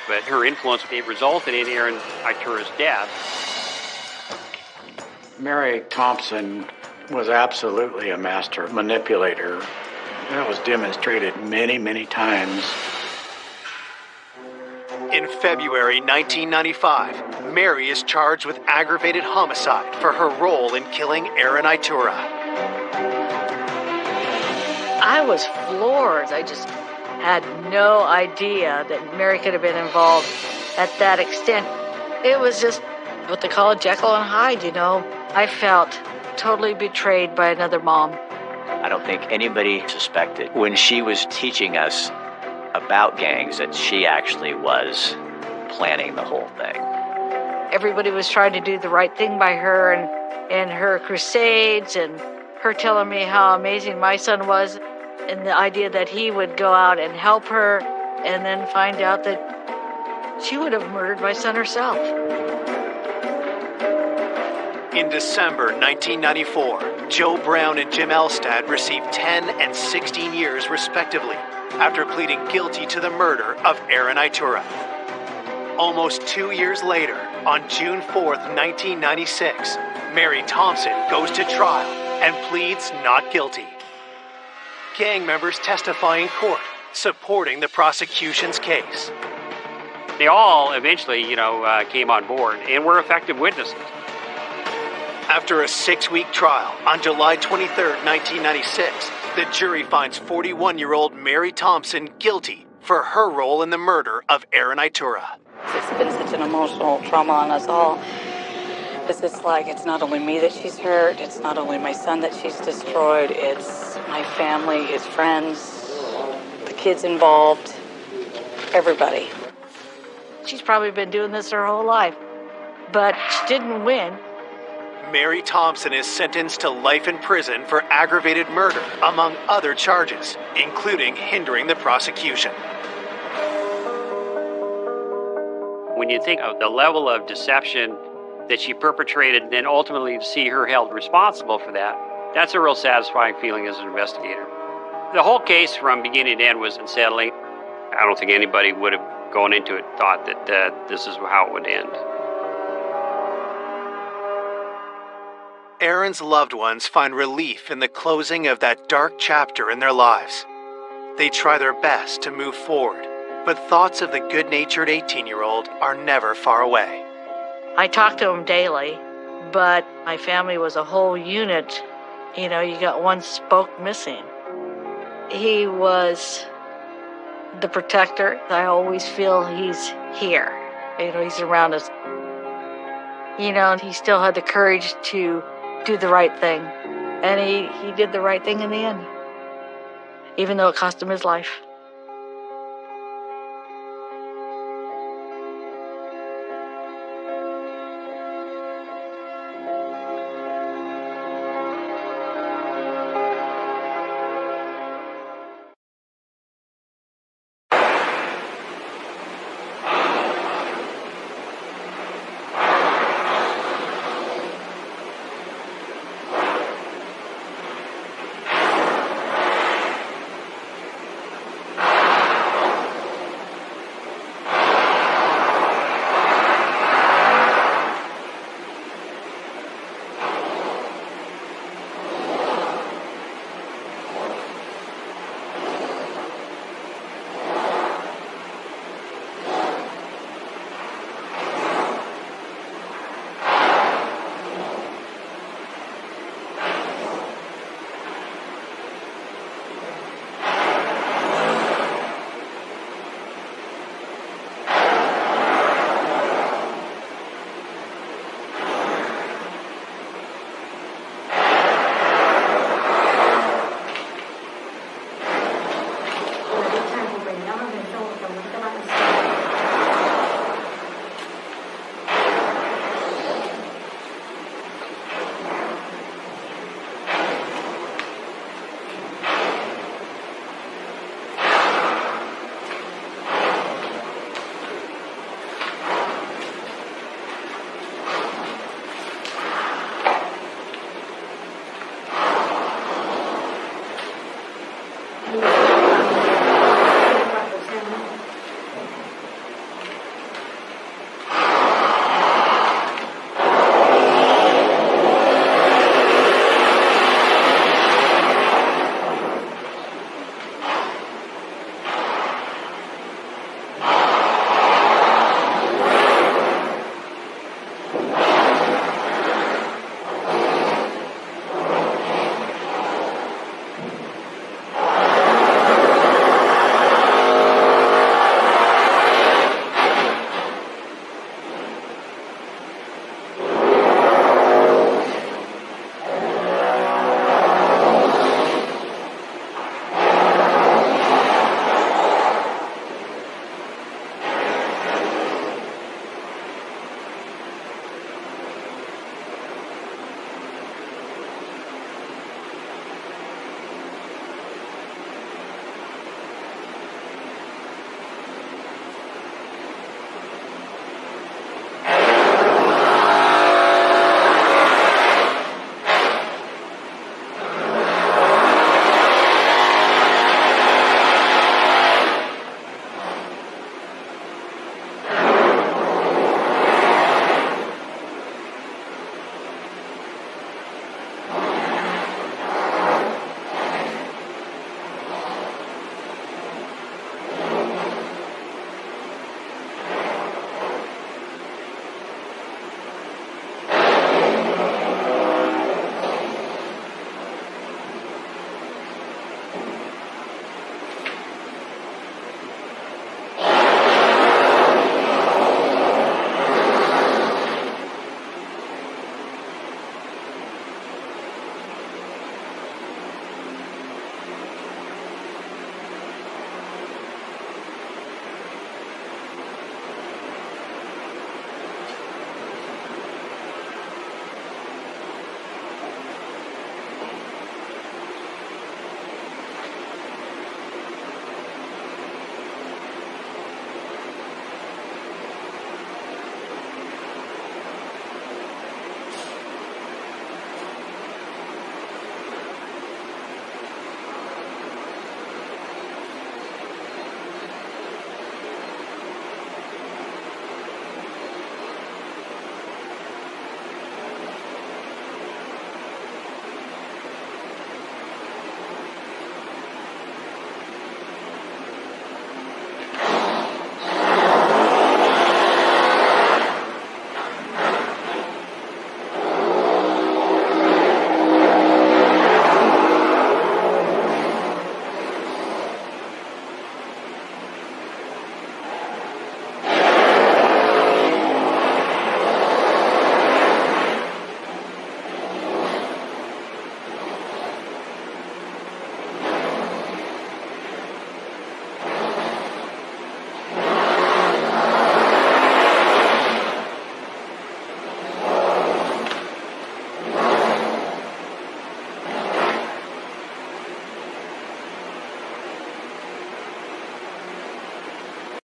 But her influence resulted in Aaron Itura's death. Mary Thompson was absolutely a master manipulator. That was demonstrated many, many times. In February 1995, Mary is charged with aggravated homicide for her role in killing Aaron Itura. I was floored. I just had no idea that Mary could have been involved at that extent. It was just what they call Jekyll and Hyde, you know. I felt totally betrayed by another mom. I don't think anybody suspected when she was teaching us about gangs that she actually was planning the whole thing. Everybody was trying to do the right thing by her and her crusades and her telling me how amazing my son was and the idea that he would go out and help her and then find out that she would have murdered my son herself. In December 1994, Joe Brown and Jim Elstad received 10 and 16 years respectively after pleading guilty to the murder of Aaron Itura. Almost 2 years later, on June 4th, 1996, Mary Thompson goes to trial and pleads not guilty. gang members testify in court, supporting the prosecution's case. They all eventually, came on board and were effective witnesses. After a 6-week trial, on July 23, 1996, the jury finds 41-year-old Mary Thompson guilty for her role in the murder of Aaron Itura. It's been such an emotional trauma on us all. It's like it's not only me that she's hurt, it's not only my son that she's destroyed, it's my family, his friends, the kids involved, everybody. She's probably been doing this her whole life, but she didn't win. Mary Thompson is sentenced to life in prison for aggravated murder, among other charges, including hindering the prosecution. When you think of the level of deception that she perpetrated and then ultimately to see her held responsible for that, that's a real satisfying feeling as an investigator. The whole case from beginning to end was unsettling. I don't think anybody would have gone into it thought that this is how it would end. Aaron's loved ones find relief in the closing of that dark chapter in their lives. They try their best to move forward, but thoughts of the good-natured 18-year-old are never far away. I talked to him daily, but my family was a whole unit. You got one spoke missing. He was the protector. I always feel he's here. He's around us. He still had the courage to do the right thing. And he did the right thing in the end, even though it cost him his life.